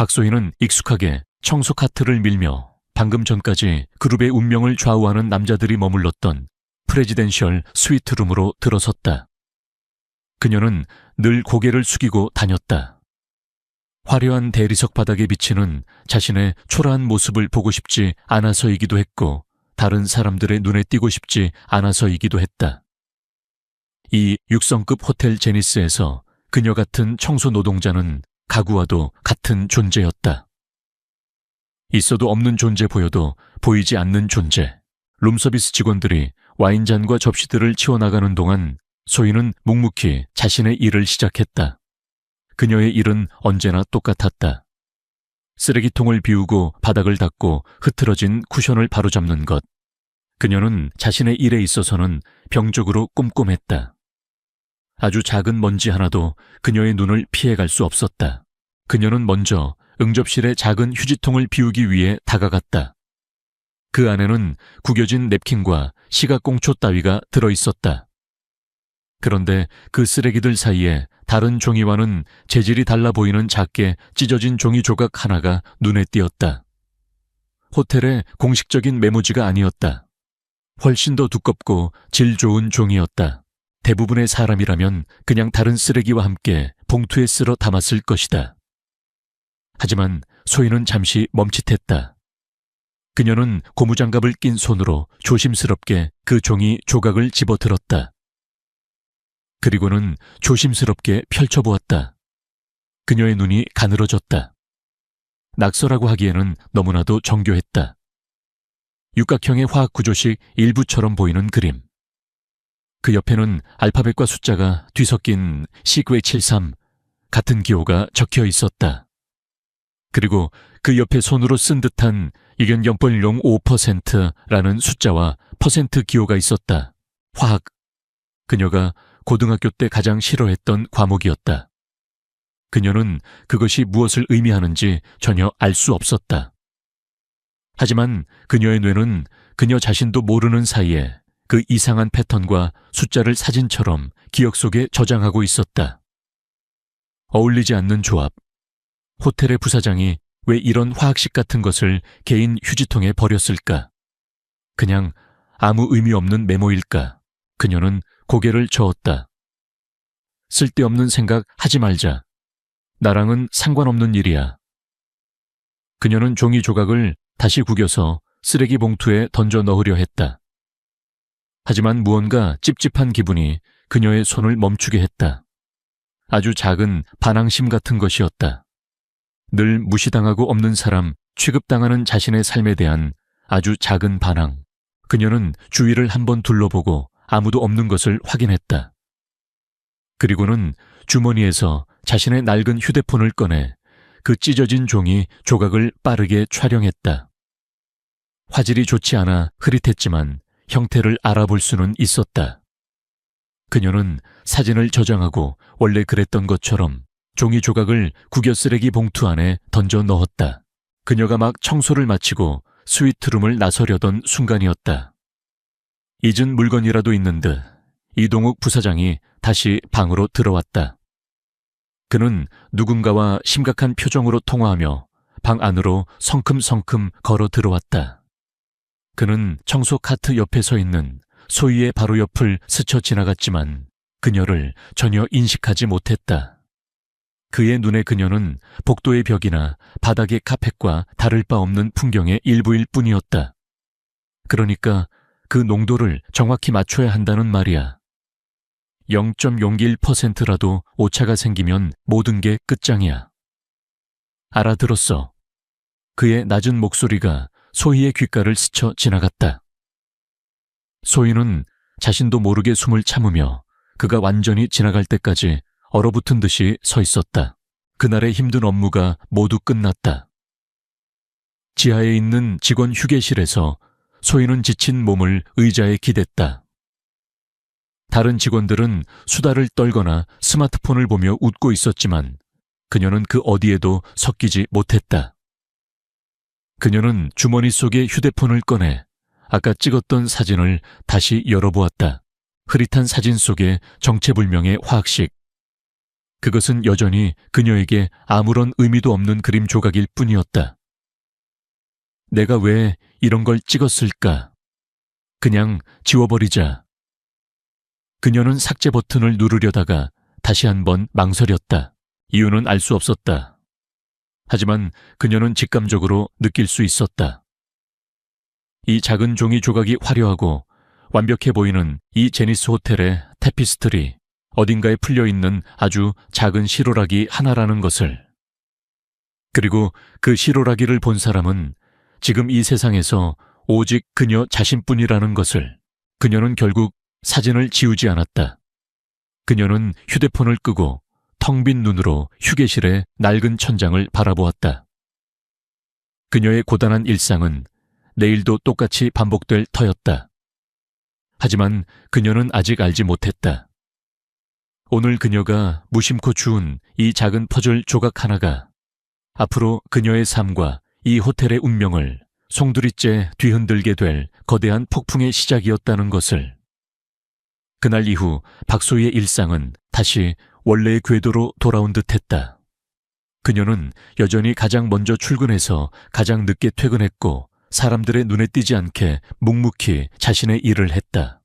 박소희는 익숙하게 청소 카트를 밀며 방금 전까지 그룹의 운명을 좌우하는 남자들이 머물렀던 프레지덴셜 스위트룸으로 들어섰다. 그녀는 늘 고개를 숙이고 다녔다. 화려한 대리석 바닥에 비치는 자신의 초라한 모습을 보고 싶지 않아서이기도 했고 다른 사람들의 눈에 띄고 싶지 않아서이기도 했다. 이 6성급 호텔 제니스에서 그녀 같은 청소 노동자는 가구와도 같은 존재였다. 있어도 없는 존재 보여도 보이지 않는 존재. 룸서비스 직원들이 와인잔과 접시들을 치워나가는 동안 소희는 묵묵히 자신의 일을 시작했다. 그녀의 일은 언제나 똑같았다. 쓰레기통을 비우고 바닥을 닦고 흐트러진 쿠션을 바로잡는 것. 그녀는 자신의 일에 있어서는 병적으로 꼼꼼했다. 아주 작은 먼지 하나도 그녀의 눈을 피해갈 수 없었다. 그녀는 먼저 응접실의 작은 휴지통을 비우기 위해 다가갔다. 그 안에는 구겨진 냅킨과 시각공초 따위가 들어있었다. 그런데 그 쓰레기들 사이에 다른 종이와는 재질이 달라 보이는 작게 찢어진 종이 조각 하나가 눈에 띄었다. 호텔의 공식적인 메모지가 아니었다. 훨씬 더 두껍고 질 좋은 종이었다. 대부분의 사람이라면 그냥 다른 쓰레기와 함께 봉투에 쓸어 담았을 것이다. 하지만 소희는 잠시 멈칫했다. 그녀는 고무장갑을 낀 손으로 조심스럽게 그 종이 조각을 집어들었다. 그리고는 조심스럽게 펼쳐보았다. 그녀의 눈이 가늘어졌다. 낙서라고 하기에는 너무나도 정교했다. 육각형의 화학구조식 일부처럼 보이는 그림. 그 옆에는 알파벳과 숫자가 뒤섞인 시그웨73 같은 기호가 적혀 있었다. 그리고 그 옆에 손으로 쓴 듯한 0.05%라는 숫자와 퍼센트 기호가 있었다. 화학. 그녀가 고등학교 때 가장 싫어했던 과목이었다. 그녀는 그것이 무엇을 의미하는지 전혀 알 수 없었다. 하지만 그녀의 뇌는 그녀 자신도 모르는 사이에 그 이상한 패턴과 숫자를 사진처럼 기억 속에 저장하고 있었다. 어울리지 않는 조합. 호텔의 부사장이 왜 이런 화학식 같은 것을 개인 휴지통에 버렸을까? 그냥 아무 의미 없는 메모일까? 그녀는 고개를 저었다. 쓸데없는 생각 하지 말자. 나랑은 상관없는 일이야. 그녀는 종이 조각을 다시 구겨서 쓰레기 봉투에 던져 넣으려 했다. 하지만 무언가 찝찝한 기분이 그녀의 손을 멈추게 했다. 아주 작은 반항심 같은 것이었다. 늘 무시당하고 없는 사람, 취급당하는 자신의 삶에 대한 아주 작은 반항. 그녀는 주위를 한번 둘러보고 아무도 없는 것을 확인했다. 그리고는 주머니에서 자신의 낡은 휴대폰을 꺼내 그 찢어진 종이 조각을 빠르게 촬영했다. 화질이 좋지 않아 흐릿했지만 형태를 알아볼 수는 있었다. 그녀는 사진을 저장하고 원래 그랬던 것처럼 종이 조각을 구겨 쓰레기 봉투 안에 던져 넣었다. 그녀가 막 청소를 마치고 스위트룸을 나서려던 순간이었다. 잊은 물건이라도 있는 듯 이동욱 부사장이 다시 방으로 들어왔다. 그는 누군가와 심각한 표정으로 통화하며 방 안으로 성큼성큼 걸어 들어왔다. 그는 청소 카트 옆에 서 있는 소희의 바로 옆을 스쳐 지나갔지만 그녀를 전혀 인식하지 못했다. 그의 눈에 그녀는 복도의 벽이나 바닥의 카펫과 다를 바 없는 풍경의 일부일 뿐이었다. 그러니까 그 농도를 정확히 맞춰야 한다는 말이야. 0.01%라도 오차가 생기면 모든 게 끝장이야. 알아들었어. 그의 낮은 목소리가 소희의 귓가를 스쳐 지나갔다. 소희는 자신도 모르게 숨을 참으며 그가 완전히 지나갈 때까지 얼어붙은 듯이 서 있었다. 그날의 힘든 업무가 모두 끝났다. 지하에 있는 직원 휴게실에서 소희는 지친 몸을 의자에 기댔다. 다른 직원들은 수다를 떨거나 스마트폰을 보며 웃고 있었지만 그녀는 그 어디에도 섞이지 못했다. 그녀는 주머니 속의 휴대폰을 꺼내 아까 찍었던 사진을 다시 열어보았다. 흐릿한 사진 속에 정체불명의 화학식. 그것은 여전히 그녀에게 아무런 의미도 없는 그림 조각일 뿐이었다. 내가 왜 이런 걸 찍었을까? 그냥 지워버리자. 그녀는 삭제 버튼을 누르려다가 다시 한번 망설였다. 이유는 알 수 없었다. 하지만 그녀는 직감적으로 느낄 수 있었다. 이 작은 종이 조각이 화려하고 완벽해 보이는 이 제니스 호텔의 타피스트리, 어딘가에 풀려있는 아주 작은 시로라기 하나라는 것을. 그리고 그 시로라기를 본 사람은 지금 이 세상에서 오직 그녀 자신뿐이라는 것을. 그녀는 결국 사진을 지우지 않았다. 그녀는 휴대폰을 끄고 텅 빈 눈으로 휴게실의 낡은 천장을 바라보았다. 그녀의 고단한 일상은 내일도 똑같이 반복될 터였다. 하지만 그녀는 아직 알지 못했다. 오늘 그녀가 무심코 주운 이 작은 퍼즐 조각 하나가 앞으로 그녀의 삶과 이 호텔의 운명을 송두리째 뒤흔들게 될 거대한 폭풍의 시작이었다는 것을. 그날 이후 박소희의 일상은 다시 원래의 궤도로 돌아온 듯했다. 그녀는 여전히 가장 먼저 출근해서 가장 늦게 퇴근했고 사람들의 눈에 띄지 않게 묵묵히 자신의 일을 했다.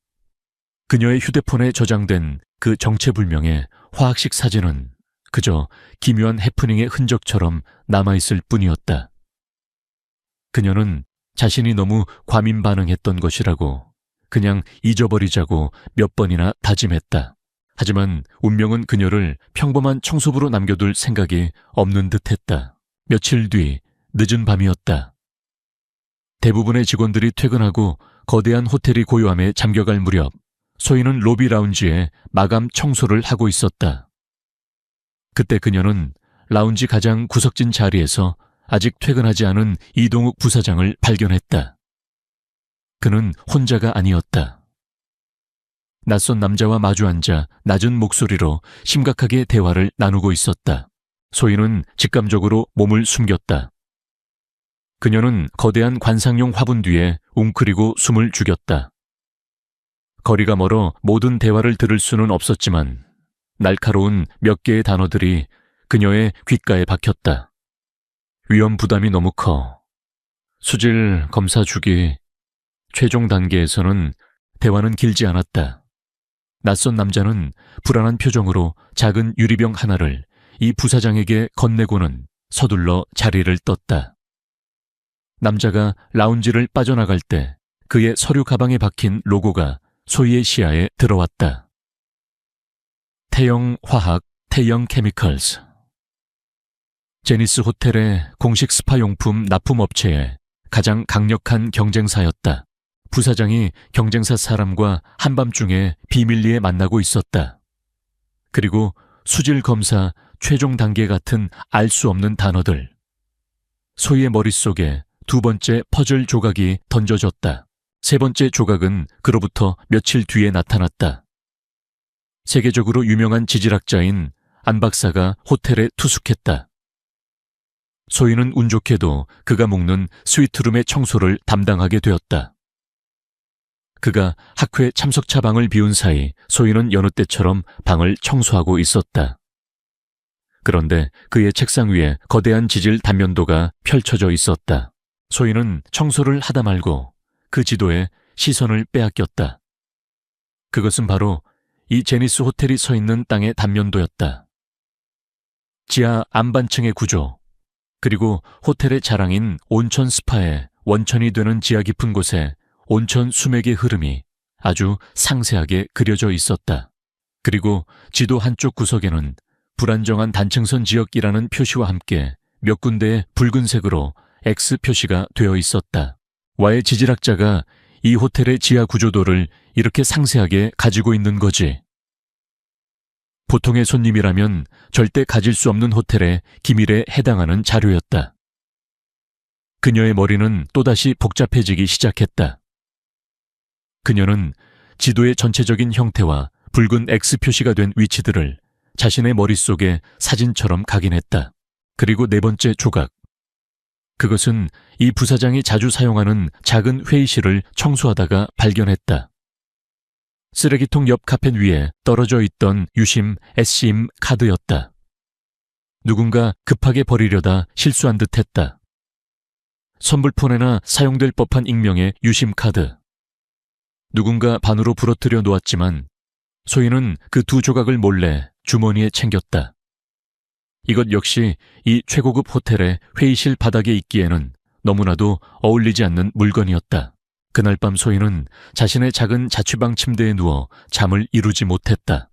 그녀의 휴대폰에 저장된 그 정체불명의 화학식 사진은 그저 기묘한 해프닝의 흔적처럼 남아있을 뿐이었다. 그녀는 자신이 너무 과민 반응했던 것이라고 그냥 잊어버리자고 몇 번이나 다짐했다. 하지만 운명은 그녀를 평범한 청소부로 남겨둘 생각이 없는 듯했다. 며칠 뒤 늦은 밤이었다. 대부분의 직원들이 퇴근하고 거대한 호텔이 고요함에 잠겨갈 무렵 소희는 로비 라운지에 마감 청소를 하고 있었다. 그때 그녀는 라운지 가장 구석진 자리에서 아직 퇴근하지 않은 이동욱 부사장을 발견했다. 그는 혼자가 아니었다. 낯선 남자와 마주 앉아 낮은 목소리로 심각하게 대화를 나누고 있었다. 소희는 직감적으로 몸을 숨겼다. 그녀는 거대한 관상용 화분 뒤에 웅크리고 숨을 죽였다. 거리가 멀어 모든 대화를 들을 수는 없었지만 날카로운 몇 개의 단어들이 그녀의 귓가에 박혔다. 위험 부담이 너무 커. 수질 검사 주기. 최종 단계에서는 대화는 길지 않았다. 낯선 남자는 불안한 표정으로 작은 유리병 하나를 이 부사장에게 건네고는 서둘러 자리를 떴다. 남자가 라운지를 빠져나갈 때 그의 서류 가방에 박힌 로고가 소희의 시야에 들어왔다. 태영 화학, 태영 케미컬스. 제니스 호텔의 공식 스파용품 납품업체의 가장 강력한 경쟁사였다. 부사장이 경쟁사 사람과 한밤중에 비밀리에 만나고 있었다. 그리고 수질 검사 최종 단계 같은 알 수 없는 단어들. 소희의 머릿속에 두 번째 퍼즐 조각이 던져졌다. 세 번째 조각은 그로부터 며칠 뒤에 나타났다. 세계적으로 유명한 지질학자인 안 박사가 호텔에 투숙했다. 소희는 운 좋게도 그가 묵는 스위트룸의 청소를 담당하게 되었다. 그가 학회 참석차 방을 비운 사이 소희는 여느 때처럼 방을 청소하고 있었다. 그런데 그의 책상 위에 거대한 지질 단면도가 펼쳐져 있었다. 소희는 청소를 하다 말고 그 지도에 시선을 빼앗겼다. 그것은 바로 이 제니스 호텔이 서 있는 땅의 단면도였다. 지하 안반층의 구조, 그리고 호텔의 자랑인 온천 스파에 원천이 되는 지하 깊은 곳에 온천 수맥의 흐름이 아주 상세하게 그려져 있었다. 그리고 지도 한쪽 구석에는 불안정한 단층선 지역이라는 표시와 함께 몇 군데의 붉은색으로 X 표시가 되어 있었다. 와의 지질학자가 이 호텔의 지하 구조도를 이렇게 상세하게 가지고 있는 거지. 보통의 손님이라면 절대 가질 수 없는 호텔의 기밀에 해당하는 자료였다. 그녀의 머리는 또다시 복잡해지기 시작했다. 그녀는 지도의 전체적인 형태와 붉은 X 표시가 된 위치들을 자신의 머릿속에 사진처럼 각인했다. 그리고 네 번째 조각. 그것은 이 부사장이 자주 사용하는 작은 회의실을 청소하다가 발견했다. 쓰레기통 옆 카펫 위에 떨어져 있던 유심 SC임 카드였다. 누군가 급하게 버리려다 실수한 듯했다. 선불폰에나 사용될 법한 익명의 유심 카드. 누군가 반으로 부러뜨려 놓았지만 소희는 그 두 조각을 몰래 주머니에 챙겼다. 이것 역시 이 최고급 호텔의 회의실 바닥에 있기에는 너무나도 어울리지 않는 물건이었다. 그날 밤 소희는 자신의 작은 자취방 침대에 누워 잠을 이루지 못했다.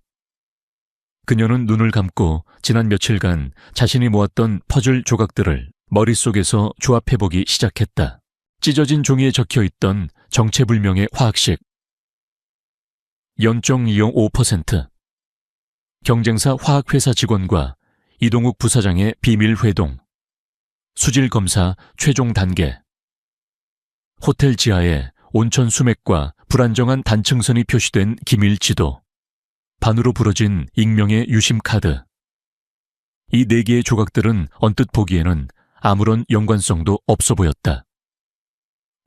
그녀는 눈을 감고 지난 며칠간 자신이 모았던 퍼즐 조각들을 머릿속에서 조합해보기 시작했다. 찢어진 종이에 적혀있던 정체불명의 화학식. 연정이용 5%. 경쟁사 화학회사 직원과 이동욱 부사장의 비밀 회동. 수질검사 최종 단계. 호텔 지하에 온천 수맥과 불안정한 단층선이 표시된 기밀 지도. 반으로 부러진 익명의 유심 카드. 이 4개의 조각들은 언뜻 보기에는 아무런 연관성도 없어 보였다.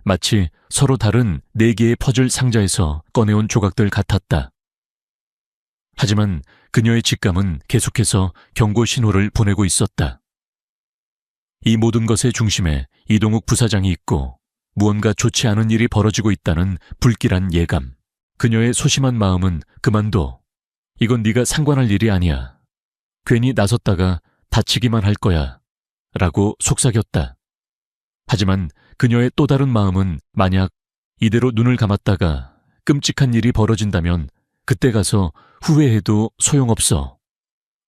마치 서로 다른 4개의 퍼즐 상자에서 꺼내온 조각들 같았다. 하지만 그녀의 직감은 계속해서 경고 신호를 보내고 있었다. 이 모든 것의 중심에 이동욱 부사장이 있고 무언가 좋지 않은 일이 벌어지고 있다는 불길한 예감. 그녀의 소심한 마음은 그만둬. 이건 네가 상관할 일이 아니야. 괜히 나섰다가 다치기만 할 거야. 라고 속삭였다. 하지만 그녀의 또 다른 마음은 만약 이대로 눈을 감았다가 끔찍한 일이 벌어진다면 그때 가서 후회해도 소용없어.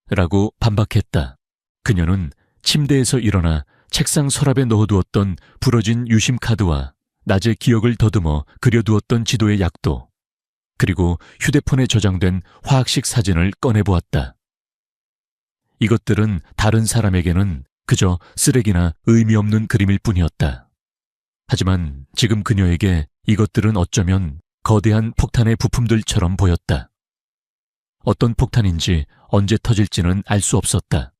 라고 반박했다. 그녀는 침대에서 일어나 책상 서랍에 넣어두었던 부러진 유심 카드와 낮에 기억을 더듬어 그려두었던 지도의 약도, 그리고 휴대폰에 저장된 화학식 사진을 꺼내보았다. 이것들은 다른 사람에게는 그저 쓰레기나 의미 없는 그림일 뿐이었다. 하지만 지금 그녀에게 이것들은 어쩌면 거대한 폭탄의 부품들처럼 보였다. 어떤 폭탄인지 언제 터질지는 알 수 없었다.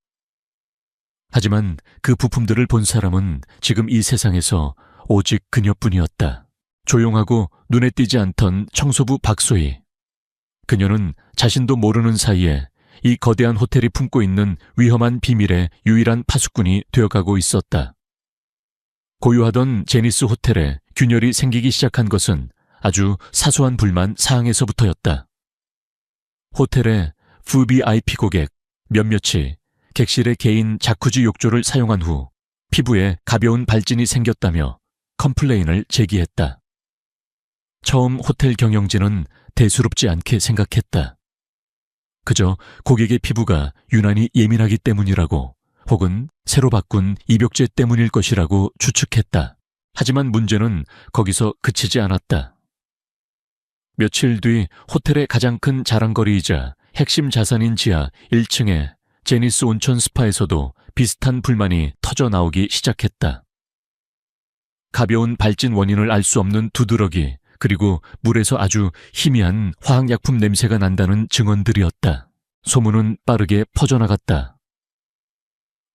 하지만 그 부품들을 본 사람은 지금 이 세상에서 오직 그녀뿐이었다. 조용하고 눈에 띄지 않던 청소부 박소희. 그녀는 자신도 모르는 사이에 이 거대한 호텔이 품고 있는 위험한 비밀의 유일한 파수꾼이 되어가고 있었다. 고유하던 제니스 호텔에 균열이 생기기 시작한 것은 아주 사소한 불만 사항에서부터였다. 호텔의 VIP 고객 몇몇이 객실의 개인 자쿠지 욕조를 사용한 후 피부에 가벼운 발진이 생겼다며 컴플레인을 제기했다. 처음 호텔 경영진은 대수롭지 않게 생각했다. 그저 고객의 피부가 유난히 예민하기 때문이라고 혹은 새로 바꾼 입욕제 때문일 것이라고 추측했다. 하지만 문제는 거기서 그치지 않았다. 며칠 뒤 호텔의 가장 큰 자랑거리이자 핵심 자산인 지하 1층의 제니스 온천 스파에서도 비슷한 불만이 터져 나오기 시작했다. 가벼운 발진 원인을 알 수 없는 두드러기, 그리고 물에서 아주 희미한 화학약품 냄새가 난다는 증언들이었다. 소문은 빠르게 퍼져나갔다.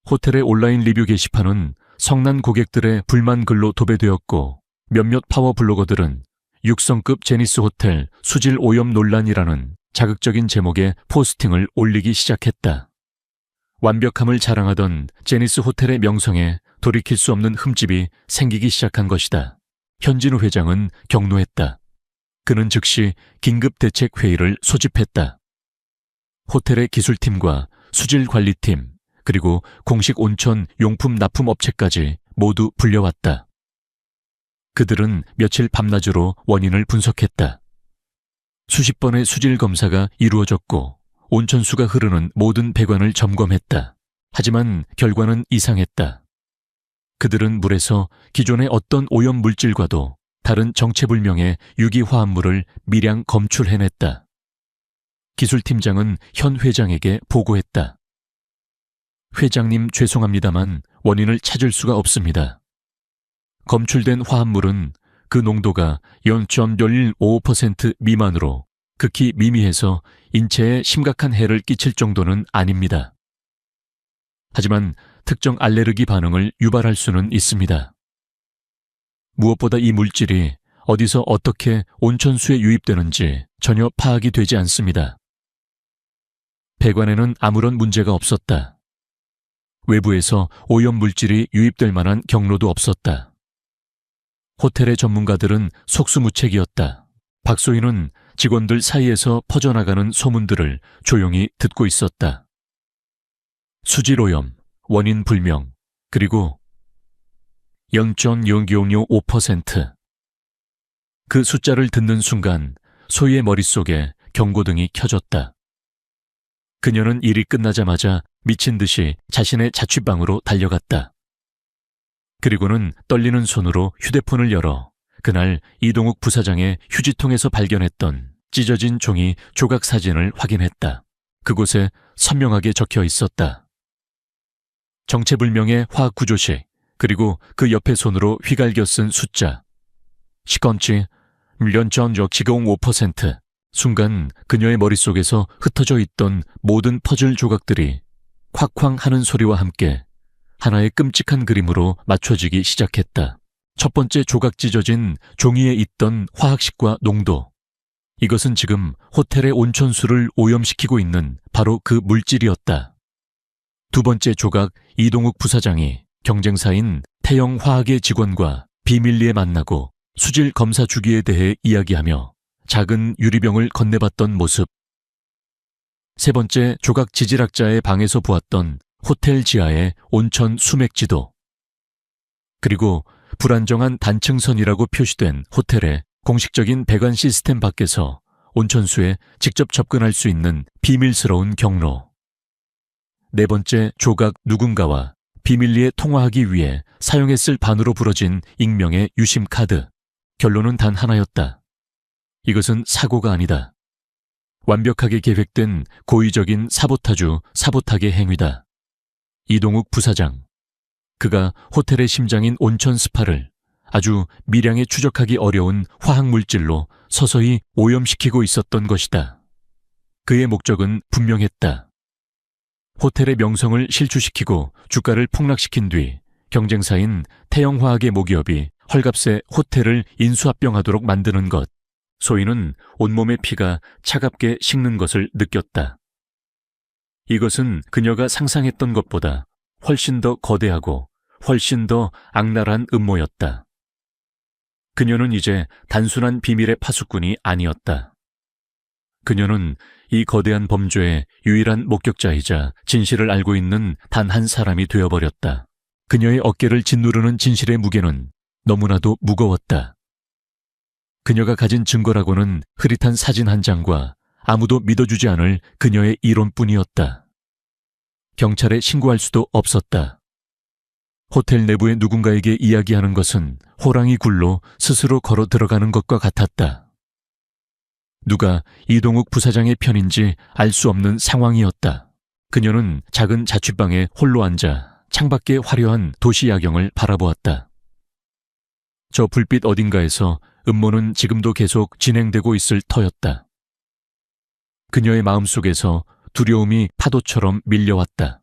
호텔의 온라인 리뷰 게시판은 성난 고객들의 불만 글로 도배되었고 몇몇 파워 블로거들은 6성급 제니스 호텔 수질 오염 논란이라는 자극적인 제목의 포스팅을 올리기 시작했다. 완벽함을 자랑하던 제니스 호텔의 명성에 돌이킬 수 없는 흠집이 생기기 시작한 것이다. 현진우 회장은 경로했다. 그는 즉시 긴급대책회의를 소집했다. 호텔의 기술팀과 수질관리팀, 그리고 공식 온천 용품 납품업체까지 모두 불려왔다. 그들은 며칠 밤낮으로 원인을 분석했다. 수십 번의 수질 검사가 이루어졌고 온천수가 흐르는 모든 배관을 점검했다. 하지만 결과는 이상했다. 그들은 물에서 기존의 어떤 오염 물질과도 다른 정체불명의 유기화합물을 미량 검출해냈다. 기술팀장은 현 회장에게 보고했다. 회장님 죄송합니다만 원인을 찾을 수가 없습니다. 검출된 화합물은 그 농도가 0.115% 미만으로 극히 미미해서 인체에 심각한 해를 끼칠 정도는 아닙니다. 하지만 특정 알레르기 반응을 유발할 수는 있습니다. 무엇보다 이 물질이 어디서 어떻게 온천수에 유입되는지 전혀 파악이 되지 않습니다. 배관에는 아무런 문제가 없었다. 외부에서 오염물질이 유입될 만한 경로도 없었다. 호텔의 전문가들은 속수무책이었다. 박소희는 직원들 사이에서 퍼져나가는 소문들을 조용히 듣고 있었다. 수질오염, 원인 불명, 그리고 0.0005%. 그 숫자를 듣는 순간 소희의 머릿속에 경고등이 켜졌다. 그녀는 일이 끝나자마자 미친 듯이 자신의 자취방으로 달려갔다. 그리고는 떨리는 손으로 휴대폰을 열어 그날 이동욱 부사장의 휴지통에서 발견했던 찢어진 종이 조각 사진을 확인했다. 그곳에 선명하게 적혀 있었다. 정체불명의 화학구조식, 그리고 그 옆에 손으로 휘갈겨 쓴 숫자. 시건치 1.005%. 순간 그녀의 머릿속에서 흩어져 있던 모든 퍼즐 조각들이 콱쾅 하는 소리와 함께 하나의 끔찍한 그림으로 맞춰지기 시작했다. 첫 번째 조각 찢어진 종이에 있던 화학식과 농도. 이것은 지금 호텔의 온천수를 오염시키고 있는 바로 그 물질이었다. 두 번째 조각, 이동욱 부사장이 경쟁사인 태영화학의 직원과 비밀리에 만나고 수질 검사 주기에 대해 이야기하며 작은 유리병을 건네봤던 모습. 세 번째 조각 지질학자의 방에서 보았던 호텔 지하의 온천 수맥 지도. 그리고 불안정한 단층선이라고 표시된 호텔의 공식적인 배관 시스템 밖에서 온천수에 직접 접근할 수 있는 비밀스러운 경로. 네 번째 조각 누군가와 비밀리에 통화하기 위해 사용했을 반으로 부러진 익명의 유심 카드. 결론은 단 하나였다. 이것은 사고가 아니다. 완벽하게 계획된 고의적인 사보타의 행위다. 이동욱 부사장. 그가 호텔의 심장인 온천 스파를 아주 미량에 추적하기 어려운 화학물질로 서서히 오염시키고 있었던 것이다. 그의 목적은 분명했다. 호텔의 명성을 실추시키고 주가를 폭락시킨 뒤 경쟁사인 태영화학의 모기업이 헐값에 호텔을 인수합병하도록 만드는 것. 소희는 온몸의 피가 차갑게 식는 것을 느꼈다. 이것은 그녀가 상상했던 것보다 훨씬 더 거대하고 훨씬 더 악랄한 음모였다. 그녀는 이제 단순한 비밀의 파수꾼이 아니었다. 그녀는 이 거대한 범죄의 유일한 목격자이자 진실을 알고 있는 단 한 사람이 되어버렸다. 그녀의 어깨를 짓누르는 진실의 무게는 너무나도 무거웠다. 그녀가 가진 증거라고는 흐릿한 사진 한 장과 아무도 믿어주지 않을 그녀의 이론뿐이었다. 경찰에 신고할 수도 없었다. 호텔 내부의 누군가에게 이야기하는 것은 호랑이 굴로 스스로 걸어 들어가는 것과 같았다. 누가 이동욱 부사장의 편인지 알 수 없는 상황이었다. 그녀는 작은 자취방에 홀로 앉아 창밖의 화려한 도시 야경을 바라보았다. 저 불빛 어딘가에서 음모는 지금도 계속 진행되고 있을 터였다. 그녀의 마음속에서 두려움이 파도처럼 밀려왔다.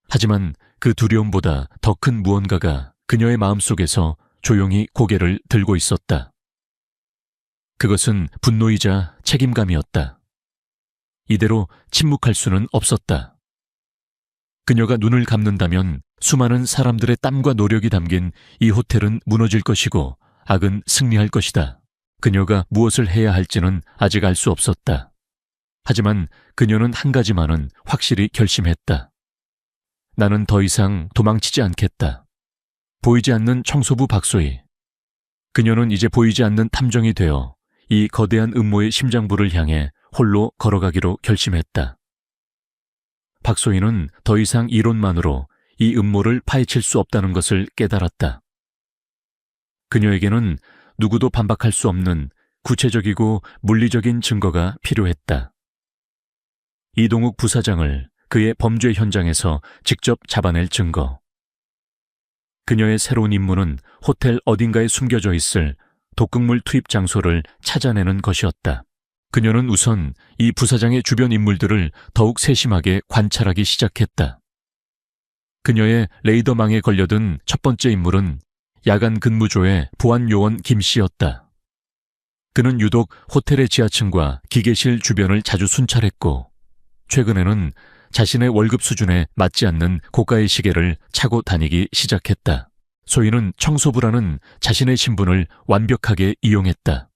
하지만 그 두려움보다 더 큰 무언가가 그녀의 마음속에서 조용히 고개를 들고 있었다. 그것은 분노이자 책임감이었다. 이대로 침묵할 수는 없었다. 그녀가 눈을 감는다면 수많은 사람들의 땀과 노력이 담긴 이 호텔은 무너질 것이고 악은 승리할 것이다. 그녀가 무엇을 해야 할지는 아직 알 수 없었다. 하지만 그녀는 한 가지만은 확실히 결심했다. 나는 더 이상 도망치지 않겠다. 보이지 않는 청소부 박소희. 그녀는 이제 보이지 않는 탐정이 되어 이 거대한 음모의 심장부를 향해 홀로 걸어가기로 결심했다. 박소희는 더 이상 이론만으로 이 음모를 파헤칠 수 없다는 것을 깨달았다. 그녀에게는 누구도 반박할 수 없는 구체적이고 물리적인 증거가 필요했다. 이동욱 부사장을 그의 범죄 현장에서 직접 잡아낼 증거. 그녀의 새로운 임무는 호텔 어딘가에 숨겨져 있을 독극물 투입 장소를 찾아내는 것이었다. 그녀는 우선 이 부사장의 주변 인물들을 더욱 세심하게 관찰하기 시작했다. 그녀의 레이더망에 걸려든 첫 번째 인물은 야간 근무조의 보안요원 김 씨였다. 그는 유독 호텔의 지하층과 기계실 주변을 자주 순찰했고 최근에는 자신의 월급 수준에 맞지 않는 고가의 시계를 차고 다니기 시작했다. 소희는 청소부라는 자신의 신분을 완벽하게 이용했다.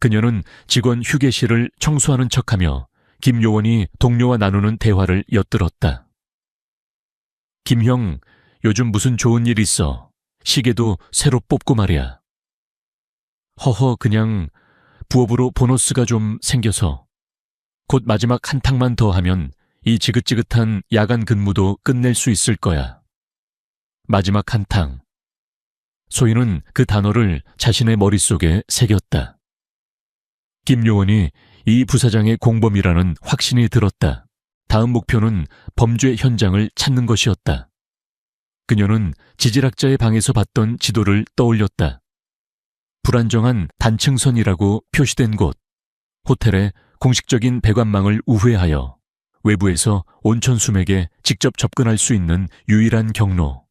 그녀는 직원 휴게실을 청소하는 척하며 김 요원이 동료와 나누는 대화를 엿들었다. 김형, 요즘 무슨 좋은 일 있어? 시계도 새로 뽑고 말이야. 허허, 그냥 부업으로 보너스가 좀 생겨서. 곧 마지막 한 탕만 더 하면 이 지긋지긋한 야간 근무도 끝낼 수 있을 거야. 마지막 한 탕. 소희는 그 단어를 자신의 머릿속에 새겼다. 김 요원이 이 부사장의 공범이라는 확신이 들었다. 다음 목표는 범죄 현장을 찾는 것이었다. 그녀는 지질학자의 방에서 봤던 지도를 떠올렸다. 불안정한 단층선이라고 표시된 곳, 호텔의 공식적인 배관망을 우회하여 외부에서 온천 수맥에 직접 접근할 수 있는 유일한 경로.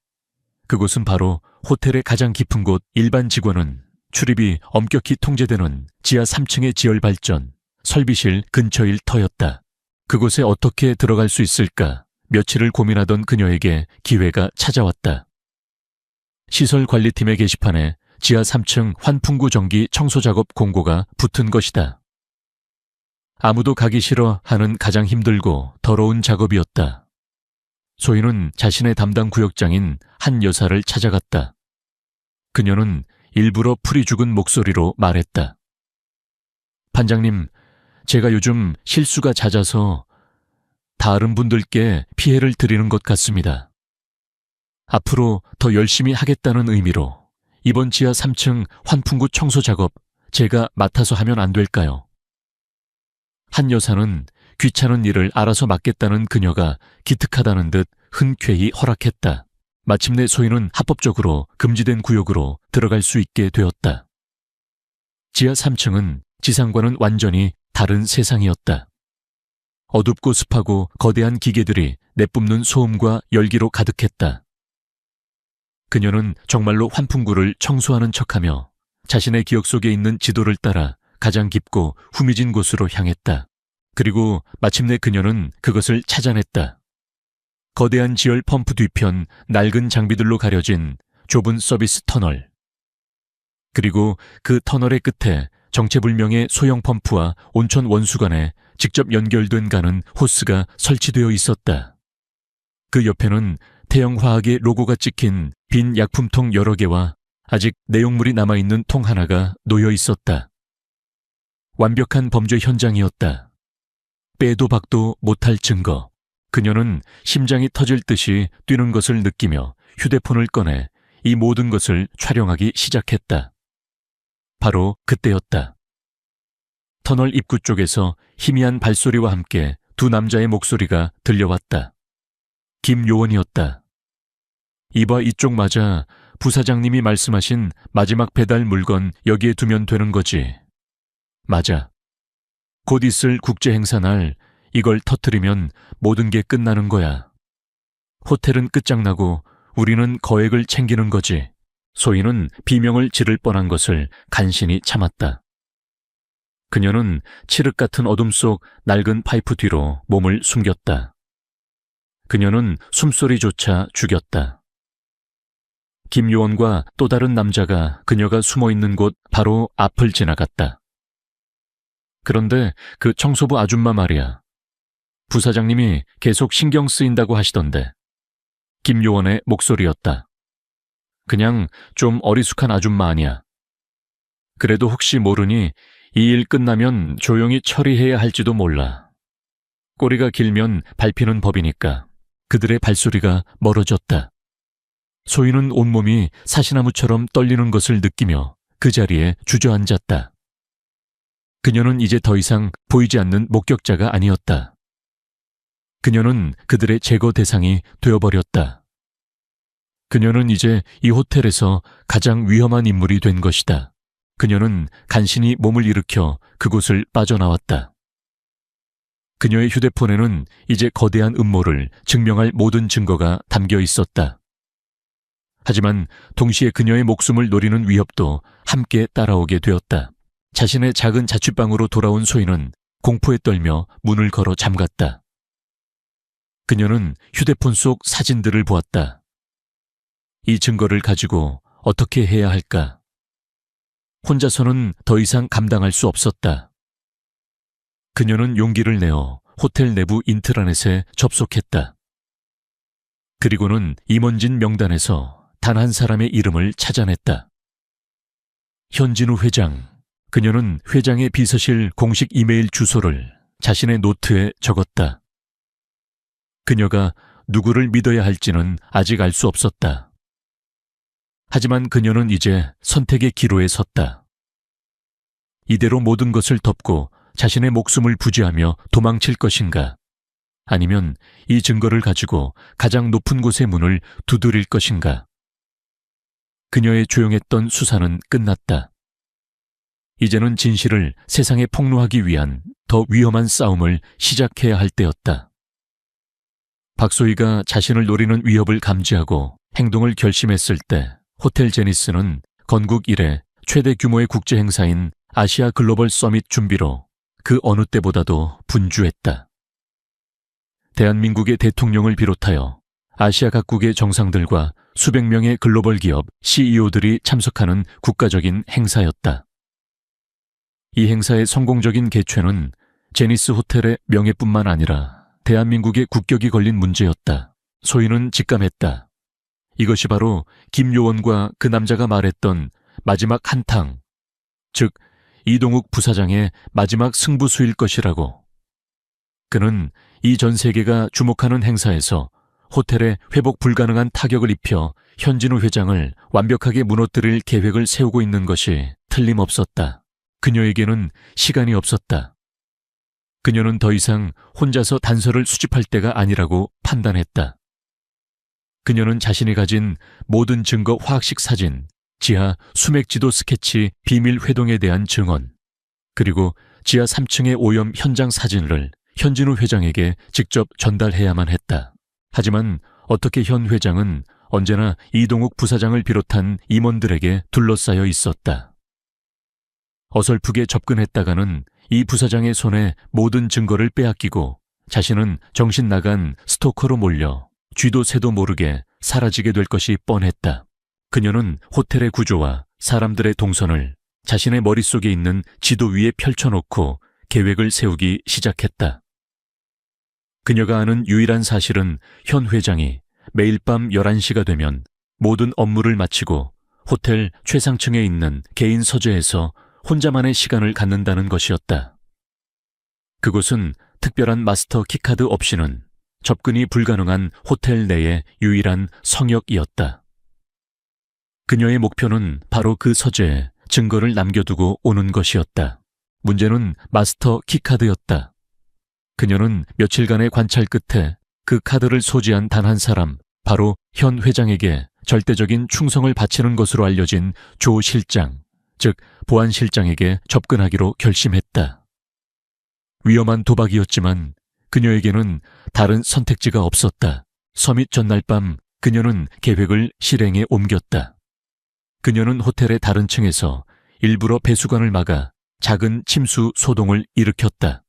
그곳은 바로 호텔의 가장 깊은 곳, 일반 직원은 출입이 엄격히 통제되는 지하 3층의 지열 발전, 설비실 근처일 터였다. 그곳에 어떻게 들어갈 수 있을까 며칠을 고민하던 그녀에게 기회가 찾아왔다. 시설관리팀의 게시판에 지하 3층 환풍구 전기 청소 작업 공고가 붙은 것이다. 아무도 가기 싫어 하는 가장 힘들고 더러운 작업이었다. 소희는 자신의 담당 구역장인 한 여사를 찾아갔다. 그녀는 일부러 풀이 죽은 목소리로 말했다. 반장님, 제가 요즘 실수가 잦아서 다른 분들께 피해를 드리는 것 같습니다. 앞으로 더 열심히 하겠다는 의미로 이번 지하 3층 환풍구 청소 작업 제가 맡아서 하면 안 될까요? 한 여사는 귀찮은 일을 알아서 맡겠다는 그녀가 기특하다는 듯 흔쾌히 허락했다. 마침내 소희는 합법적으로 금지된 구역으로 들어갈 수 있게 되었다. 지하 3층은 지상과는 완전히 다른 세상이었다. 어둡고 습하고 거대한 기계들이 내뿜는 소음과 열기로 가득했다. 그녀는 정말로 환풍구를 청소하는 척하며 자신의 기억 속에 있는 지도를 따라 가장 깊고 후미진 곳으로 향했다. 그리고 마침내 그녀는 그것을 찾아냈다. 거대한 지열 펌프 뒤편 낡은 장비들로 가려진 좁은 서비스 터널. 그리고 그 터널의 끝에 정체불명의 소형 펌프와 온천 원수관에 직접 연결된 가는 호스가 설치되어 있었다. 그 옆에는 태영화학의 로고가 찍힌 빈 약품통 여러 개와 아직 내용물이 남아있는 통 하나가 놓여 있었다. 완벽한 범죄 현장이었다. 빼도 박도 못할 증거. 그녀는 심장이 터질 듯이 뛰는 것을 느끼며 휴대폰을 꺼내 이 모든 것을 촬영하기 시작했다. 바로 그때였다. 터널 입구 쪽에서 희미한 발소리와 함께 두 남자의 목소리가 들려왔다. 김 요원이었다. 이봐, 이쪽 맞아. 부사장님이 말씀하신 마지막 배달 물건 여기에 두면 되는 거지. 맞아. 곧 있을 국제행사 날 이걸 터뜨리면 모든 게 끝나는 거야. 호텔은 끝장나고 우리는 거액을 챙기는 거지. 소희는 비명을 지를 뻔한 것을 간신히 참았다. 그녀는 칠흑 같은 어둠 속 낡은 파이프 뒤로 몸을 숨겼다. 그녀는 숨소리조차 죽였다. 김 요원과 또 다른 남자가 그녀가 숨어있는 곳 바로 앞을 지나갔다. 그런데 그 청소부 아줌마 말이야. 부사장님이 계속 신경 쓰인다고 하시던데. 김 요원의 목소리였다. 그냥 좀 어리숙한 아줌마 아니야. 그래도 혹시 모르니 이 일 끝나면 조용히 처리해야 할지도 몰라. 꼬리가 길면 밟히는 법이니까. 그들의 발소리가 멀어졌다. 소희는 온몸이 사시나무처럼 떨리는 것을 느끼며 그 자리에 주저앉았다. 그녀는 이제 더 이상 보이지 않는 목격자가 아니었다. 그녀는 그들의 제거 대상이 되어버렸다. 그녀는 이제 이 호텔에서 가장 위험한 인물이 된 것이다. 그녀는 간신히 몸을 일으켜 그곳을 빠져나왔다. 그녀의 휴대폰에는 이제 거대한 음모를 증명할 모든 증거가 담겨 있었다. 하지만 동시에 그녀의 목숨을 노리는 위협도 함께 따라오게 되었다. 자신의 작은 자취방으로 돌아온 소희는 공포에 떨며 문을 걸어 잠갔다. 그녀는 휴대폰 속 사진들을 보았다. 이 증거를 가지고 어떻게 해야 할까? 혼자서는 더 이상 감당할 수 없었다. 그녀는 용기를 내어 호텔 내부 인트라넷에 접속했다. 그리고는 임원진 명단에서 단 한 사람의 이름을 찾아냈다. 현진우 회장. 그녀는 회장의 비서실 공식 이메일 주소를 자신의 노트에 적었다. 그녀가 누구를 믿어야 할지는 아직 알 수 없었다. 하지만 그녀는 이제 선택의 기로에 섰다. 이대로 모든 것을 덮고 자신의 목숨을 부지하며 도망칠 것인가? 아니면 이 증거를 가지고 가장 높은 곳의 문을 두드릴 것인가? 그녀의 조용했던 수사는 끝났다. 이제는 진실을 세상에 폭로하기 위한 더 위험한 싸움을 시작해야 할 때였다. 박소희가 자신을 노리는 위협을 감지하고 행동을 결심했을 때 호텔 제니스는 건국 이래 최대 규모의 국제 행사인 아시아 글로벌 서밋 준비로 그 어느 때보다도 분주했다. 대한민국의 대통령을 비롯하여 아시아 각국의 정상들과 수백 명의 글로벌 기업 CEO들이 참석하는 국가적인 행사였다. 이 행사의 성공적인 개최는 제니스 호텔의 명예뿐만 아니라 대한민국의 국격이 걸린 문제였다. 소희는 직감했다. 이것이 바로 김요원과 그 남자가 말했던 마지막 한탕, 즉 이동욱 부사장의 마지막 승부수일 것이라고. 그는 이 전 세계가 주목하는 행사에서 호텔에 회복 불가능한 타격을 입혀 현진우 회장을 완벽하게 무너뜨릴 계획을 세우고 있는 것이 틀림없었다. 그녀에게는 시간이 없었다. 그녀는 더 이상 혼자서 단서를 수집할 때가 아니라고 판단했다. 그녀는 자신이 가진 모든 증거 화학식 사진, 지하 수맥지도 스케치 비밀 회동에 대한 증언, 그리고 지하 3층의 오염 현장 사진을 현진우 회장에게 직접 전달해야만 했다. 하지만 어떻게 현 회장은 언제나 이동욱 부사장을 비롯한 임원들에게 둘러싸여 있었다. 어설프게 접근했다가는 이 부사장의 손에 모든 증거를 빼앗기고 자신은 정신 나간 스토커로 몰려 쥐도 새도 모르게 사라지게 될 것이 뻔했다. 그녀는 호텔의 구조와 사람들의 동선을 자신의 머릿속에 있는 지도 위에 펼쳐놓고 계획을 세우기 시작했다. 그녀가 아는 유일한 사실은 현 회장이 매일 밤 11시가 되면 모든 업무를 마치고 호텔 최상층에 있는 개인 서재에서 혼자만의 시간을 갖는다는 것이었다. 그곳은 특별한 마스터 키카드 없이는 접근이 불가능한 호텔 내의 유일한 성역이었다. 그녀의 목표는 바로 그 서재에 증거를 남겨두고 오는 것이었다. 문제는 마스터 키카드였다. 그녀는 며칠간의 관찰 끝에 그 카드를 소지한 단 한 사람, 바로 현 회장에게 절대적인 충성을 바치는 것으로 알려진 조 실장, 즉 보안 실장에게 접근하기로 결심했다. 위험한 도박이었지만 그녀에게는 다른 선택지가 없었다. 서밋 전날 밤 그녀는 계획을 실행에 옮겼다. 그녀는 호텔의 다른 층에서 일부러 배수관을 막아 작은 침수 소동을 일으켰다.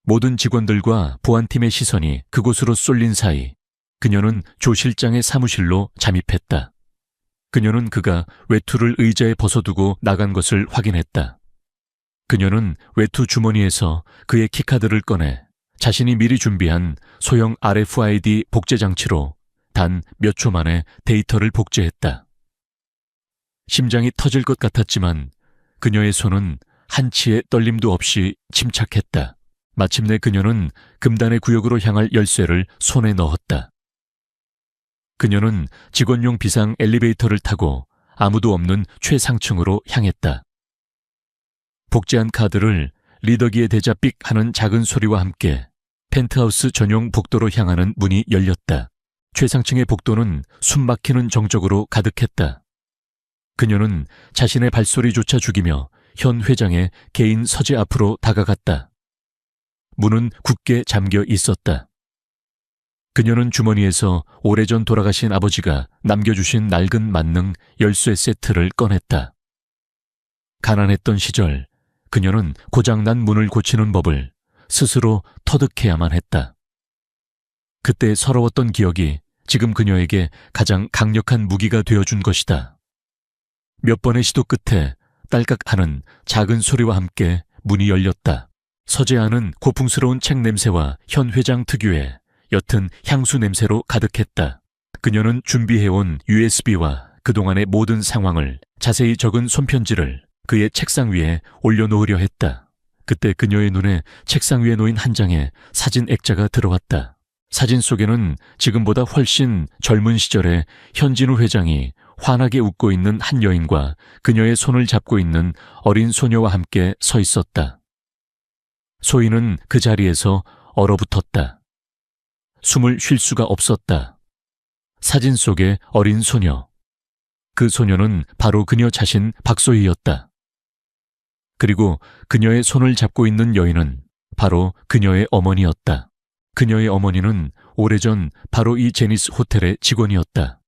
모든 직원들과 보안팀의 시선이 그곳으로 쏠린 사이 그녀는 조 실장의 사무실로 잠입했다. 그녀는 그가 외투를 의자에 벗어두고 나간 것을 확인했다. 그녀는 외투 주머니에서 그의 키카드를 꺼내 자신이 미리 준비한 소형 RFID 복제 장치로 단 몇 초 만에 데이터를 복제했다. 심장이 터질 것 같았지만 그녀의 손은 한치의 떨림도 없이 침착했다. 마침내 그녀는 금단의 구역으로 향할 열쇠를 손에 넣었다. 그녀는 직원용 비상 엘리베이터를 타고 아무도 없는 최상층으로 향했다. 복제한 카드를 리더기에 대자 삑 하는 작은 소리와 함께 펜트하우스 전용 복도로 향하는 문이 열렸다. 최상층의 복도는 숨막히는 정적으로 가득했다. 그녀는 자신의 발소리조차 죽이며 현 회장의 개인 서재 앞으로 다가갔다. 문은 굳게 잠겨 있었다. 그녀는 주머니에서 오래전 돌아가신 아버지가 남겨주신 낡은 만능 열쇠 세트를 꺼냈다. 가난했던 시절 그녀는 고장난 문을 고치는 법을 스스로 터득해야만 했다. 그때 서러웠던 기억이 지금 그녀에게 가장 강력한 무기가 되어준 것이다. 몇 번의 시도 끝에 딸깍하는 작은 소리와 함께 문이 열렸다. 서재 안은 고풍스러운 책 냄새와 현 회장 특유의 옅은 향수 냄새로 가득했다. 그녀는 준비해온 USB와 그동안의 모든 상황을 자세히 적은 손편지를 그의 책상 위에 올려놓으려 했다. 그때 그녀의 눈에 책상 위에 놓인 한 장의 사진 액자가 들어왔다. 사진 속에는 지금보다 훨씬 젊은 시절의 현진우 회장이 환하게 웃고 있는 한 여인과 그녀의 손을 잡고 있는 어린 소녀와 함께 서 있었다. 소희는 그 자리에서 얼어붙었다. 숨을 쉴 수가 없었다. 사진 속의 어린 소녀. 그 소녀는 바로 그녀 자신 박소희였다. 그리고 그녀의 손을 잡고 있는 여인은 바로 그녀의 어머니였다. 그녀의 어머니는 오래전 바로 이 제니스 호텔의 직원이었다.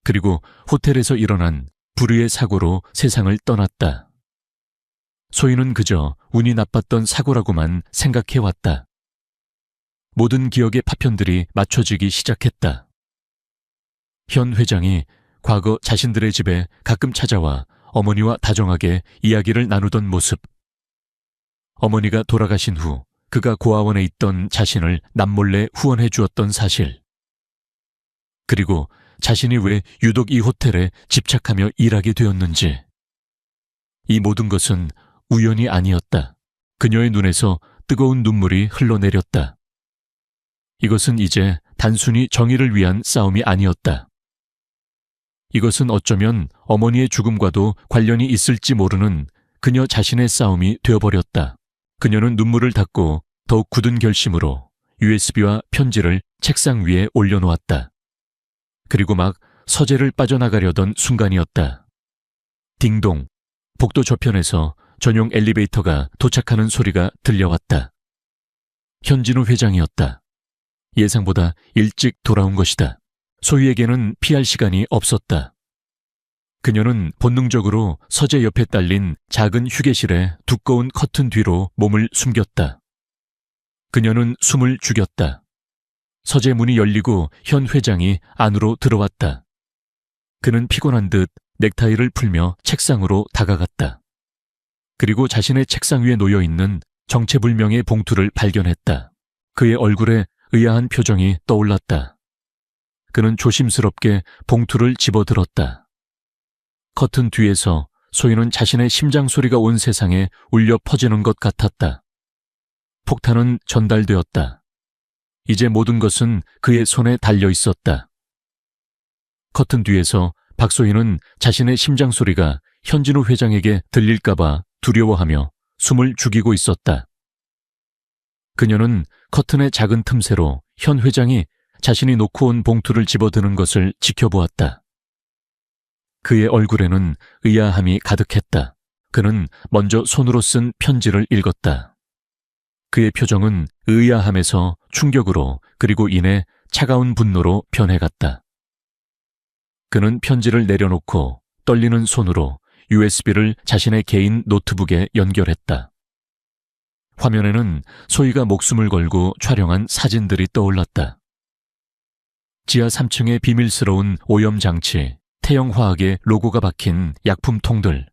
그리고 호텔에서 일어난 불의의 사고로 세상을 떠났다. 소희는 그저 운이 나빴던 사고라고만 생각해왔다. 모든 기억의 파편들이 맞춰지기 시작했다. 현 회장이 과거 자신들의 집에 가끔 찾아와 어머니와 다정하게 이야기를 나누던 모습. 어머니가 돌아가신 후 그가 고아원에 있던 자신을 남몰래 후원해 주었던 사실. 그리고 자신이 왜 유독 이 호텔에 집착하며 일하게 되었는지. 이 모든 것은 우연이 아니었다. 그녀의 눈에서 뜨거운 눈물이 흘러내렸다. 이것은 이제 단순히 정의를 위한 싸움이 아니었다. 이것은 어쩌면 어머니의 죽음과도 관련이 있을지 모르는 그녀 자신의 싸움이 되어버렸다. 그녀는 눈물을 닦고 더욱 굳은 결심으로 USB와 편지를 책상 위에 올려놓았다. 그리고 막 서재를 빠져나가려던 순간이었다. 딩동, 복도 저편에서 전용 엘리베이터가 도착하는 소리가 들려왔다. 현진우 회장이었다. 예상보다 일찍 돌아온 것이다. 소희에게는 피할 시간이 없었다. 그녀는 본능적으로 서재 옆에 딸린 작은 휴게실의 두꺼운 커튼 뒤로 몸을 숨겼다. 그녀는 숨을 죽였다. 서재 문이 열리고 현 회장이 안으로 들어왔다. 그는 피곤한 듯 넥타이를 풀며 책상으로 다가갔다. 그리고 자신의 책상 위에 놓여있는 정체불명의 봉투를 발견했다. 그의 얼굴에 의아한 표정이 떠올랐다. 그는 조심스럽게 봉투를 집어들었다. 커튼 뒤에서 소희는 자신의 심장 소리가 온 세상에 울려 퍼지는 것 같았다. 폭탄은 전달되었다. 이제 모든 것은 그의 손에 달려 있었다. 커튼 뒤에서 박소희는 자신의 심장 소리가 현진우 회장에게 들릴까봐 두려워하며 숨을 죽이고 있었다. 그녀는 커튼의 작은 틈새로 현 회장이 자신이 놓고 온 봉투를 집어드는 것을 지켜보았다. 그의 얼굴에는 의아함이 가득했다. 그는 먼저 손으로 쓴 편지를 읽었다. 그의 표정은 의아함에서 충격으로 그리고 이내 차가운 분노로 변해갔다. 그는 편지를 내려놓고 떨리는 손으로 USB를 자신의 개인 노트북에 연결했다. 화면에는 소희가 목숨을 걸고 촬영한 사진들이 떠올랐다. 지하 3층의 비밀스러운 오염장치, 태영화학의 로고가 박힌 약품통들,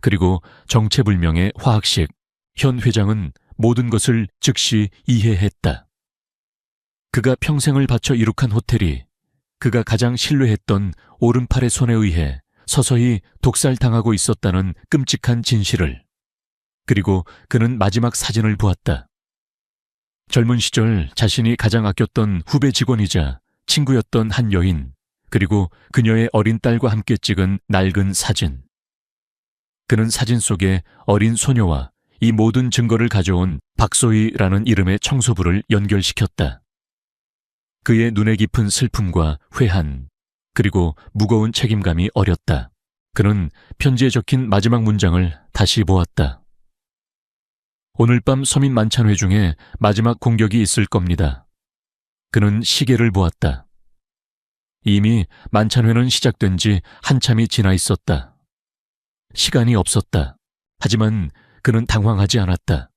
그리고 정체불명의 화학식. 현 회장은 모든 것을 즉시 이해했다. 그가 평생을 바쳐 이룩한 호텔이 그가 가장 신뢰했던 오른팔의 손에 의해 서서히 독살당하고 있었다는 끔찍한 진실을. 그리고 그는 마지막 사진을 보았다. 젊은 시절 자신이 가장 아꼈던 후배 직원이자 친구였던 한 여인, 그리고 그녀의 어린 딸과 함께 찍은 낡은 사진. 그는 사진 속에 어린 소녀와 이 모든 증거를 가져온 박소희라는 이름의 청소부를 연결시켰다. 그의 눈에 깊은 슬픔과 회한, 그리고 무거운 책임감이 어렸다. 그는 편지에 적힌 마지막 문장을 다시 보았다. 오늘 밤 서민 만찬회 중에 마지막 공격이 있을 겁니다. 그는 시계를 보았다. 이미 만찬회는 시작된 지 한참이 지나 있었다. 시간이 없었다. 하지만 그는 당황하지 않았다.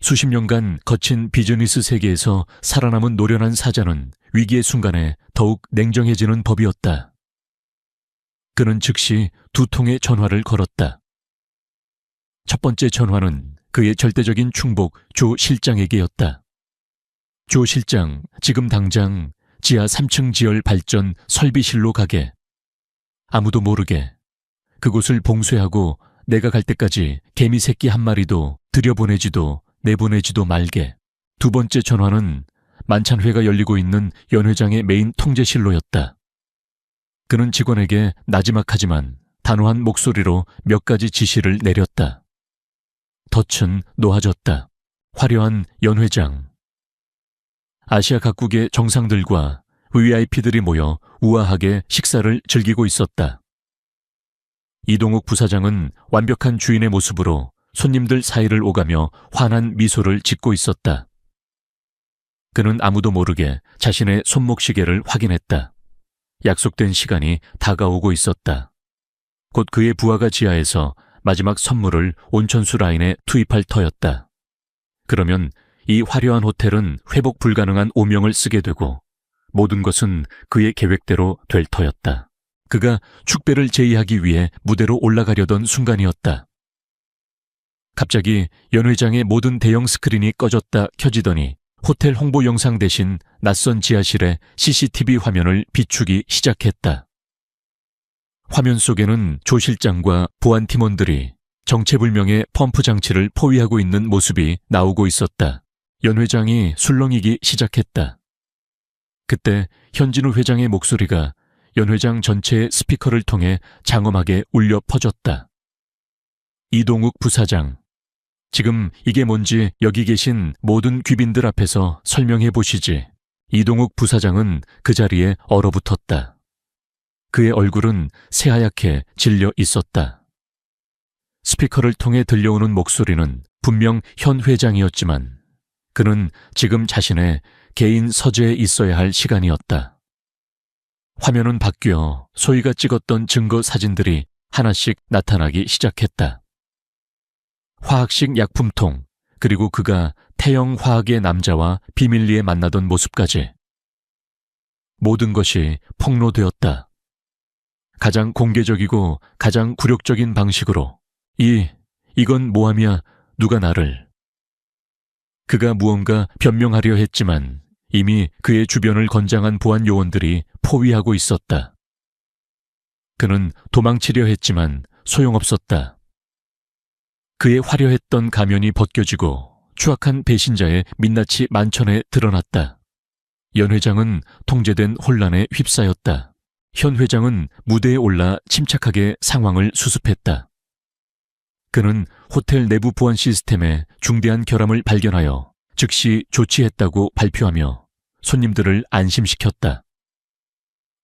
수십 년간 거친 비즈니스 세계에서 살아남은 노련한 사자는 위기의 순간에 더욱 냉정해지는 법이었다. 그는 즉시 2통의 전화를 걸었다. 첫 번째 전화는 그의 절대적인 충복 조 실장에게였다. 조 실장, 지금 당장 지하 3층 지열 발전 설비실로 가게. 아무도 모르게. 그곳을 봉쇄하고 내가 갈 때까지 개미 새끼 한 마리도 들여보내지도 내보내지도 말게. 두 번째 전화는 만찬회가 열리고 있는 연 회장의 메인 통제실로였다. 그는 직원에게 나지막하지만 단호한 목소리로 몇 가지 지시를 내렸다. 덫은 놓아졌다. 화려한 연 회장. 아시아 각국의 정상들과 VIP들이 모여 우아하게 식사를 즐기고 있었다. 이동욱 부사장은 완벽한 주인의 모습으로 손님들 사이를 오가며 환한 미소를 짓고 있었다. 그는 아무도 모르게 자신의 손목시계를 확인했다. 약속된 시간이 다가오고 있었다. 곧 그의 부하가 지하에서 마지막 선물을 온천수 라인에 투입할 터였다. 그러면 이 화려한 호텔은 회복 불가능한 오명을 쓰게 되고 모든 것은 그의 계획대로 될 터였다. 그가 축배를 제의하기 위해 무대로 올라가려던 순간이었다. 갑자기 연 회장의 모든 대형 스크린이 꺼졌다 켜지더니 호텔 홍보 영상 대신 낯선 지하실의 CCTV 화면을 비추기 시작했다. 화면 속에는 조 실장과 보안 팀원들이 정체불명의 펌프 장치를 포위하고 있는 모습이 나오고 있었다. 연 회장이 술렁이기 시작했다. 그때 현진우 회장의 목소리가 연 회장 전체의 스피커를 통해 장엄하게 울려 퍼졌다. 이동욱 부사장, 지금 이게 뭔지 여기 계신 모든 귀빈들 앞에서 설명해 보시지. 이동욱 부사장은 그 자리에 얼어붙었다. 그의 얼굴은 새하얗게 질려 있었다. 스피커를 통해 들려오는 목소리는 분명 현 회장이었지만 그는 지금 자신의 개인 서재에 있어야 할 시간이었다. 화면은 바뀌어 소희가 찍었던 증거 사진들이 하나씩 나타나기 시작했다. 화학식 약품통, 그리고 그가 태영 화학의 남자와 비밀리에 만나던 모습까지. 모든 것이 폭로되었다. 가장 공개적이고 가장 굴욕적인 방식으로 이건 모함이야, 누가 나를. 그가 무언가 변명하려 했지만 이미 그의 주변을 건장한 보안 요원들이 포위하고 있었다. 그는 도망치려 했지만 소용없었다. 그의 화려했던 가면이 벗겨지고 추악한 배신자의 민낯이 만천에 드러났다. 연 회장은 통제된 혼란에 휩싸였다. 현 회장은 무대에 올라 침착하게 상황을 수습했다. 그는 호텔 내부 보안 시스템에 중대한 결함을 발견하여 즉시 조치했다고 발표하며 손님들을 안심시켰다.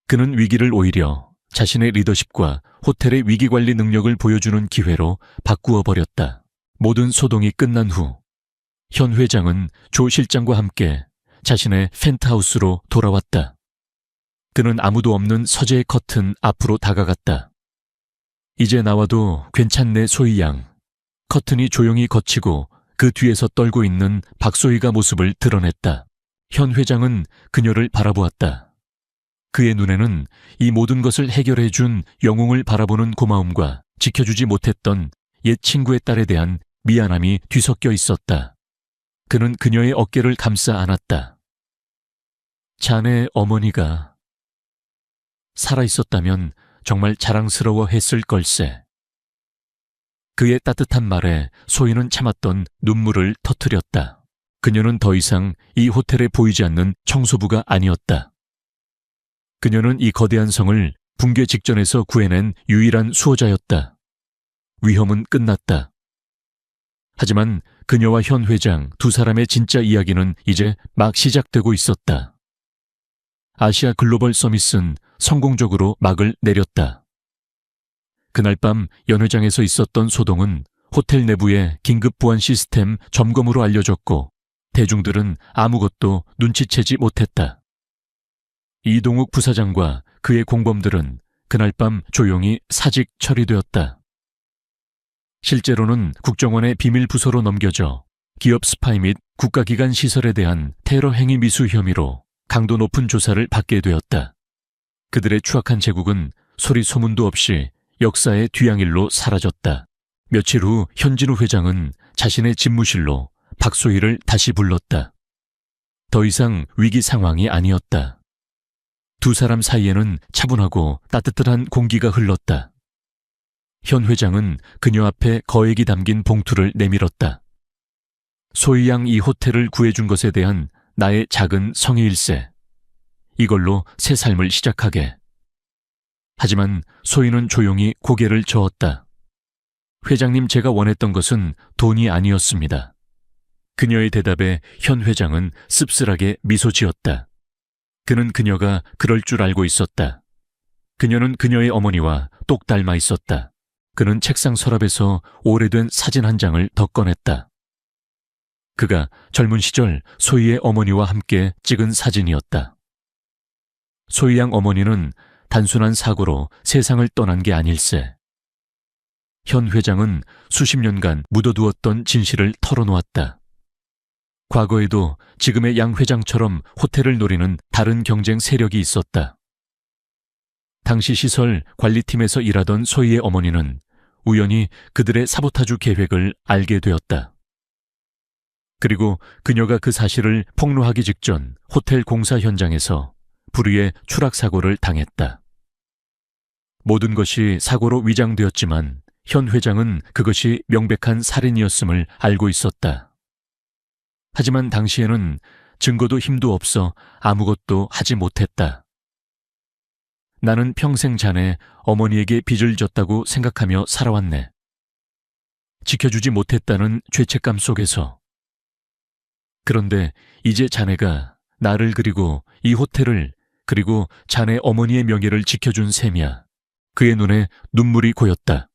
그는 위기를 오히려 자신의 리더십과 호텔의 위기관리 능력을 보여주는 기회로 바꾸어 버렸다. 모든 소동이 끝난 후 현 회장은 조 실장과 함께 자신의 펜트하우스로 돌아왔다. 그는 아무도 없는 서재의 커튼 앞으로 다가갔다. 이제 나와도 괜찮네, 소희 양. 커튼이 조용히 걷히고 그 뒤에서 떨고 있는 박소희가 모습을 드러냈다. 현 회장은 그녀를 바라보았다. 그의 눈에는 이 모든 것을 해결해 준 영웅을 바라보는 고마움과 지켜주지 못했던 옛 친구의 딸에 대한 미안함이 뒤섞여 있었다. 그는 그녀의 어깨를 감싸 안았다. 자네 어머니가 살아있었다면 정말 자랑스러워 했을 걸세. 그의 따뜻한 말에 소희는 참았던 눈물을 터뜨렸다. 그녀는 더 이상 이 호텔에 보이지 않는 청소부가 아니었다. 그녀는 이 거대한 성을 붕괴 직전에서 구해낸 유일한 수호자였다. 위험은 끝났다. 하지만 그녀와 현 회장 두 사람의 진짜 이야기는 이제 막 시작되고 있었다. 아시아 글로벌 서밋은 성공적으로 막을 내렸다. 그날 밤 연 회장에서 있었던 소동은 호텔 내부의 긴급 보안 시스템 점검으로 알려졌고 대중들은 아무것도 눈치채지 못했다. 이동욱 부사장과 그의 공범들은 그날 밤 조용히 사직 처리되었다. 실제로는 국정원의 비밀 부서로 넘겨져 기업 스파이 및 국가기관 시설에 대한 테러 행위 미수 혐의로 강도 높은 조사를 받게 되었다. 그들의 추악한 제국은 소리 소문도 없이 역사의 뒤양일로 사라졌다. 며칠 후 현진우 회장은 자신의 집무실로 박소희를 다시 불렀다. 더 이상 위기 상황이 아니었다. 두 사람 사이에는 차분하고 따뜻한 공기가 흘렀다. 현 회장은 그녀 앞에 거액이 담긴 봉투를 내밀었다. 소희 양 이 호텔을 구해준 것에 대한 나의 작은 성의일세. 이걸로 새 삶을 시작하게. 하지만 소희는 조용히 고개를 저었다. 회장님, 제가 원했던 것은 돈이 아니었습니다. 그녀의 대답에 현 회장은 씁쓸하게 미소 지었다. 그는 그녀가 그럴 줄 알고 있었다. 그녀는 그녀의 어머니와 똑 닮아 있었다. 그는 책상 서랍에서 오래된 사진 한 장을 더 꺼냈다. 그가 젊은 시절 소희의 어머니와 함께 찍은 사진이었다. 소희 양 어머니는 단순한 사고로 세상을 떠난 게 아닐세. 현 회장은 수십 년간 묻어두었던 진실을 털어놓았다. 과거에도 지금의 양 회장처럼 호텔을 노리는 다른 경쟁 세력이 있었다. 당시 시설 관리팀에서 일하던 소희의 어머니는 우연히 그들의 사보타주 계획을 알게 되었다. 그리고 그녀가 그 사실을 폭로하기 직전 호텔 공사 현장에서 불의의 추락사고를 당했다. 모든 것이 사고로 위장되었지만 현 회장은 그것이 명백한 살인이었음을 알고 있었다. 하지만 당시에는 증거도 힘도 없어 아무것도 하지 못했다. 나는 평생 자네 어머니에게 빚을 졌다고 생각하며 살아왔네. 지켜주지 못했다는 죄책감 속에서. 그런데 이제 자네가 나를 그리고 이 호텔을 그리고 자네 어머니의 명예를 지켜준 셈이야. 그의 눈에 눈물이 고였다.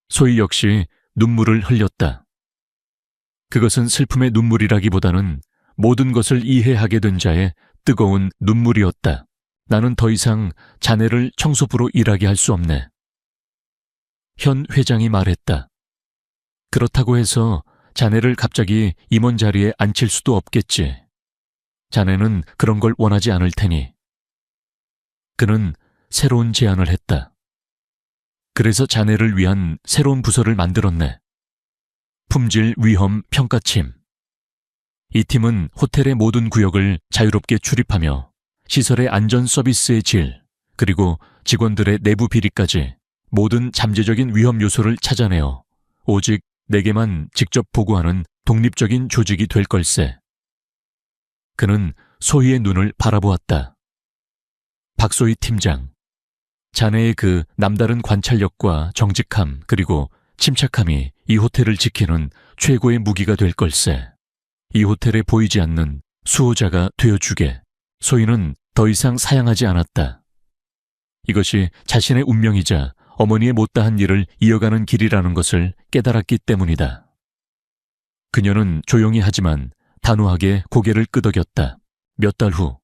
소희 역시 눈물을 흘렸다. 그것은 슬픔의 눈물이라기보다는 모든 것을 이해하게 된 자의 뜨거운 눈물이었다. 나는 더 이상 자네를 청소부로 일하게 할 수 없네. 현 회장이 말했다. 그렇다고 해서 자네를 갑자기 임원 자리에 앉힐 수도 없겠지. 자네는 그런 걸 원하지 않을 테니. 그는 새로운 제안을 했다. 그래서 자네를 위한 새로운 부서를 만들었네. 품질 위험 평가팀. 이 팀은 호텔의 모든 구역을 자유롭게 출입하며 시설의 안전 서비스의 질, 그리고 직원들의 내부 비리까지 모든 잠재적인 위험 요소를 찾아내어 오직 내게만 직접 보고하는 독립적인 조직이 될 걸세. 그는 소희의 눈을 바라보았다. 박소희 팀장, 자네의 그 남다른 관찰력과 정직함 그리고 침착함이 이 호텔을 지키는 최고의 무기가 될 걸세. 이 호텔에 보이지 않는 수호자가 되어주게. 소희는 더 이상 사양하지 않았다. 이것이 자신의 운명이자 어머니의 못다한 일을 이어가는 길이라는 것을 깨달았기 때문이다. 그녀는 조용히 하지만 단호하게 고개를 끄덕였다. 몇 달 후,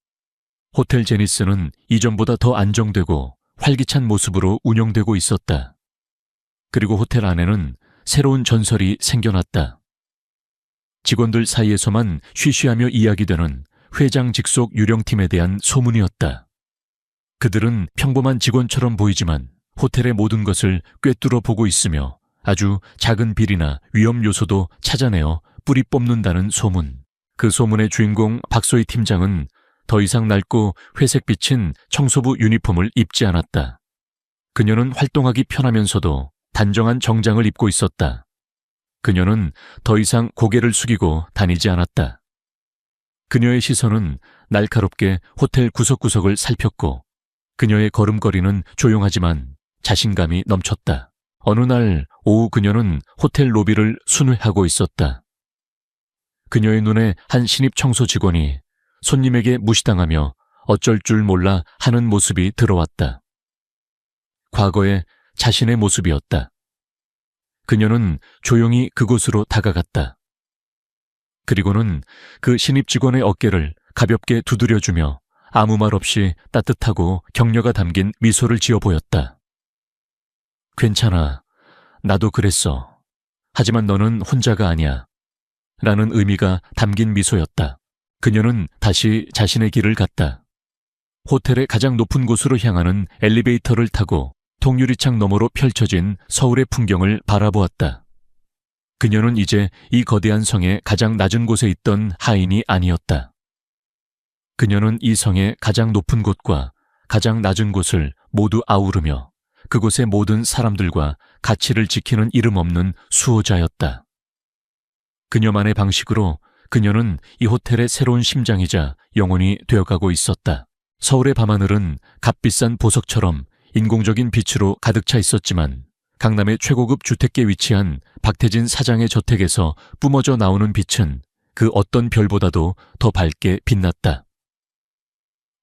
호텔 제니스는 이전보다 더 안정되고 활기찬 모습으로 운영되고 있었다. 그리고 호텔 안에는 새로운 전설이 생겨났다. 직원들 사이에서만 쉬쉬하며 이야기되는 회장 직속 유령팀에 대한 소문이었다. 그들은 평범한 직원처럼 보이지만 호텔의 모든 것을 꿰뚫어 보고 있으며 아주 작은 비리나 위험 요소도 찾아내어 뿌리 뽑는다는 소문. 그 소문의 주인공 박소희 팀장은 더 이상 낡고 회색 비친 청소부 유니폼을 입지 않았다. 그녀는 활동하기 편하면서도 단정한 정장을 입고 있었다. 그녀는 더 이상 고개를 숙이고 다니지 않았다. 그녀의 시선은 날카롭게 호텔 구석구석을 살폈고 그녀의 걸음걸이는 조용하지만 자신감이 넘쳤다. 어느 날 오후 그녀는 호텔 로비를 순회하고 있었다. 그녀의 눈에 한 신입 청소 직원이 손님에게 무시당하며 어쩔 줄 몰라 하는 모습이 들어왔다. 과거의 자신의 모습이었다. 그녀는 조용히 그곳으로 다가갔다. 그리고는 그 신입 직원의 어깨를 가볍게 두드려주며 아무 말 없이 따뜻하고 격려가 담긴 미소를 지어 보였다. 괜찮아. 나도 그랬어. 하지만 너는 혼자가 아니야. 라는 의미가 담긴 미소였다. 그녀는 다시 자신의 길을 갔다. 호텔의 가장 높은 곳으로 향하는 엘리베이터를 타고 통유리창 너머로 펼쳐진 서울의 풍경을 바라보았다. 그녀는 이제 이 거대한 성의 가장 낮은 곳에 있던 하인이 아니었다. 그녀는 이 성의 가장 높은 곳과 가장 낮은 곳을 모두 아우르며 그곳의 모든 사람들과 가치를 지키는 이름 없는 수호자였다. 그녀만의 방식으로 그녀는 이 호텔의 새로운 심장이자 영혼이 되어가고 있었다. 서울의 밤하늘은 값비싼 보석처럼 인공적인 빛으로 가득 차 있었지만 강남의 최고급 주택계에 위치한 박태진 사장의 저택에서 뿜어져 나오는 빛은 그 어떤 별보다도 더 밝게 빛났다.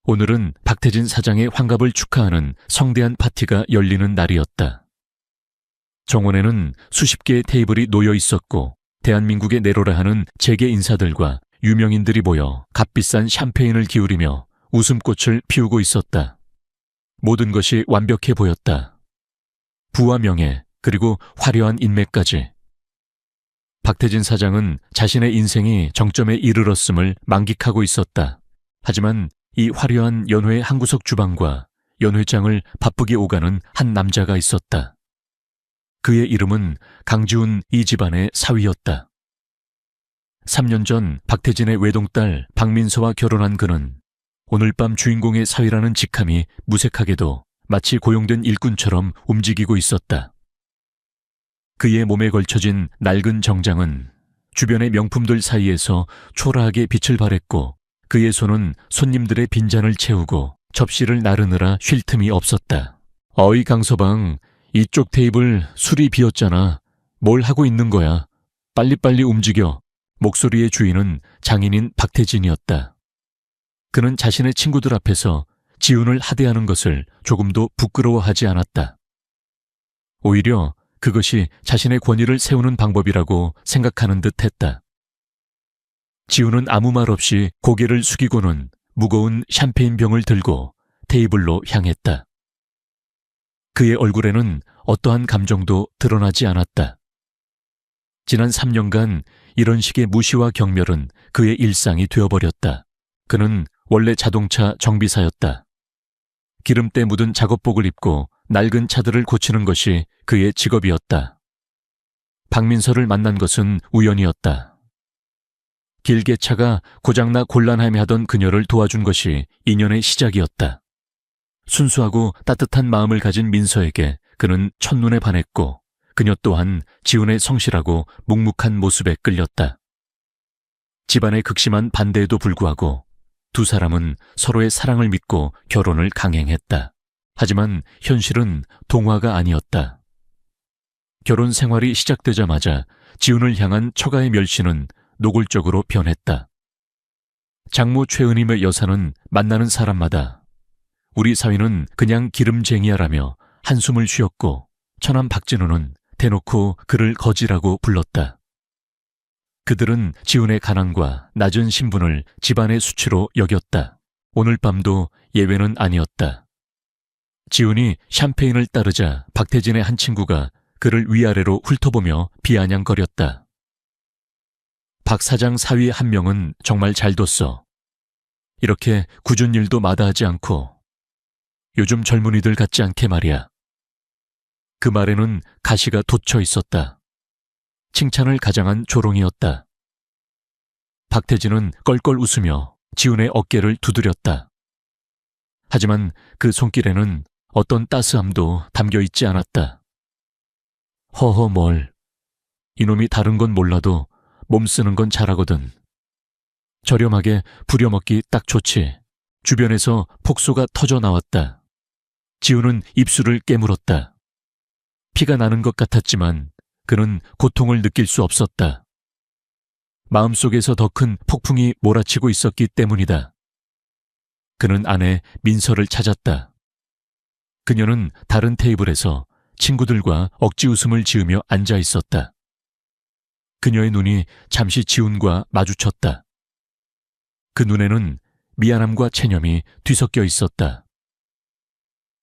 오늘은 박태진 사장의 환갑을 축하하는 성대한 파티가 열리는 날이었다. 정원에는 수십 개의 테이블이 놓여 있었고 대한민국의 내로라 하는 재계 인사들과 유명인들이 모여 값비싼 샴페인을 기울이며 웃음꽃을 피우고 있었다. 모든 것이 완벽해 보였다. 부와 명예, 그리고 화려한 인맥까지. 박태진 사장은 자신의 인생이 정점에 이르렀음을 만끽하고 있었다. 하지만 이 화려한 연회 한 구석 주방과 연회장을 바쁘게 오가는 한 남자가 있었다. 그의 이름은 강지훈 이 집안의 사위였다. 3년 전 박태진의 외동딸 박민서와 결혼한 그는 오늘 밤 주인공의 사위라는 직함이 무색하게도 마치 고용된 일꾼처럼 움직이고 있었다. 그의 몸에 걸쳐진 낡은 정장은 주변의 명품들 사이에서 초라하게 빛을 발했고 그의 손은 손님들의 빈잔을 채우고 접시를 나르느라 쉴 틈이 없었다. 어이 강서방, 이쪽 테이블 술이 비었잖아. 뭘 하고 있는 거야? 빨리빨리 움직여. 목소리의 주인은 장인인 박태진이었다. 그는 자신의 친구들 앞에서 지훈을 하대하는 것을 조금도 부끄러워하지 않았다. 오히려 그것이 자신의 권위를 세우는 방법이라고 생각하는 듯 했다. 지훈은 아무 말 없이 고개를 숙이고는 무거운 샴페인 병을 들고 테이블로 향했다. 그의 얼굴에는 어떠한 감정도 드러나지 않았다. 지난 3년간 이런 식의 무시와 경멸은 그의 일상이 되어버렸다. 그는 원래 자동차 정비사였다. 기름때 묻은 작업복을 입고 낡은 차들을 고치는 것이 그의 직업이었다. 박민서를 만난 것은 우연이었다. 길게차가 고장나 곤란해하던 그녀를 도와준 것이 인연의 시작이었다. 순수하고 따뜻한 마음을 가진 민서에게 그는 첫눈에 반했고 그녀 또한 지훈의 성실하고 묵묵한 모습에 끌렸다. 집안의 극심한 반대에도 불구하고 두 사람은 서로의 사랑을 믿고 결혼을 강행했다. 하지만 현실은 동화가 아니었다. 결혼 생활이 시작되자마자 지훈을 향한 처가의 멸시는 노골적으로 변했다. 장모 최은임의 여사는 만나는 사람마다 우리 사위는 그냥 기름쟁이야라며 한숨을 쉬었고 처남 박진우는 대놓고 그를 거지라고 불렀다. 그들은 지훈의 가난과 낮은 신분을 집안의 수치로 여겼다. 오늘 밤도 예외는 아니었다. 지훈이 샴페인을 따르자 박태진의 한 친구가 그를 위아래로 훑어보며 비아냥거렸다. 박 사장 사위 한 명은 정말 잘 뒀어. 이렇게 굳은 일도 마다하지 않고 요즘 젊은이들 같지 않게 말이야. 그 말에는 가시가 돋쳐 있었다. 칭찬을 가장한 조롱이었다. 박태진은 껄껄 웃으며 지훈의 어깨를 두드렸다. 하지만 그 손길에는 어떤 따스함도 담겨 있지 않았다. 허허 뭘. 이놈이 다른 건 몰라도 몸 쓰는 건 잘하거든. 저렴하게 부려먹기 딱 좋지. 주변에서 폭소가 터져 나왔다. 지훈은 입술을 깨물었다. 피가 나는 것 같았지만 그는 고통을 느낄 수 없었다. 마음속에서 더 큰 폭풍이 몰아치고 있었기 때문이다. 그는 아내 민서를 찾았다. 그녀는 다른 테이블에서 친구들과 억지 웃음을 지으며 앉아 있었다. 그녀의 눈이 잠시 지훈과 마주쳤다. 그 눈에는 미안함과 체념이 뒤섞여 있었다.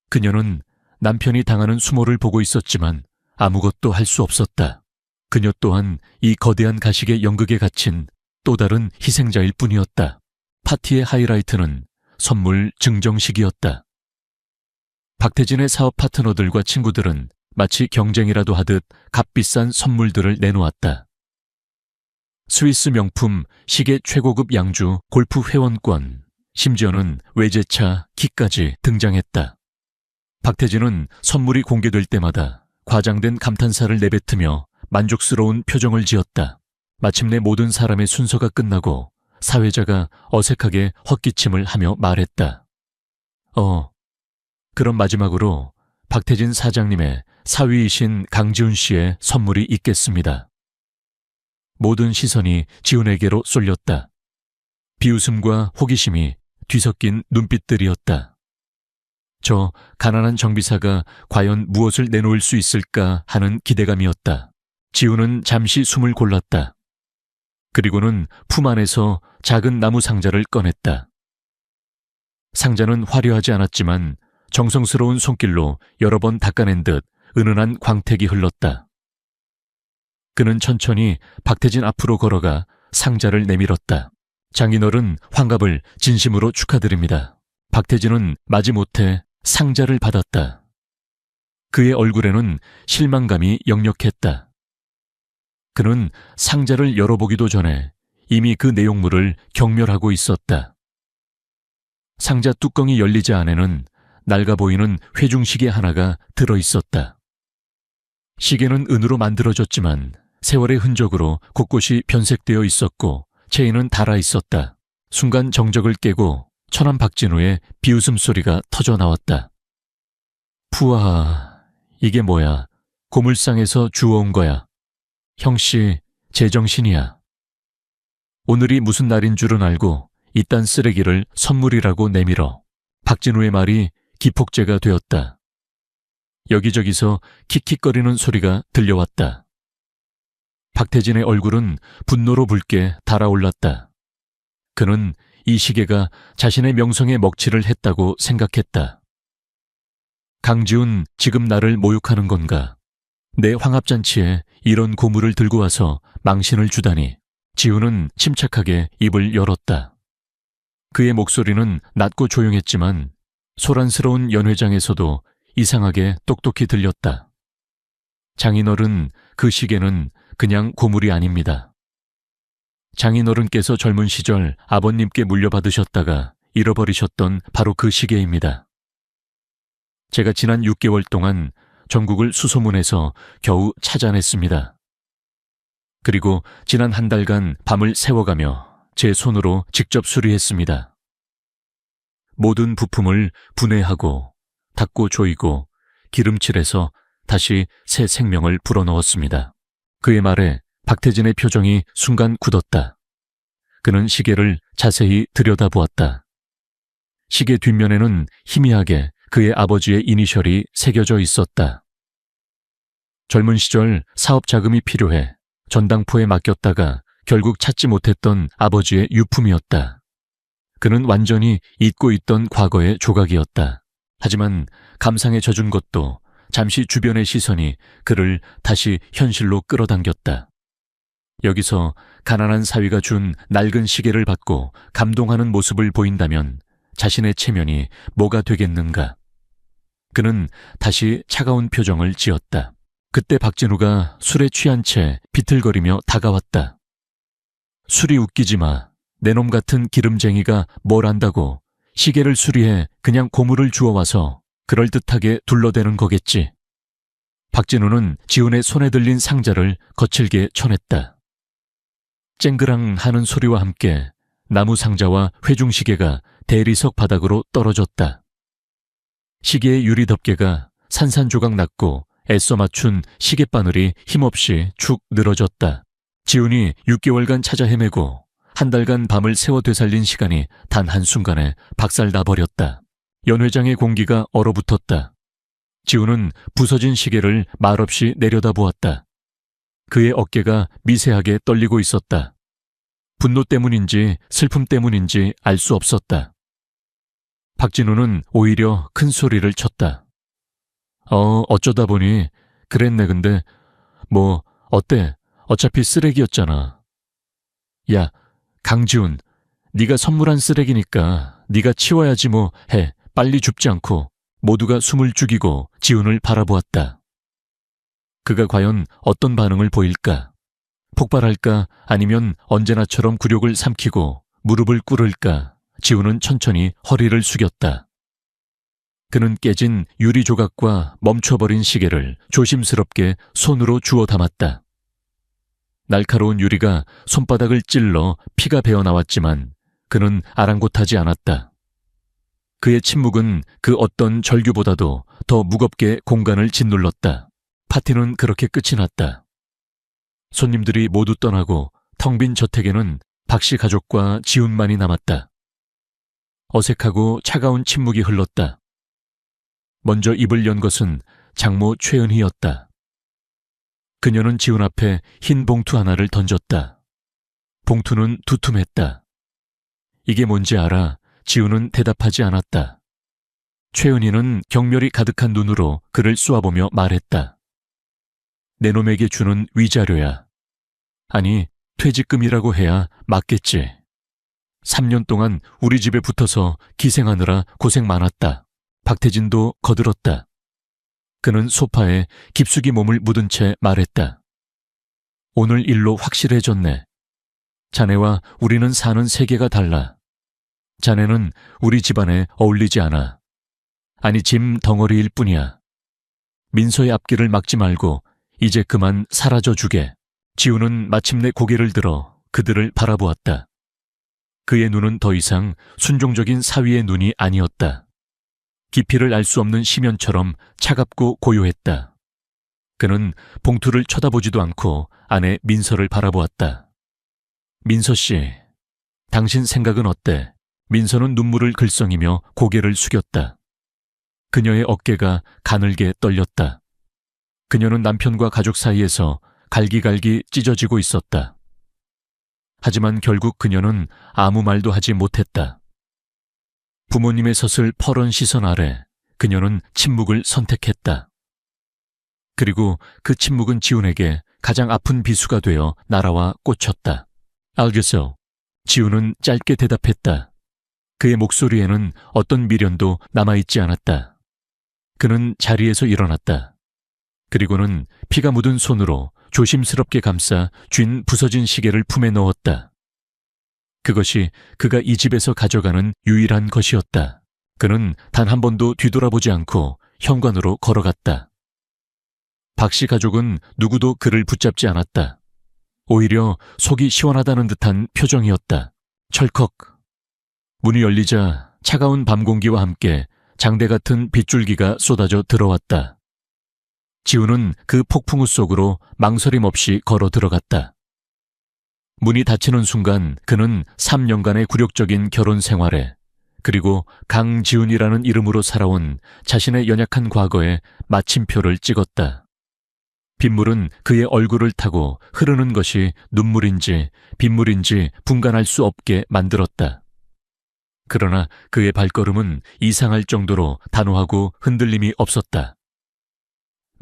그녀는 남편이 당하는 수모를 보고 있었지만 아무것도 할 수 없었다. 그녀 또한 이 거대한 가식의 연극에 갇힌 또 다른 희생자일 뿐이었다. 파티의 하이라이트는 선물 증정식이었다. 박태진의 사업 파트너들과 친구들은 마치 경쟁이라도 하듯 값비싼 선물들을 내놓았다. 스위스 명품 시계 최고급 양주 골프 회원권, 심지어는 외제차, 기까지 등장했다. 박태진은 선물이 공개될 때마다 과장된 감탄사를 내뱉으며 만족스러운 표정을 지었다. 마침내 모든 사람의 순서가 끝나고 사회자가 어색하게 헛기침을 하며 말했다. 그럼 마지막으로 박태진 사장님의 사위이신 강지훈 씨의 선물이 있겠습니다. 모든 시선이 지훈에게로 쏠렸다. 비웃음과 호기심이 뒤섞인 눈빛들이었다. 저 가난한 정비사가 과연 무엇을 내놓을 수 있을까 하는 기대감이었다. 지훈은 잠시 숨을 골랐다. 그리고는 품 안에서 작은 나무 상자를 꺼냈다. 상자는 화려하지 않았지만 정성스러운 손길로 여러 번 닦아낸 듯 은은한 광택이 흘렀다. 그는 천천히 박태진 앞으로 걸어가 상자를 내밀었다. 장인어른 환갑을 진심으로 축하드립니다. 박태진은 마지못해 상자를 받았다. 그의 얼굴에는 실망감이 역력했다. 그는 상자를 열어보기도 전에 이미 그 내용물을 경멸하고 있었다. 상자 뚜껑이 열리자 안에는 낡아 보이는 회중시계 하나가 들어있었다. 시계는 은으로 만들어졌지만 세월의 흔적으로 곳곳이 변색되어 있었고 체인은 닳아 있었다. 순간 정적을 깨고 천안 박진우의 비웃음 소리가 터져 나왔다. 푸아, 이게 뭐야? 고물상에서 주워온 거야. 형씨, 제정신이야. 오늘이 무슨 날인 줄은 알고 이딴 쓰레기를 선물이라고 내밀어. 박진우의 말이 기폭제가 되었다. 여기저기서 킥킥거리는 소리가 들려왔다. 박태진의 얼굴은 분노로 붉게 달아올랐다. 그는 이 시계가 자신의 명성에 먹칠을 했다고 생각했다. 강지훈, 지금 나를 모욕하는 건가? 내 황합잔치에 이런 고물을 들고 와서 망신을 주다니. 지훈은 침착하게 입을 열었다. 그의 목소리는 낮고 조용했지만 소란스러운 연회장에서도 이상하게 똑똑히 들렸다. 장인어른, 그 시계는 그냥 고물이 아닙니다. 장인어른께서 젊은 시절 아버님께 물려받으셨다가 잃어버리셨던 바로 그 시계입니다. 제가 지난 6개월 동안 전국을 수소문해서 겨우 찾아냈습니다. 그리고 지난 한 달간 밤을 새워가며 제 손으로 직접 수리했습니다. 모든 부품을 분해하고 닦고 조이고 기름칠해서 다시 새 생명을 불어넣었습니다. 그의 말에 박태진의 표정이 순간 굳었다. 그는 시계를 자세히 들여다보았다. 시계 뒷면에는 희미하게 그의 아버지의 이니셜이 새겨져 있었다. 젊은 시절 사업 자금이 필요해 전당포에 맡겼다가 결국 찾지 못했던 아버지의 유품이었다. 그는 완전히 잊고 있던 과거의 조각이었다. 하지만 감상에 젖은 것도 잠시 주변의 시선이 그를 다시 현실로 끌어당겼다. 여기서 가난한 사위가 준 낡은 시계를 받고 감동하는 모습을 보인다면 자신의 체면이 뭐가 되겠는가. 그는 다시 차가운 표정을 지었다. 그때 박진우가 술에 취한 채 비틀거리며 다가왔다. 술이 웃기지 마. 내 놈 같은 기름쟁이가 뭘 안다고. 시계를 수리해 그냥 고물을 주워와서 그럴듯하게 둘러대는 거겠지. 박진우는 지훈의 손에 들린 상자를 거칠게 쳐냈다. 쨍그랑 하는 소리와 함께 나무 상자와 회중시계가 대리석 바닥으로 떨어졌다. 시계의 유리 덮개가 산산조각 났고 애써 맞춘 시계바늘이 힘없이 축 늘어졌다. 지훈이 6개월간 찾아 헤매고 한 달간 밤을 새워 되살린 시간이 단 한순간에 박살나버렸다. 연회장의 공기가 얼어붙었다. 지훈은 부서진 시계를 말없이 내려다보았다. 그의 어깨가 미세하게 떨리고 있었다. 분노 때문인지 슬픔 때문인지 알 수 없었다. 박진우는 오히려 큰 소리를 쳤다. 어쩌다 보니 그랬네. 근데 뭐 어때? 어차피 쓰레기였잖아. 야, 강지훈, 네가 선물한 쓰레기니까 네가 치워야지 뭐 해. 빨리 줍지 않고. 모두가 숨을 죽이고 지훈을 바라보았다. 그가 과연 어떤 반응을 보일까? 폭발할까? 아니면 언제나처럼 굴욕을 삼키고 무릎을 꿇을까? 지훈은 천천히 허리를 숙였다. 그는 깨진 유리 조각과 멈춰버린 시계를 조심스럽게 손으로 주워 담았다. 날카로운 유리가 손바닥을 찔러 피가 배어나왔지만 그는 아랑곳하지 않았다. 그의 침묵은 그 어떤 절규보다도 더 무겁게 공간을 짓눌렀다. 파티는 그렇게 끝이 났다. 손님들이 모두 떠나고 텅 빈 저택에는 박씨 가족과 지훈만이 남았다. 어색하고 차가운 침묵이 흘렀다. 먼저 입을 연 것은 장모 최은희였다. 그녀는 지훈 앞에 흰 봉투 하나를 던졌다. 봉투는 두툼했다. 이게 뭔지 알아? 지훈은 대답하지 않았다. 최은희는 경멸이 가득한 눈으로 그를 쏘아보며 말했다. 내 놈에게 주는 위자료야. 아니, 퇴직금이라고 해야 맞겠지. 3년 동안 우리 집에 붙어서 기생하느라 고생 많았다. 박태진도 거들었다. 그는 소파에 깊숙이 몸을 묻은 채 말했다. 오늘 일로 확실해졌네. 자네와 우리는 사는 세계가 달라. 자네는 우리 집안에 어울리지 않아. 아니, 짐 덩어리일 뿐이야. 민서의 앞길을 막지 말고 이제 그만 사라져 주게. 지훈은 마침내 고개를 들어 그들을 바라보았다. 그의 눈은 더 이상 순종적인 사위의 눈이 아니었다. 깊이를 알 수 없는 심연처럼 차갑고 고요했다. 그는 봉투를 쳐다보지도 않고 아내 민서를 바라보았다. 민서 씨, 당신 생각은 어때? 민서는 눈물을 글썽이며 고개를 숙였다. 그녀의 어깨가 가늘게 떨렸다. 그녀는 남편과 가족 사이에서 갈기갈기 찢어지고 있었다. 하지만 결국 그녀는 아무 말도 하지 못했다. 부모님의 섰을 퍼런 시선 아래 그녀는 침묵을 선택했다. 그리고 그 침묵은 지훈에게 가장 아픈 비수가 되어 날아와 꽂혔다. 알겠어. 지훈은 짧게 대답했다. 그의 목소리에는 어떤 미련도 남아있지 않았다. 그는 자리에서 일어났다. 그리고는 피가 묻은 손으로 조심스럽게 감싸 쥔 부서진 시계를 품에 넣었다. 그것이 그가 이 집에서 가져가는 유일한 것이었다. 그는 단 한 번도 뒤돌아보지 않고 현관으로 걸어갔다. 박씨 가족은 누구도 그를 붙잡지 않았다. 오히려 속이 시원하다는 듯한 표정이었다. 철컥. 문이 열리자 차가운 밤 공기와 함께 장대 같은 빗줄기가 쏟아져 들어왔다. 지훈은 그 폭풍우 속으로 망설임 없이 걸어 들어갔다. 문이 닫히는 순간 그는 3년간의 굴욕적인 결혼 생활에 그리고 강지훈이라는 이름으로 살아온 자신의 연약한 과거에 마침표를 찍었다. 빗물은 그의 얼굴을 타고 흐르는 것이 눈물인지 빗물인지 분간할 수 없게 만들었다. 그러나 그의 발걸음은 이상할 정도로 단호하고 흔들림이 없었다.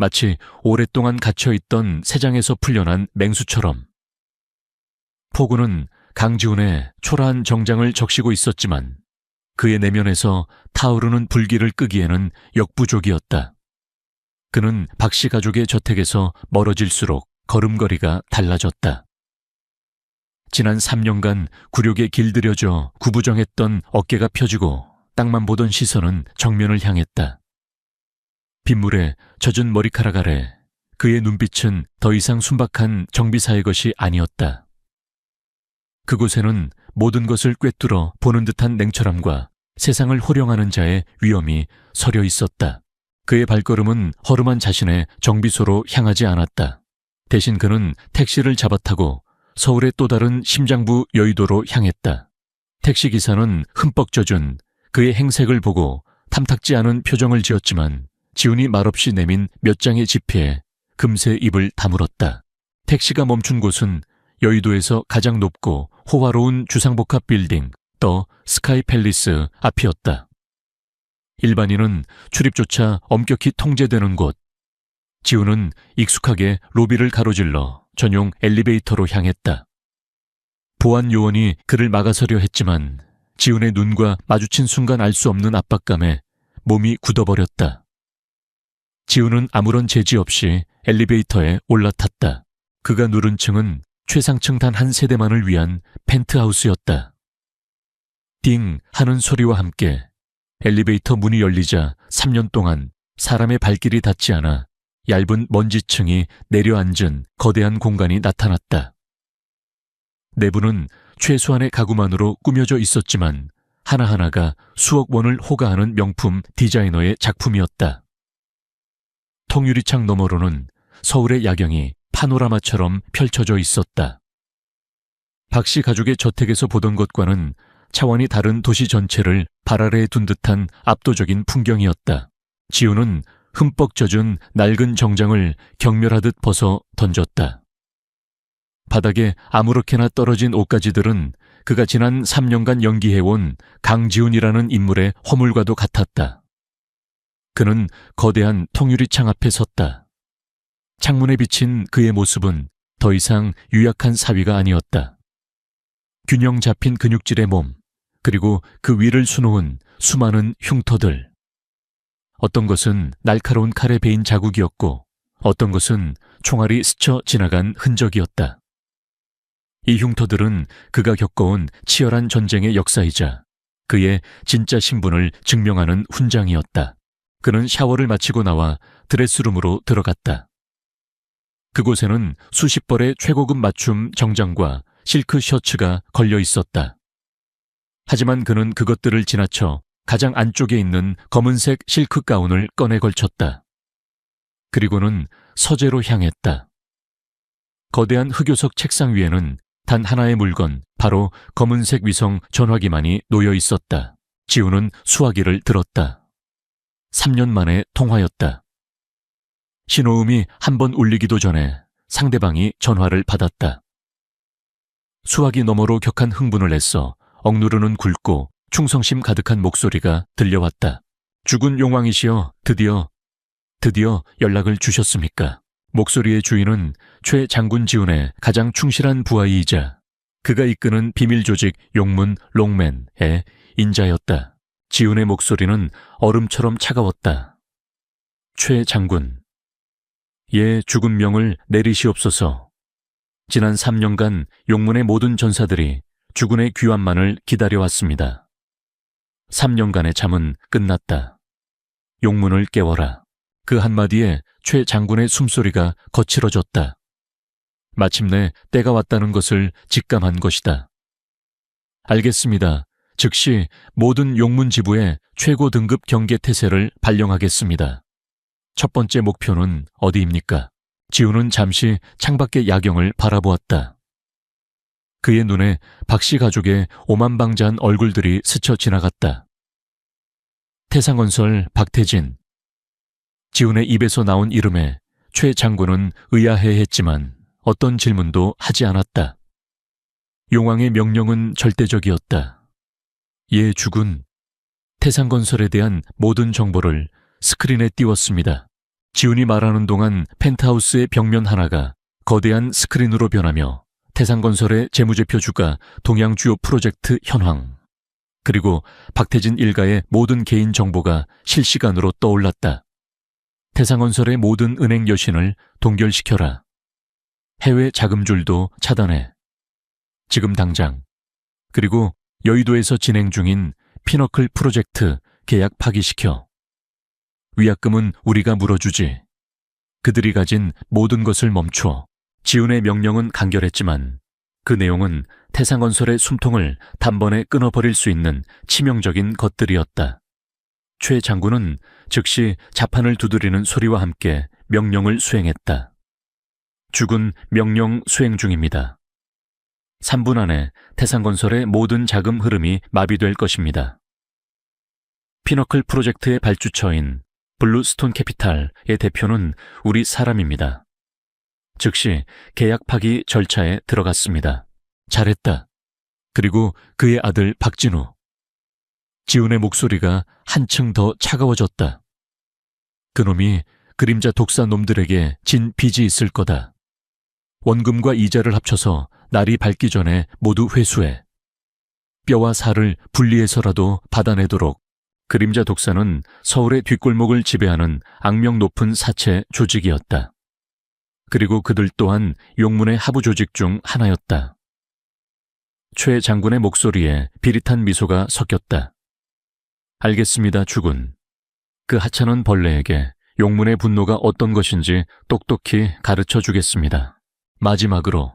마치 오랫동안 갇혀있던 새장에서 풀려난 맹수처럼. 폭우는 강지훈의 초라한 정장을 적시고 있었지만 그의 내면에서 타오르는 불길을 끄기에는 역부족이었다. 그는 박씨 가족의 저택에서 멀어질수록 걸음걸이가 달라졌다. 지난 3년간 굴욕에 길들여져 구부정했던 어깨가 펴지고 땅만 보던 시선은 정면을 향했다. 빗물에 젖은 머리카락 아래 그의 눈빛은 더 이상 순박한 정비사의 것이 아니었다. 그곳에는 모든 것을 꿰뚫어 보는 듯한 냉철함과 세상을 호령하는 자의 위엄이 서려 있었다. 그의 발걸음은 허름한 자신의 정비소로 향하지 않았다. 대신 그는 택시를 잡아타고 서울의 또 다른 심장부 여의도로 향했다. 택시기사는 흠뻑 젖은 그의 행색을 보고 탐탁지 않은 표정을 지었지만 지훈이 말없이 내민 몇 장의 지폐에 금세 입을 다물었다. 택시가 멈춘 곳은 여의도에서 가장 높고 호화로운 주상복합 빌딩 더 스카이 팰리스 앞이었다. 일반인은 출입조차 엄격히 통제되는 곳. 지우는 익숙하게 로비를 가로질러 전용 엘리베이터로 향했다. 보안 요원이 그를 막아서려 했지만 지훈의 눈과 마주친 순간 알 수 없는 압박감에 몸이 굳어버렸다. 지훈은 아무런 제지 없이 엘리베이터에 올라탔다. 그가 누른 층은 최상층 단 한 세대만을 위한 펜트하우스였다. 띵 하는 소리와 함께 엘리베이터 문이 열리자 3년 동안 사람의 발길이 닿지 않아 얇은 먼지층이 내려앉은 거대한 공간이 나타났다. 내부는 최소한의 가구만으로 꾸며져 있었지만 하나하나가 수억 원을 호가하는 명품 디자이너의 작품이었다. 통유리창 너머로는 서울의 야경이 파노라마처럼 펼쳐져 있었다. 박씨 가족의 저택에서 보던 것과는 차원이 다른 도시 전체를 발 아래에 둔 듯한 압도적인 풍경이었다. 지우는 흠뻑 젖은 낡은 정장을 경멸하듯 벗어 던졌다. 바닥에 아무렇게나 떨어진 옷가지들은 그가 지난 3년간 연기해온 강지훈이라는 인물의 허물과도 같았다. 그는 거대한 통유리창 앞에 섰다. 창문에 비친 그의 모습은 더 이상 유약한 사위가 아니었다. 균형 잡힌 근육질의 몸, 그리고 그 위를 수놓은 수많은 흉터들. 어떤 것은 날카로운 칼에 베인 자국이었고 어떤 것은 총알이 스쳐 지나간 흔적이었다. 이 흉터들은 그가 겪어온 치열한 전쟁의 역사이자 그의 진짜 신분을 증명하는 훈장이었다. 그는 샤워를 마치고 나와 드레스룸으로 들어갔다. 그곳에는 수십 벌의 최고급 맞춤 정장과 실크 셔츠가 걸려 있었다. 하지만 그는 그것들을 지나쳐 가장 안쪽에 있는 검은색 실크 가운을 꺼내 걸쳤다. 그리고는 서재로 향했다. 거대한 흑요석 책상 위에는 단 하나의 물건, 바로 검은색 위성 전화기만이 놓여 있었다. 지우는 수화기를 들었다. 3년 만에 통화였다. 신호음이 한 번 울리기도 전에 상대방이 전화를 받았다. 수화기 너머로 격한 흥분을 애써 억누르는 굵고 충성심 가득한 목소리가 들려왔다. 죽은 용왕이시여, 드디어 연락을 주셨습니까? 목소리의 주인은 최 장군 지훈의 가장 충실한 부하이자 그가 이끄는 비밀 조직 용문 롱맨의 인자였다. 지훈의 목소리는 얼음처럼 차가웠다. 최 장군, 죽은 명을 내리시옵소서. 지난 3년간 용문의 모든 전사들이 주군의 귀환만을 기다려왔습니다. 3년간의 잠은 끝났다. 용문을 깨워라. 그 한마디에 최 장군의 숨소리가 거칠어졌다. 마침내 때가 왔다는 것을 직감한 것이다. 알겠습니다. 즉시 모든 용문 지부에 최고 등급 경계 태세를 발령하겠습니다. 첫 번째 목표는 어디입니까? 지우는 잠시 창밖의 야경을 바라보았다. 그의 눈에 박씨 가족의 오만방자한 얼굴들이 스쳐 지나갔다. 태상건설 박태진. 지훈의 입에서 나온 이름에 최 장군은 의아해했지만 어떤 질문도 하지 않았다. 용왕의 명령은 절대적이었다. 주군. 태상건설에 대한 모든 정보를 스크린에 띄웠습니다. 지훈이 말하는 동안 펜트하우스의 벽면 하나가 거대한 스크린으로 변하며 태상건설의 재무제표주가 동양 주요 프로젝트 현황, 그리고 박태진 일가의 모든 개인 정보가 실시간으로 떠올랐다. 태상건설의 모든 은행 여신을 동결시켜라. 해외 자금줄도 차단해. 지금 당장. 그리고 여의도에서 진행 중인 피너클 프로젝트 계약 파기시켜. 위약금은 우리가 물어주지. 그들이 가진 모든 것을 멈춰. 지훈의 명령은 간결했지만 그 내용은 태상건설의 숨통을 단번에 끊어버릴 수 있는 치명적인 것들이었다. 최 장군은 즉시 자판을 두드리는 소리와 함께 명령을 수행했다. 주군 명령 수행 중입니다. 3분 안에 태상건설의 모든 자금 흐름이 마비될 것입니다. 피너클 프로젝트의 발주처인 블루스톤 캐피탈의 대표는 우리 사람입니다. 즉시 계약 파기 절차에 들어갔습니다. 잘했다. 그리고 그의 아들 박진우. 지훈의 목소리가 한층 더 차가워졌다. 그놈이 그림자 독사 놈들에게 진 빚이 있을 거다. 원금과 이자를 합쳐서 날이 밝기 전에 모두 회수해. 뼈와 살을 분리해서라도 받아내도록. 그림자 독사는 서울의 뒷골목을 지배하는 악명 높은 사채 조직이었다. 그리고 그들 또한 용문의 하부 조직 중 하나였다. 최 장군의 목소리에 비릿한 미소가 섞였다. 알겠습니다, 주군. 그 하찮은 벌레에게 용문의 분노가 어떤 것인지 똑똑히 가르쳐 주겠습니다. 마지막으로.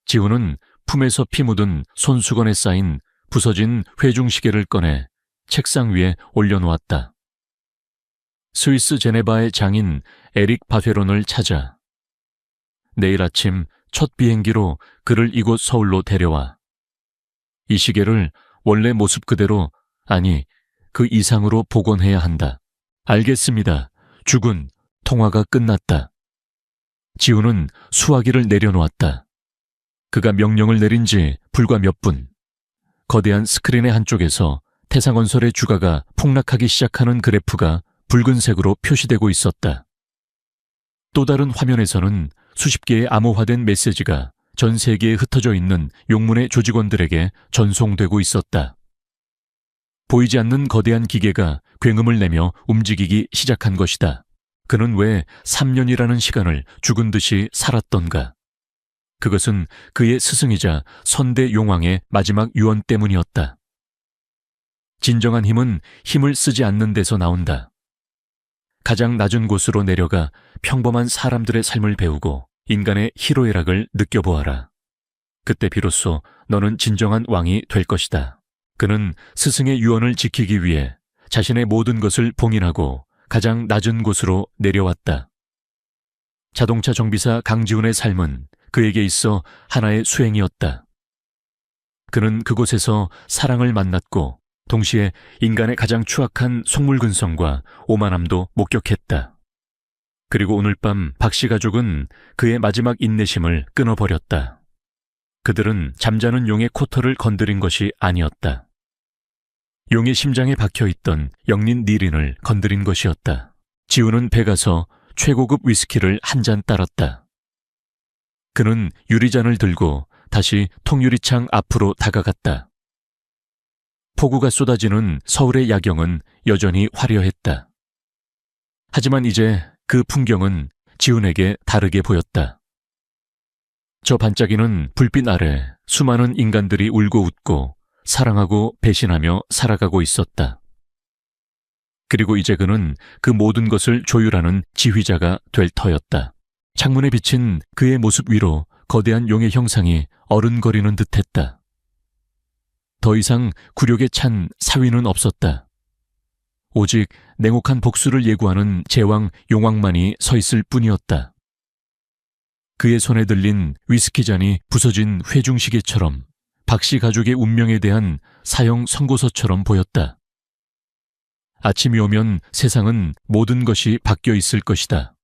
지훈은 품에서 피 묻은 손수건에 쌓인 부서진 회중시계를 꺼내 책상 위에 올려놓았다. 스위스 제네바의 장인 에릭 바페론을 찾아 내일 아침 첫 비행기로 그를 이곳 서울로 데려와. 이 시계를 원래 모습 그대로, 아니 그 이상으로 복원해야 한다. 알겠습니다. 주군. 통화가 끝났다. 지훈은 수화기를 내려놓았다. 그가 명령을 내린 지 불과 몇 분. 거대한 스크린의 한쪽에서 태상건설의 주가가 폭락하기 시작하는 그래프가 붉은색으로 표시되고 있었다. 또 다른 화면에서는 수십 개의 암호화된 메시지가 전 세계에 흩어져 있는 용문의 조직원들에게 전송되고 있었다. 보이지 않는 거대한 기계가 굉음을 내며 움직이기 시작한 것이다. 그는 왜 3년이라는 시간을 죽은 듯이 살았던가? 그것은 그의 스승이자 선대 용왕의 마지막 유언 때문이었다. 진정한 힘은 힘을 쓰지 않는 데서 나온다. 가장 낮은 곳으로 내려가 평범한 사람들의 삶을 배우고 인간의 희로애락을 느껴보아라. 그때 비로소 너는 진정한 왕이 될 것이다. 그는 스승의 유언을 지키기 위해 자신의 모든 것을 봉인하고 가장 낮은 곳으로 내려왔다. 자동차 정비사 강지훈의 삶은 그에게 있어 하나의 수행이었다. 그는 그곳에서 사랑을 만났고 동시에 인간의 가장 추악한 속물근성과 오만함도 목격했다. 그리고 오늘 밤 박씨 가족은 그의 마지막 인내심을 끊어버렸다. 그들은 잠자는 용의 코털을 건드린 것이 아니었다. 용의 심장에 박혀있던 영린 니린을 건드린 것이었다. 지훈은 배가서 최고급 위스키를 한 잔 따랐다. 그는 유리잔을 들고 다시 통유리창 앞으로 다가갔다. 폭우가 쏟아지는 서울의 야경은 여전히 화려했다. 하지만 이제 그 풍경은 지훈에게 다르게 보였다. 저 반짝이는 불빛 아래 수많은 인간들이 울고 웃고 사랑하고 배신하며 살아가고 있었다. 그리고 이제 그는 그 모든 것을 조율하는 지휘자가 될 터였다. 창문에 비친 그의 모습 위로 거대한 용의 형상이 어른거리는 듯했다. 더 이상 굴욕에 찬 사위는 없었다. 오직 냉혹한 복수를 예고하는 제왕 용왕만이 서 있을 뿐이었다. 그의 손에 들린 위스키 잔이 부서진 회중시계처럼 박씨 가족의 운명에 대한 사형 선고서처럼 보였다. 아침이 오면 세상은 모든 것이 바뀌어 있을 것이다.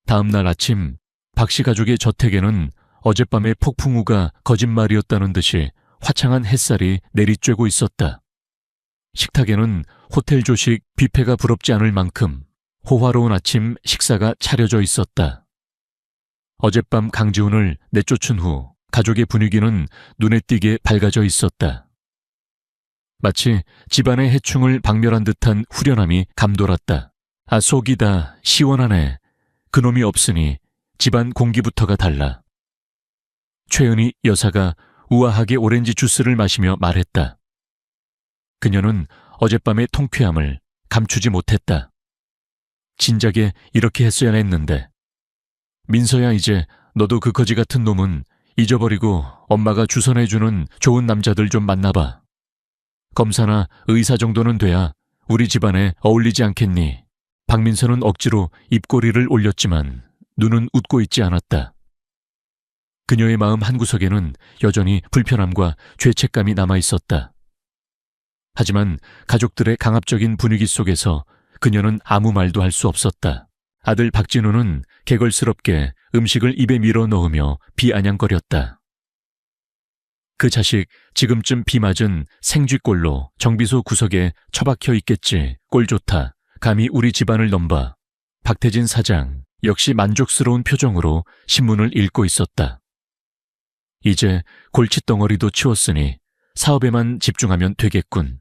다음 날 아침 박씨 가족의 저택에는 어젯밤의 폭풍우가 거짓말이었다는 듯이 화창한 햇살이 내리쬐고 있었다. 식탁에는 호텔 조식 뷔페가 부럽지 않을 만큼 호화로운 아침 식사가 차려져 있었다. 어젯밤 강지훈을 내쫓은 후 가족의 분위기는 눈에 띄게 밝아져 있었다. 마치 집안의 해충을 박멸한 듯한 후련함이 감돌았다. 아, 속이다, 시원하네. 그놈이 없으니 집안 공기부터가 달라. 최은희 여사가 우아하게 오렌지 주스를 마시며 말했다. 그녀는 어젯밤의 통쾌함을 감추지 못했다. 진작에 이렇게 했어야 했는데. 민서야, 이제 너도 그 거지 같은 놈은 잊어버리고 엄마가 주선해주는 좋은 남자들 좀 만나봐. 검사나 의사 정도는 돼야 우리 집안에 어울리지 않겠니? 박민서는 억지로 입꼬리를 올렸지만 눈은 웃고 있지 않았다. 그녀의 마음 한구석에는 여전히 불편함과 죄책감이 남아있었다. 하지만 가족들의 강압적인 분위기 속에서 그녀는 아무 말도 할 수 없었다. 아들 박진우는 개걸스럽게 음식을 입에 밀어 넣으며 비아냥거렸다. 그 자식 지금쯤 비 맞은 생쥐꼴로 정비소 구석에 처박혀 있겠지. 꼴 좋다. 감히 우리 집안을 넘봐. 박태진 사장 역시 만족스러운 표정으로 신문을 읽고 있었다. 이제 골칫덩어리도 치웠으니 사업에만 집중하면 되겠군.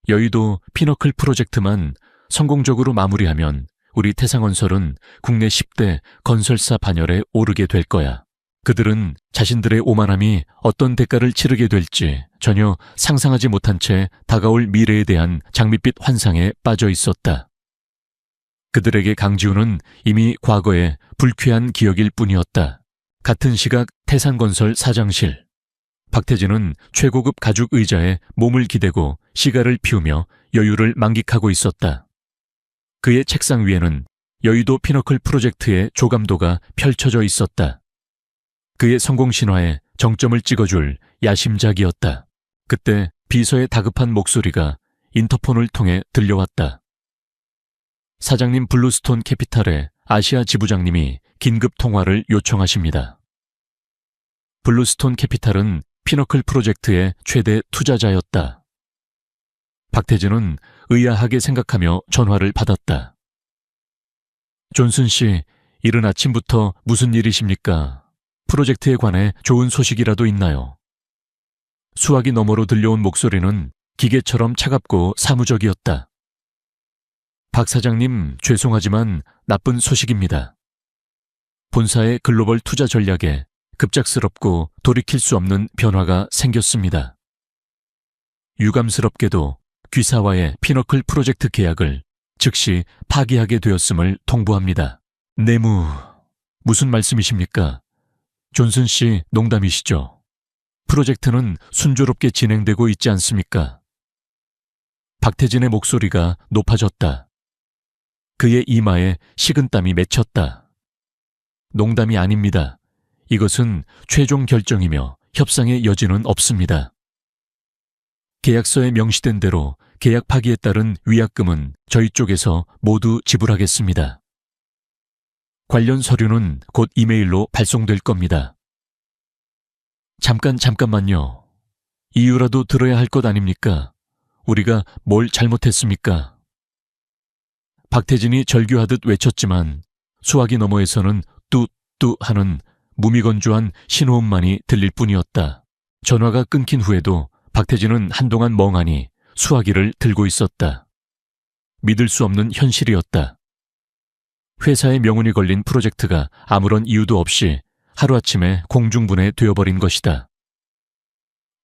여의도 피너클 프로젝트만 성공적으로 마무리하면 우리 태상건설은 국내 10대 건설사 반열에 오르게 될 거야. 그들은 자신들의 오만함이 어떤 대가를 치르게 될지 전혀 상상하지 못한 채 다가올 미래에 대한 장밋빛 환상에 빠져 있었다. 그들에게 강지우는 이미 과거의 불쾌한 기억일 뿐이었다. 같은 시각 태산건설 사장실. 박태진은 최고급 가죽 의자에 몸을 기대고 시가를 피우며 여유를 만끽하고 있었다. 그의 책상 위에는 여의도 피너클 프로젝트의 조감도가 펼쳐져 있었다. 그의 성공 신화에 정점을 찍어줄 야심작이었다. 그때 비서의 다급한 목소리가 인터폰을 통해 들려왔다. 사장님, 블루스톤 캐피탈의 아시아 지부장님이 긴급 통화를 요청하십니다. 블루스톤 캐피탈은 피너클 프로젝트의 최대 투자자였다. 박태진은 의아하게 생각하며 전화를 받았다. 존슨 씨, 이른 아침부터 무슨 일이십니까? 프로젝트에 관해 좋은 소식이라도 있나요? 수화기 너머로 들려온 목소리는 기계처럼 차갑고 사무적이었다. 박 사장님, 죄송하지만 나쁜 소식입니다. 본사의 글로벌 투자 전략에 급작스럽고 돌이킬 수 없는 변화가 생겼습니다. 유감스럽게도 귀사와의 피너클 프로젝트 계약을 즉시 파기하게 되었음을 통보합니다. 내무, 무슨 말씀이십니까? 존슨 씨, 농담이시죠? 프로젝트는 순조롭게 진행되고 있지 않습니까? 박태진의 목소리가 높아졌다. 그의 이마에 식은땀이 맺혔다. 농담이 아닙니다. 이것은 최종 결정이며 협상의 여지는 없습니다. 계약서에 명시된 대로 계약 파기에 따른 위약금은 저희 쪽에서 모두 지불하겠습니다. 관련 서류는 곧 이메일로 발송될 겁니다. 잠깐만요. 이유라도 들어야 할 것 아닙니까? 우리가 뭘 잘못했습니까? 박태진이 절규하듯 외쳤지만 수화기 너머에서는 뚜뚜 하는 무미건조한 신호음만이 들릴 뿐이었다. 전화가 끊긴 후에도 박태진은 한동안 멍하니 수화기를 들고 있었다. 믿을 수 없는 현실이었다. 회사의 명운이 걸린 프로젝트가 아무런 이유도 없이 하루아침에 공중분해 되어버린 것이다.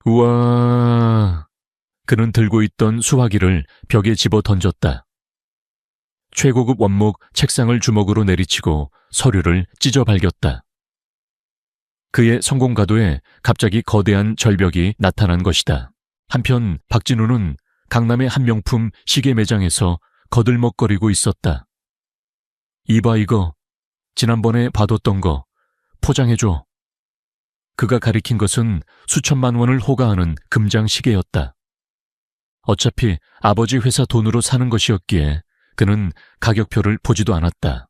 우와... 그는 들고 있던 수화기를 벽에 집어 던졌다. 최고급 원목 책상을 주먹으로 내리치고 서류를 찢어 발겼다. 그의 성공 가도에 갑자기 거대한 절벽이 나타난 것이다. 한편 박진우는 강남의 한 명품 시계 매장에서 거들먹거리고 있었다. 이봐 이거, 지난번에 봐뒀던 거 포장해줘. 그가 가리킨 것은 수천만 원을 호가하는 금장 시계였다. 어차피 아버지 회사 돈으로 사는 것이었기에 그는 가격표를 보지도 않았다.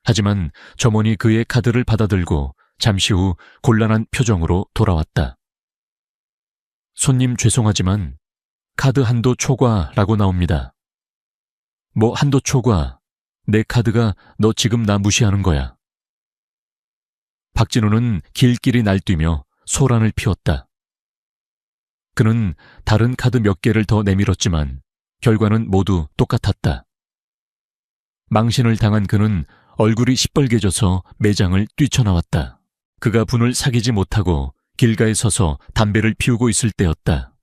하지만 점원이 그의 카드를 받아들고 잠시 후 곤란한 표정으로 돌아왔다. 손님 죄송하지만 카드 한도 초과라고 나옵니다. 뭐 한도 초과? 내 카드가 너 지금 나 무시하는 거야. 박진우는 길길이 날뛰며 소란을 피웠다. 그는 다른 카드 몇 개를 더 내밀었지만 결과는 모두 똑같았다. 망신을 당한 그는 얼굴이 시뻘개져서 매장을 뛰쳐나왔다. 그가 분을 사귀지 못하고 길가에 서서 담배를 피우고 있을 때였다.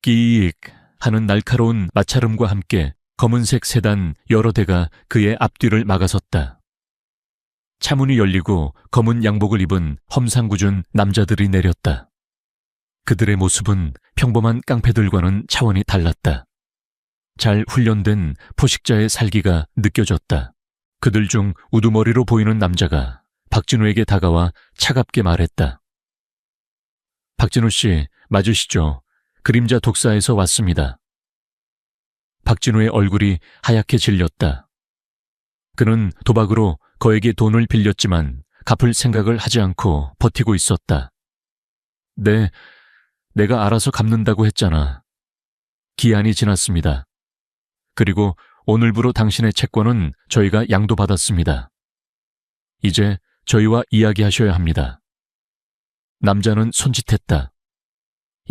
끼익 하는 날카로운 마찰음과 함께 검은색 세단 여러 대가 그의 앞뒤를 막아섰다. 차문이 열리고 검은 양복을 입은 험상궂은 남자들이 내렸다. 그들의 모습은 평범한 깡패들과는 차원이 달랐다. 잘 훈련된 포식자의 살기가 느껴졌다. 그들 중 우두머리로 보이는 남자가 박진우에게 다가와 차갑게 말했다. 박진우 씨, 맞으시죠? 그림자 독사에서 왔습니다. 박진우의 얼굴이 하얗게 질렸다. 그는 도박으로 거액의 돈을 빌렸지만 갚을 생각을 하지 않고 버티고 있었다. 내가 알아서 갚는다고 했잖아. 기한이 지났습니다. 그리고 오늘부로 당신의 채권은 저희가 양도받았습니다. 이제 저희와 이야기하셔야 합니다. 남자는 손짓했다.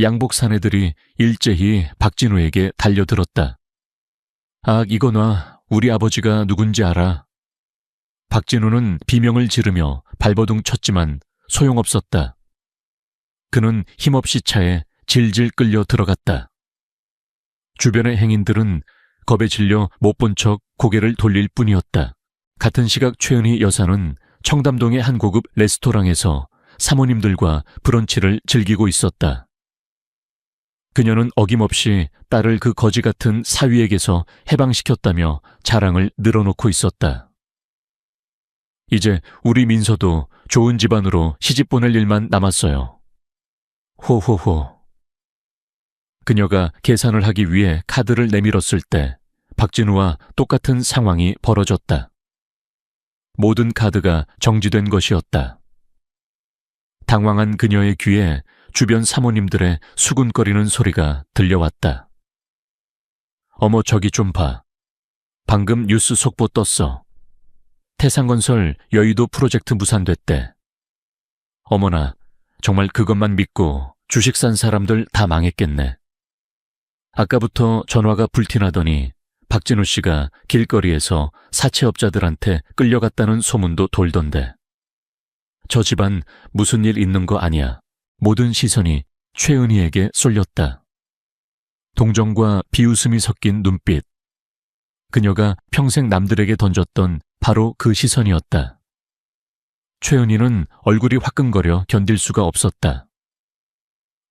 양복 사내들이 일제히 박진우에게 달려들었다. 아, 이거 놔. 우리 아버지가 누군지 알아. 박진우는 비명을 지르며 발버둥 쳤지만 소용없었다. 그는 힘없이 차에 질질 끌려 들어갔다. 주변의 행인들은 겁에 질려 못 본 척 고개를 돌릴 뿐이었다. 같은 시각 최은희 여사는 청담동의 한 고급 레스토랑에서 사모님들과 브런치를 즐기고 있었다. 그녀는 어김없이 딸을 그 거지 같은 사위에게서 해방시켰다며 자랑을 늘어놓고 있었다. 이제 우리 민서도 좋은 집안으로 시집 보낼 일만 남았어요. 호호호. 그녀가 계산을 하기 위해 카드를 내밀었을 때 박진우와 똑같은 상황이 벌어졌다. 모든 카드가 정지된 것이었다. 당황한 그녀의 귀에 주변 사모님들의 수군거리는 소리가 들려왔다. 어머, 저기 좀 봐. 방금 뉴스 속보 떴어. 태상건설 여의도 프로젝트 무산됐대. 어머나, 정말 그것만 믿고 주식 산 사람들 다 망했겠네. 아까부터 전화가 불티나더니 박진우 씨가 길거리에서 사채업자들한테 끌려갔다는 소문도 돌던데. 저 집안 무슨 일 있는 거 아니야. 모든 시선이 최은희에게 쏠렸다. 동정과 비웃음이 섞인 눈빛. 그녀가 평생 남들에게 던졌던 바로 그 시선이었다. 최은희는 얼굴이 화끈거려 견딜 수가 없었다.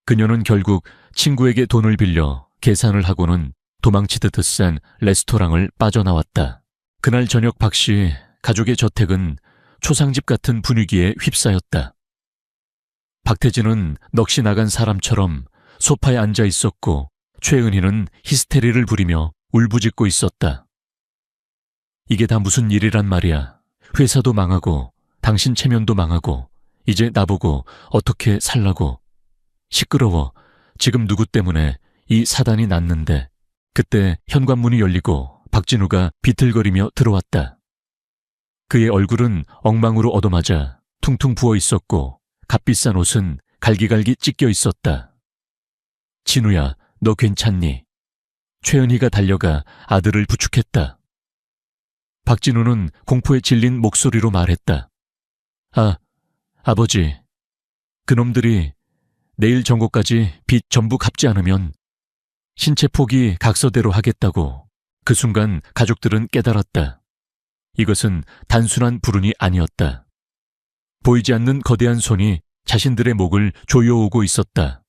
그녀는 결국 친구에게 돈을 빌려 계산을 하고는 도망치듯 싼 레스토랑을 빠져나왔다. 그날 저녁 박씨 가족의 저택은 초상집 같은 분위기에 휩싸였다. 박태진은 넋이 나간 사람처럼 소파에 앉아 있었고 최은희는 히스테리를 부리며 울부짖고 있었다. 이게 다 무슨 일이란 말이야. 회사도 망하고 당신 체면도 망하고 이제 나보고 어떻게 살라고. 시끄러워. 지금 누구 때문에 이 사단이 났는데. 그때 현관문이 열리고 박진우가 비틀거리며 들어왔다. 그의 얼굴은 엉망으로 얻어맞아 퉁퉁 부어 있었고 값비싼 옷은 갈기갈기 찢겨 있었다. 진우야, 너 괜찮니? 최은희가 달려가 아들을 부축했다. 박진우는 공포에 질린 목소리로 말했다. 아버지, 그놈들이 내일 정고까지 빚 전부 갚지 않으면 신체 포기 각서대로 하겠다고. 그 순간 가족들은 깨달았다. 이것은 단순한 불운이 아니었다. 보이지 않는 거대한 손이 자신들의 목을 조여오고 있었다.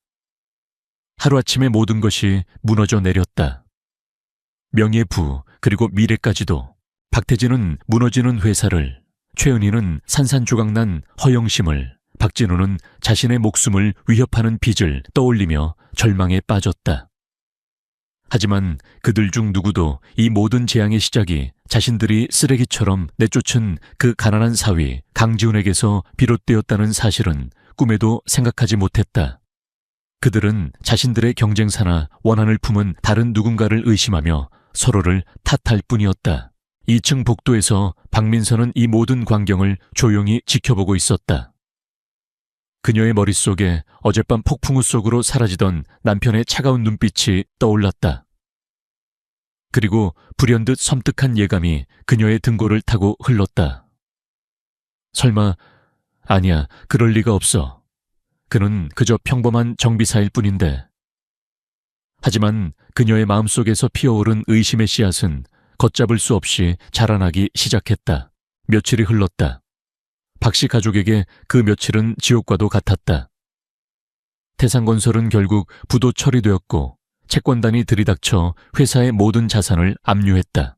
하루아침에 모든 것이 무너져 내렸다. 명예, 부, 그리고 미래까지도. 박태진은 무너지는 회사를, 최은희는 산산조각난 허영심을, 박진우는 자신의 목숨을 위협하는 빚을 떠올리며 절망에 빠졌다. 하지만 그들 중 누구도 이 모든 재앙의 시작이 자신들이 쓰레기처럼 내쫓은 그 가난한 사위 강지훈에게서 비롯되었다는 사실은 꿈에도 생각하지 못했다. 그들은 자신들의 경쟁사나 원한을 품은 다른 누군가를 의심하며 서로를 탓할 뿐이었다. 2층 복도에서 박민서는 이 모든 광경을 조용히 지켜보고 있었다. 그녀의 머릿속에 어젯밤 폭풍우 속으로 사라지던 남편의 차가운 눈빛이 떠올랐다. 그리고 불현듯 섬뜩한 예감이 그녀의 등골을 타고 흘렀다. 설마, 아니야, 그럴 리가 없어. 그는 그저 평범한 정비사일 뿐인데. 하지만 그녀의 마음속에서 피어오른 의심의 씨앗은 걷잡을 수 없이 자라나기 시작했다. 며칠이 흘렀다. 박씨 가족에게 그 며칠은 지옥과도 같았다. 태상건설은 결국 부도 처리되었고 채권단이 들이닥쳐 회사의 모든 자산을 압류했다.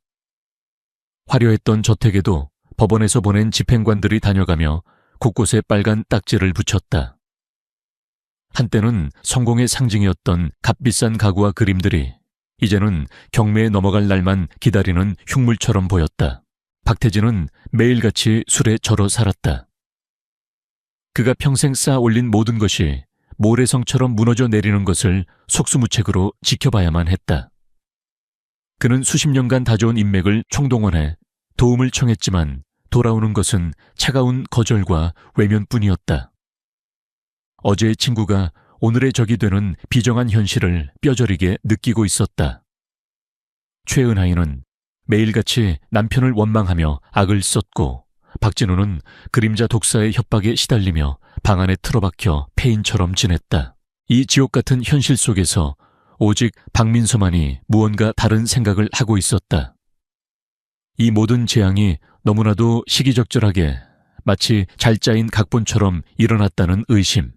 화려했던 저택에도 법원에서 보낸 집행관들이 다녀가며 곳곳에 빨간 딱지를 붙였다. 한때는 성공의 상징이었던 값비싼 가구와 그림들이 이제는 경매에 넘어갈 날만 기다리는 흉물처럼 보였다. 박태진은 매일같이 술에 절어 살았다. 그가 평생 쌓아 올린 모든 것이 모래성처럼 무너져 내리는 것을 속수무책으로 지켜봐야만 했다. 그는 수십 년간 다져온 인맥을 총동원해 도움을 청했지만 돌아오는 것은 차가운 거절과 외면뿐이었다. 어제의 친구가 오늘의 적이 되는 비정한 현실을 뼈저리게 느끼고 있었다. 최은하이는 매일같이 남편을 원망하며 악을 썼고 박진우는 그림자 독사의 협박에 시달리며 방 안에 틀어박혀 폐인처럼 지냈다. 이 지옥 같은 현실 속에서 오직 박민서만이 무언가 다른 생각을 하고 있었다. 이 모든 재앙이 너무나도 시기적절하게 마치 잘 짜인 각본처럼 일어났다는 의심.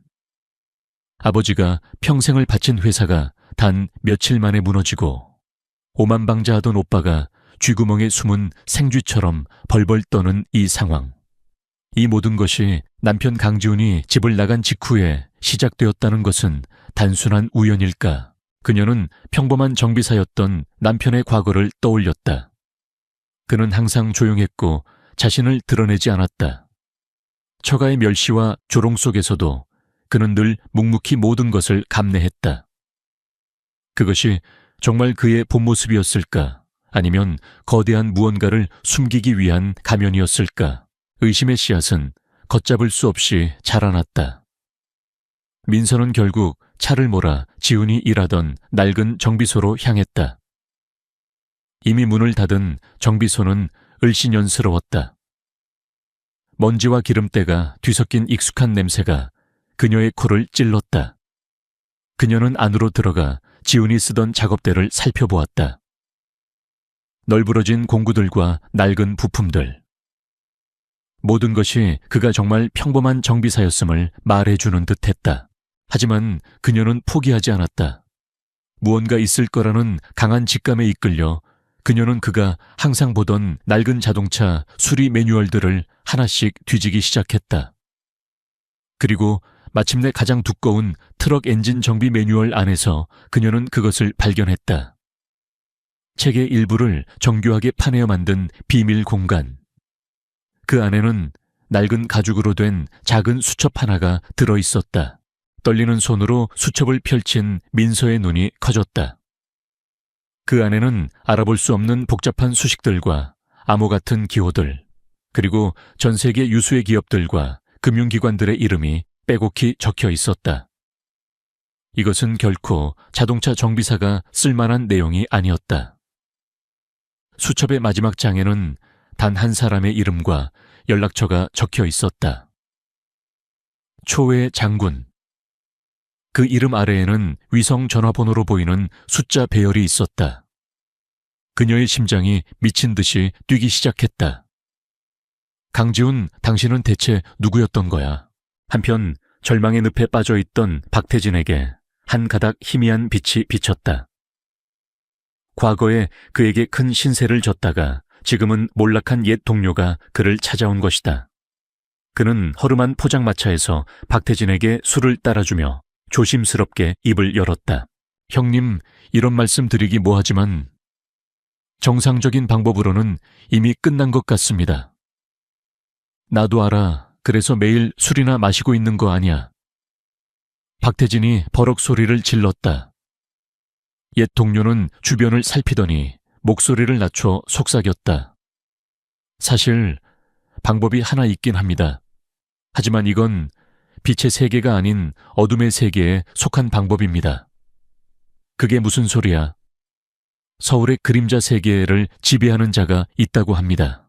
아버지가 평생을 바친 회사가 단 며칠 만에 무너지고 오만방자하던 오빠가 쥐구멍에 숨은 생쥐처럼 벌벌 떠는 이 상황. 이 모든 것이 남편 강지훈이 집을 나간 직후에 시작되었다는 것은 단순한 우연일까? 그녀는 평범한 정비사였던 남편의 과거를 떠올렸다. 그는 항상 조용했고 자신을 드러내지 않았다. 처가의 멸시와 조롱 속에서도 그는 늘 묵묵히 모든 것을 감내했다. 그것이 정말 그의 본 모습이었을까? 아니면 거대한 무언가를 숨기기 위한 가면이었을까? 의심의 씨앗은 걷잡을 수 없이 자라났다. 민서는 결국 차를 몰아 지훈이 일하던 낡은 정비소로 향했다. 이미 문을 닫은 정비소는 을씨년스러웠다. 먼지와 기름때가 뒤섞인 익숙한 냄새가 그녀의 코를 찔렀다. 그녀는 안으로 들어가 지훈이 쓰던 작업대를 살펴보았다. 널브러진 공구들과 낡은 부품들. 모든 것이 그가 정말 평범한 정비사였음을 말해주는 듯했다. 하지만 그녀는 포기하지 않았다. 무언가 있을 거라는 강한 직감에 이끌려 그녀는 그가 항상 보던 낡은 자동차 수리 매뉴얼들을 하나씩 뒤지기 시작했다. 그리고 마침내 가장 두꺼운 트럭 엔진 정비 매뉴얼 안에서 그녀는 그것을 발견했다. 책의 일부를 정교하게 파내어 만든 비밀 공간. 그 안에는 낡은 가죽으로 된 작은 수첩 하나가 들어있었다. 떨리는 손으로 수첩을 펼친 민서의 눈이 커졌다. 그 안에는 알아볼 수 없는 복잡한 수식들과 암호 같은 기호들, 그리고 전 세계 유수의 기업들과 금융기관들의 이름이 빼곡히 적혀 있었다. 이것은 결코 자동차 정비사가 쓸만한 내용이 아니었다. 수첩의 마지막 장에는 단 한 사람의 이름과 연락처가 적혀 있었다. 초회 장군. 그 이름 아래에는 위성 전화번호로 보이는 숫자 배열이 있었다. 그녀의 심장이 미친 듯이 뛰기 시작했다. 강지훈, 당신은 대체 누구였던 거야? 한편 절망의 늪에 빠져있던 박태진에게 한 가닥 희미한 빛이 비쳤다. 과거에 그에게 큰 신세를 졌다가 지금은 몰락한 옛 동료가 그를 찾아온 것이다. 그는 허름한 포장마차에서 박태진에게 술을 따라주며 조심스럽게 입을 열었다. 형님, 이런 말씀 드리기 뭐하지만 정상적인 방법으로는 이미 끝난 것 같습니다. 나도 알아. 그래서 매일 술이나 마시고 있는 거 아니야. 박태진이 버럭 소리를 질렀다. 옛 동료는 주변을 살피더니 목소리를 낮춰 속삭였다. 사실 방법이 하나 있긴 합니다. 하지만 이건 빛의 세계가 아닌 어둠의 세계에 속한 방법입니다. 그게 무슨 소리야? 서울의 그림자 세계를 지배하는 자가 있다고 합니다.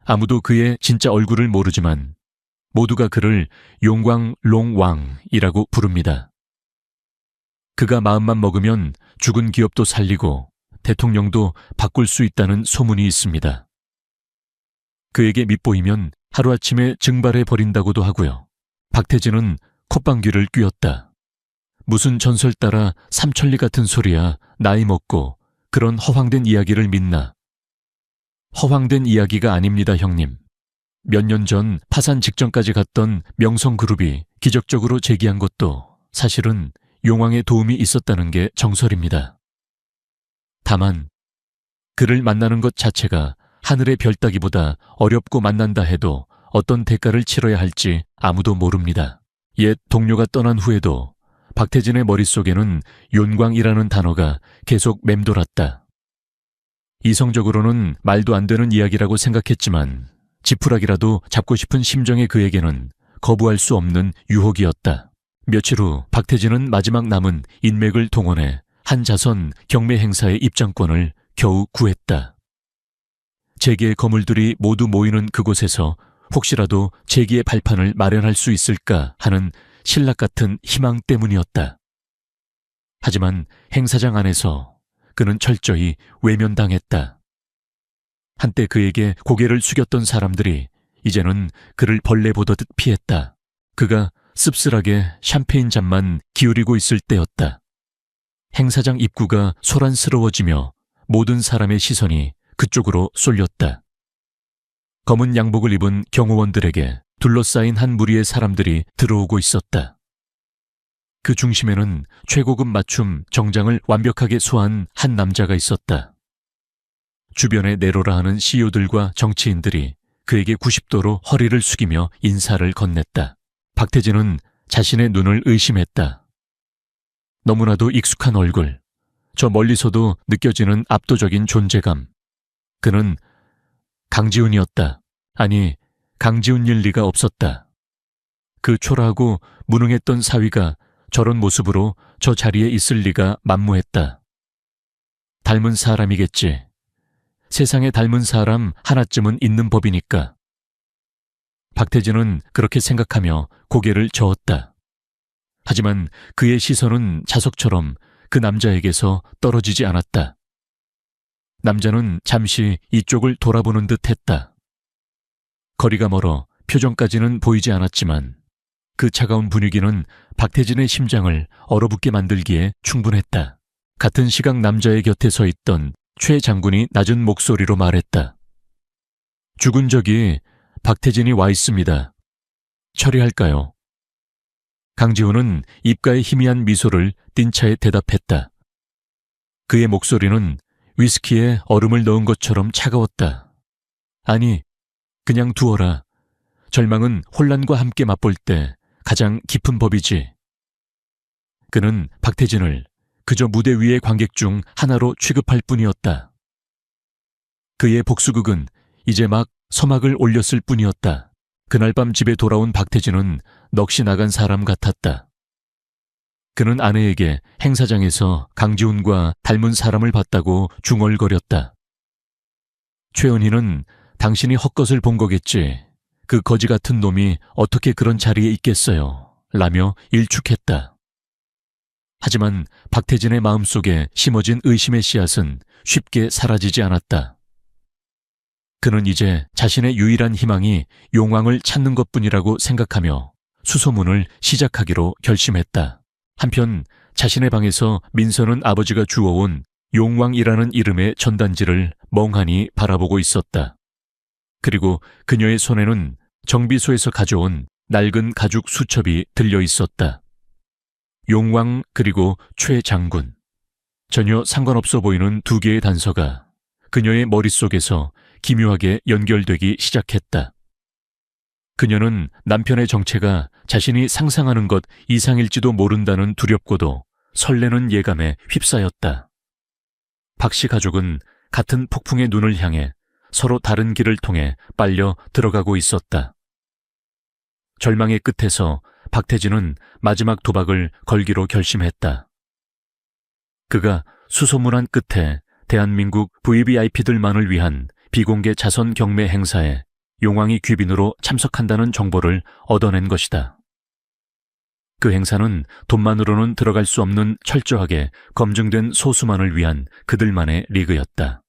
아무도 그의 진짜 얼굴을 모르지만 모두가 그를 용광롱왕이라고 부릅니다. 그가 마음만 먹으면 죽은 기업도 살리고 대통령도 바꿀 수 있다는 소문이 있습니다. 그에게 밑보이면 하루아침에 증발해버린다고도 하고요. 박태진은 콧방귀를 뀌었다. 무슨 전설 따라 삼천리 같은 소리야. 나이 먹고 그런 허황된 이야기를 믿나. 허황된 이야기가 아닙니다, 형님. 몇 년 전 파산 직전까지 갔던 명성그룹이 기적적으로 재기한 것도 사실은 용왕의 도움이 있었다는 게 정설입니다. 다만 그를 만나는 것 자체가 하늘의 별 따기보다 어렵고 만난다 해도 어떤 대가를 치러야 할지 아무도 모릅니다. 옛 동료가 떠난 후에도 박태진의 머릿속에는 윤광이라는 단어가 계속 맴돌았다. 이성적으로는 말도 안 되는 이야기라고 생각했지만 지푸라기라도 잡고 싶은 심정의 그에게는 거부할 수 없는 유혹이었다. 며칠 후 박태진은 마지막 남은 인맥을 동원해 한자선 경매 행사의 입장권을 겨우 구했다. 재계의 거물들이 모두 모이는 그곳에서 혹시라도 재기의 발판을 마련할 수 있을까 하는 신락 같은 희망 때문이었다. 하지만 행사장 안에서 그는 철저히 외면당했다. 한때 그에게 고개를 숙였던 사람들이 이제는 그를 벌레 보듯 피했다. 그가 씁쓸하게 샴페인 잔만 기울이고 있을 때였다. 행사장 입구가 소란스러워지며 모든 사람의 시선이 그쪽으로 쏠렸다. 검은 양복을 입은 경호원들에게 둘러싸인 한 무리의 사람들이 들어오고 있었다. 그 중심에는 최고급 맞춤 정장을 완벽하게 소화한 한 남자가 있었다. 주변에 내로라 하는 CEO들과 정치인들이 그에게 90도로 허리를 숙이며 인사를 건넸다. 박태진은 자신의 눈을 의심했다. 너무나도 익숙한 얼굴, 저 멀리서도 느껴지는 압도적인 존재감. 그는 강지훈이었다. 아니, 강지훈일 리가 없었다. 그 초라하고 무능했던 사위가 저런 모습으로 저 자리에 있을 리가 만무했다. 닮은 사람이겠지. 세상에 닮은 사람 하나쯤은 있는 법이니까. 박태진은 그렇게 생각하며 고개를 저었다. 하지만 그의 시선은 자석처럼 그 남자에게서 떨어지지 않았다. 남자는 잠시 이쪽을 돌아보는 듯 했다. 거리가 멀어 표정까지는 보이지 않았지만 그 차가운 분위기는 박태진의 심장을 얼어붙게 만들기에 충분했다. 같은 시각 남자의 곁에 서 있던 최 장군이 낮은 목소리로 말했다. 죽은 적이 박태진이 와 있습니다. 처리할까요? 강지훈은 입가에 희미한 미소를 띤 차에 대답했다. 그의 목소리는 위스키에 얼음을 넣은 것처럼 차가웠다. 아니, 그냥 두어라. 절망은 혼란과 함께 맛볼 때 가장 깊은 법이지. 그는 박태진을 그저 무대 위의 관객 중 하나로 취급할 뿐이었다. 그의 복수극은 이제 막 서막을 올렸을 뿐이었다. 그날 밤 집에 돌아온 박태진은 넋이 나간 사람 같았다. 그는 아내에게 행사장에서 강지훈과 닮은 사람을 봤다고 중얼거렸다. 최은희는 당신이 헛것을 본 거겠지. 그 거지 같은 놈이 어떻게 그런 자리에 있겠어요. 라며 일축했다. 하지만 박태진의 마음속에 심어진 의심의 씨앗은 쉽게 사라지지 않았다. 그는 이제 자신의 유일한 희망이 용왕을 찾는 것뿐이라고 생각하며 수소문을 시작하기로 결심했다. 한편 자신의 방에서 민서는 아버지가 주워온 용왕이라는 이름의 전단지를 멍하니 바라보고 있었다. 그리고 그녀의 손에는 정비소에서 가져온 낡은 가죽 수첩이 들려 있었다. 용왕 그리고 최 장군. 전혀 상관없어 보이는 두 개의 단서가 그녀의 머릿속에서 기묘하게 연결되기 시작했다. 그녀는 남편의 정체가 자신이 상상하는 것 이상일지도 모른다는 두렵고도 설레는 예감에 휩싸였다. 박씨 가족은 같은 폭풍의 눈을 향해 서로 다른 길을 통해 빨려 들어가고 있었다. 절망의 끝에서 박태진은 마지막 도박을 걸기로 결심했다. 그가 수소문한 끝에 대한민국 VVIP들만을 위한 비공개 자선 경매 행사에 용왕이 귀빈으로 참석한다는 정보를 얻어낸 것이다. 그 행사는 돈만으로는 들어갈 수 없는 철저하게 검증된 소수만을 위한 그들만의 리그였다.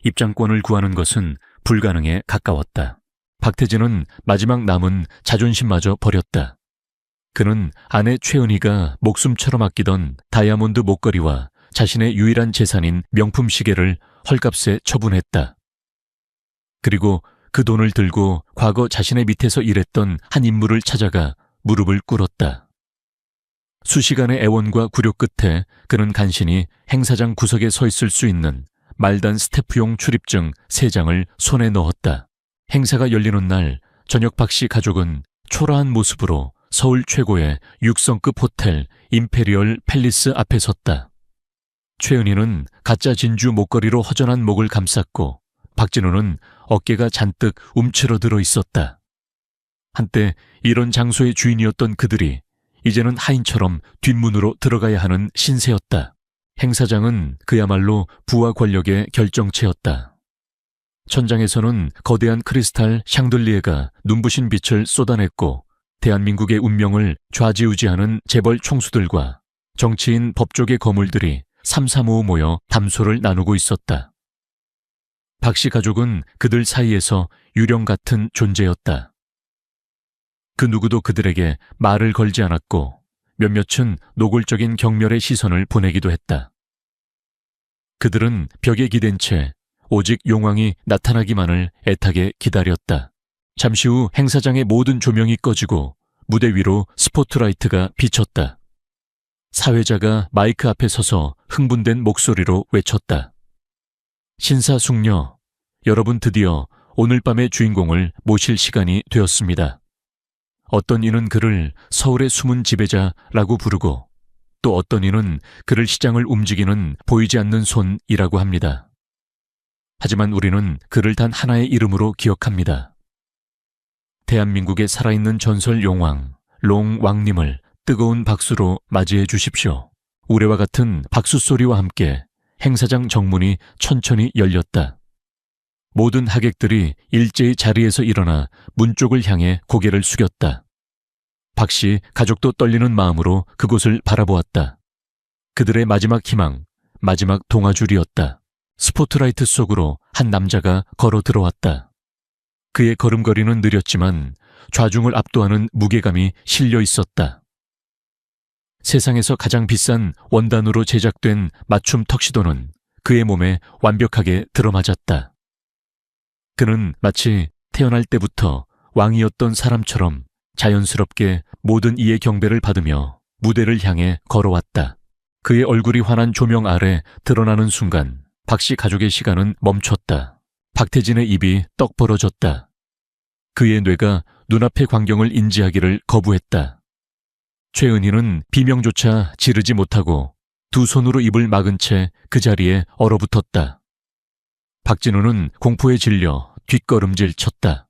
입장권을 구하는 것은 불가능에 가까웠다. 박태진은 마지막 남은 자존심마저 버렸다. 그는 아내 최은희가 목숨처럼 아끼던 다이아몬드 목걸이와 자신의 유일한 재산인 명품 시계를 헐값에 처분했다. 그리고 그 돈을 들고 과거 자신의 밑에서 일했던 한 인물을 찾아가 무릎을 꿇었다. 수시간의 애원과 굴욕 끝에 그는 간신히 행사장 구석에 서 있을 수 있는 말단 스태프용 출입증 3장을 손에 넣었다. 행사가 열리는 날 저녁 박씨 가족은 초라한 모습으로 서울 최고의 6성급 호텔 임페리얼 팰리스 앞에 섰다. 최은희는 가짜 진주 목걸이로 허전한 목을 감쌌고 박진우는 어깨가 잔뜩 움츠러들어 있었다. 한때 이런 장소의 주인이었던 그들이 이제는 하인처럼 뒷문으로 들어가야 하는 신세였다. 행사장은 그야말로 부와 권력의 결정체였다. 천장에서는 거대한 크리스탈 샹들리에가 눈부신 빛을 쏟아냈고 대한민국의 운명을 좌지우지하는 재벌 총수들과 정치인 법조계 거물들이 삼삼오오 모여 담소를 나누고 있었다. 박씨 가족은 그들 사이에서 유령 같은 존재였다. 그 누구도 그들에게 말을 걸지 않았고 몇몇은 노골적인 경멸의 시선을 보내기도 했다. 그들은 벽에 기댄 채 오직 용왕이 나타나기만을 애타게 기다렸다. 잠시 후 행사장의 모든 조명이 꺼지고 무대 위로 스포트라이트가 비쳤다. 사회자가 마이크 앞에 서서 흥분된 목소리로 외쳤다. 신사숙녀, 여러분 드디어 오늘 밤의 주인공을 모실 시간이 되었습니다. 어떤 이는 그를 서울의 숨은 지배자라고 부르고 또 어떤 이는 그를 시장을 움직이는 보이지 않는 손이라고 합니다. 하지만 우리는 그를 단 하나의 이름으로 기억합니다. 대한민국의 살아있는 전설 용왕, 롱왕님을 뜨거운 박수로 맞이해 주십시오. 우레와 같은 박수 소리와 함께 행사장 정문이 천천히 열렸다. 모든 하객들이 일제히 자리에서 일어나 문 쪽을 향해 고개를 숙였다. 박씨 가족도 떨리는 마음으로 그곳을 바라보았다. 그들의 마지막 희망, 마지막 동아줄이었다. 스포트라이트 속으로 한 남자가 걸어 들어왔다. 그의 걸음걸이는 느렸지만 좌중을 압도하는 무게감이 실려 있었다. 세상에서 가장 비싼 원단으로 제작된 맞춤 턱시도는 그의 몸에 완벽하게 들어맞았다. 그는 마치 태어날 때부터 왕이었던 사람처럼 자연스럽게 모든 이의 경배를 받으며 무대를 향해 걸어왔다. 그의 얼굴이 환한 조명 아래 드러나는 순간 박씨 가족의 시간은 멈췄다. 박태진의 입이 떡 벌어졌다. 그의 뇌가 눈앞의 광경을 인지하기를 거부했다. 최은희는 비명조차 지르지 못하고 두 손으로 입을 막은 채 그 자리에 얼어붙었다. 박진우는 공포에 질려 뒷걸음질 쳤다.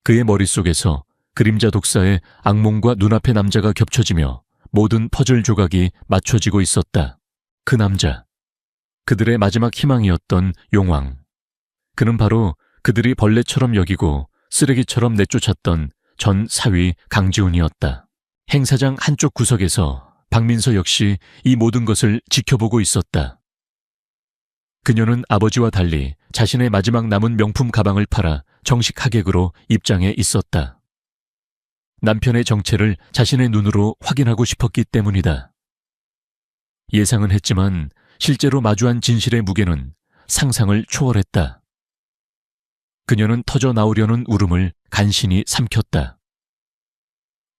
그의 머릿속에서 그림자 독사의 악몽과 눈앞의 남자가 겹쳐지며 모든 퍼즐 조각이 맞춰지고 있었다. 그 남자, 그들의 마지막 희망이었던 용왕. 그는 바로 그들이 벌레처럼 여기고 쓰레기처럼 내쫓았던 전 사위 강지훈이었다. 행사장 한쪽 구석에서 박민서 역시 이 모든 것을 지켜보고 있었다. 그녀는 아버지와 달리 자신의 마지막 남은 명품 가방을 팔아 정식 하객으로 입장해 있었다. 남편의 정체를 자신의 눈으로 확인하고 싶었기 때문이다. 예상은 했지만 실제로 마주한 진실의 무게는 상상을 초월했다. 그녀는 터져 나오려는 울음을 간신히 삼켰다.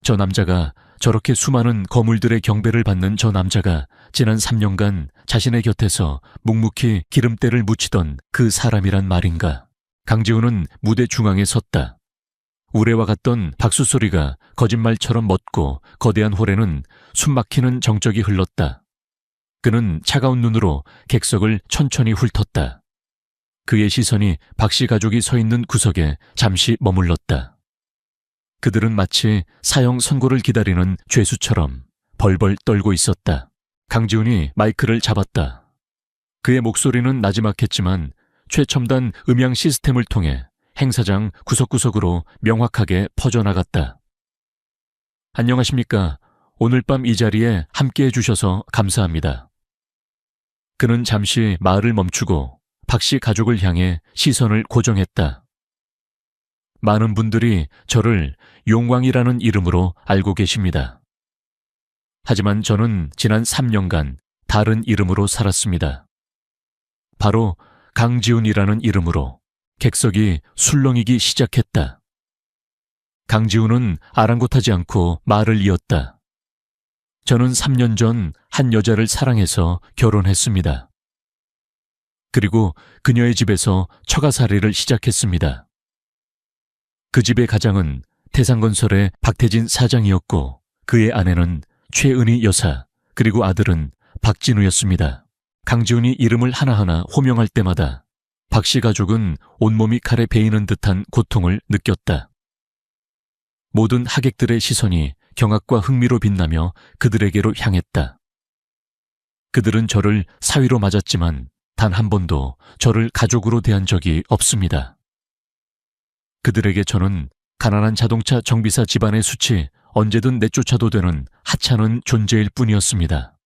저 남자가, 저렇게 수많은 거물들의 경배를 받는 저 남자가 지난 3년간 자신의 곁에서 묵묵히 기름때를 묻히던 그 사람이란 말인가. 강지훈은 무대 중앙에 섰다. 우레와 같던 박수 소리가 거짓말처럼 멎고 거대한 홀에는 숨막히는 정적이 흘렀다. 그는 차가운 눈으로 객석을 천천히 훑었다. 그의 시선이 박씨 가족이 서 있는 구석에 잠시 머물렀다. 그들은 마치 사형 선고를 기다리는 죄수처럼 벌벌 떨고 있었다. 강지훈이 마이크를 잡았다. 그의 목소리는 나지막했지만 최첨단 음향 시스템을 통해 행사장 구석구석으로 명확하게 퍼져나갔다. 안녕하십니까. 오늘 밤 이 자리에 함께해 주셔서 감사합니다. 그는 잠시 말을 멈추고 박씨 가족을 향해 시선을 고정했다. 많은 분들이 저를 용왕이라는 이름으로 알고 계십니다. 하지만 저는 지난 3년간 다른 이름으로 살았습니다. 바로 강지훈이라는 이름으로. 객석이 술렁이기 시작했다. 강지훈은 아랑곳하지 않고 말을 이었다. 저는 3년 전 한 여자를 사랑해서 결혼했습니다. 그리고 그녀의 집에서 처가살이를 시작했습니다. 그 집의 가장은 태산건설의 박태진 사장이었고 그의 아내는 최은희 여사, 그리고 아들은 박진우였습니다. 강지훈이 이름을 하나하나 호명할 때마다 박씨 가족은 온몸이 칼에 베이는 듯한 고통을 느꼈다. 모든 하객들의 시선이 경악과 흥미로 빛나며 그들에게로 향했다. 그들은 저를 사위로 맞았지만 단 한 번도 저를 가족으로 대한 적이 없습니다. 그들에게 저는 가난한 자동차 정비사 집안의 수치 언제든 내쫓아도 되는 하찮은 존재일 뿐이었습니다.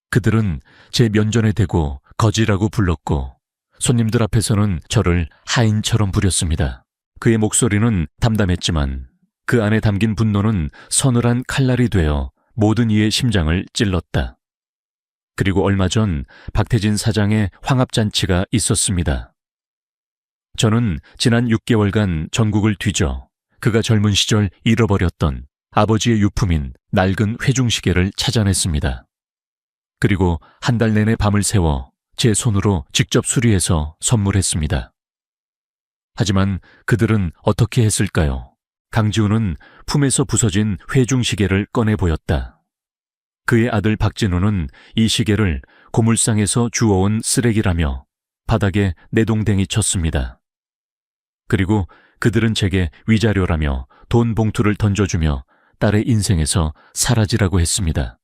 그들은 제 면전에 대고 거지라고 불렀고 손님들 앞에서는 저를 하인처럼 부렸습니다. 그의 목소리는 담담했지만 그 안에 담긴 분노는 서늘한 칼날이 되어 모든 이의 심장을 찔렀다. 그리고 얼마 전 박태진 사장의 황합잔치가 있었습니다. 저는 지난 6개월간 전국을 뒤져 그가 젊은 시절 잃어버렸던 아버지의 유품인 낡은 회중시계를 찾아냈습니다. 그리고 한 달 내내 밤을 새워 제 손으로 직접 수리해서 선물했습니다. 하지만 그들은 어떻게 했을까요? 강지훈은 품에서 부서진 회중시계를 꺼내 보였다. 그의 아들 박진우는 이 시계를 고물상에서 주워온 쓰레기라며 바닥에 내동댕이 쳤습니다. 그리고 그들은 제게 위자료라며 돈 봉투를 던져주며 딸의 인생에서 사라지라고 했습니다.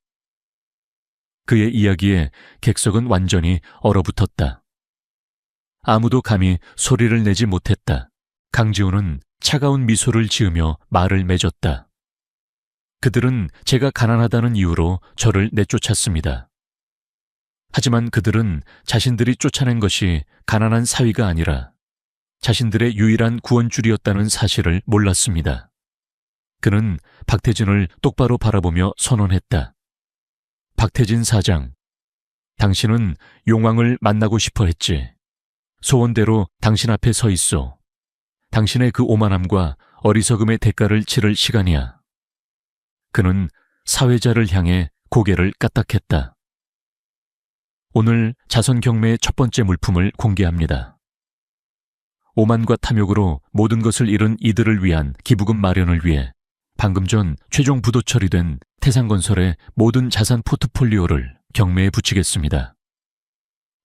그의 이야기에 객석은 완전히 얼어붙었다. 아무도 감히 소리를 내지 못했다. 강지훈은 차가운 미소를 지으며 말을 맺었다. 그들은 제가 가난하다는 이유로 저를 내쫓았습니다. 하지만 그들은 자신들이 쫓아낸 것이 가난한 사위가 아니라 자신들의 유일한 구원줄이었다는 사실을 몰랐습니다. 그는 박태진을 똑바로 바라보며 선언했다. 박태진 사장, 당신은 용왕을 만나고 싶어 했지. 소원대로 당신 앞에 서 있어. 당신의 그 오만함과 어리석음의 대가를 치를 시간이야. 그는 사회자를 향해 고개를 까딱했다. 오늘 자선경매의 첫 번째 물품을 공개합니다. 오만과 탐욕으로 모든 것을 잃은 이들을 위한 기부금 마련을 위해 방금 전 최종 부도 처리된 태산건설의 모든 자산 포트폴리오를 경매에 붙이겠습니다.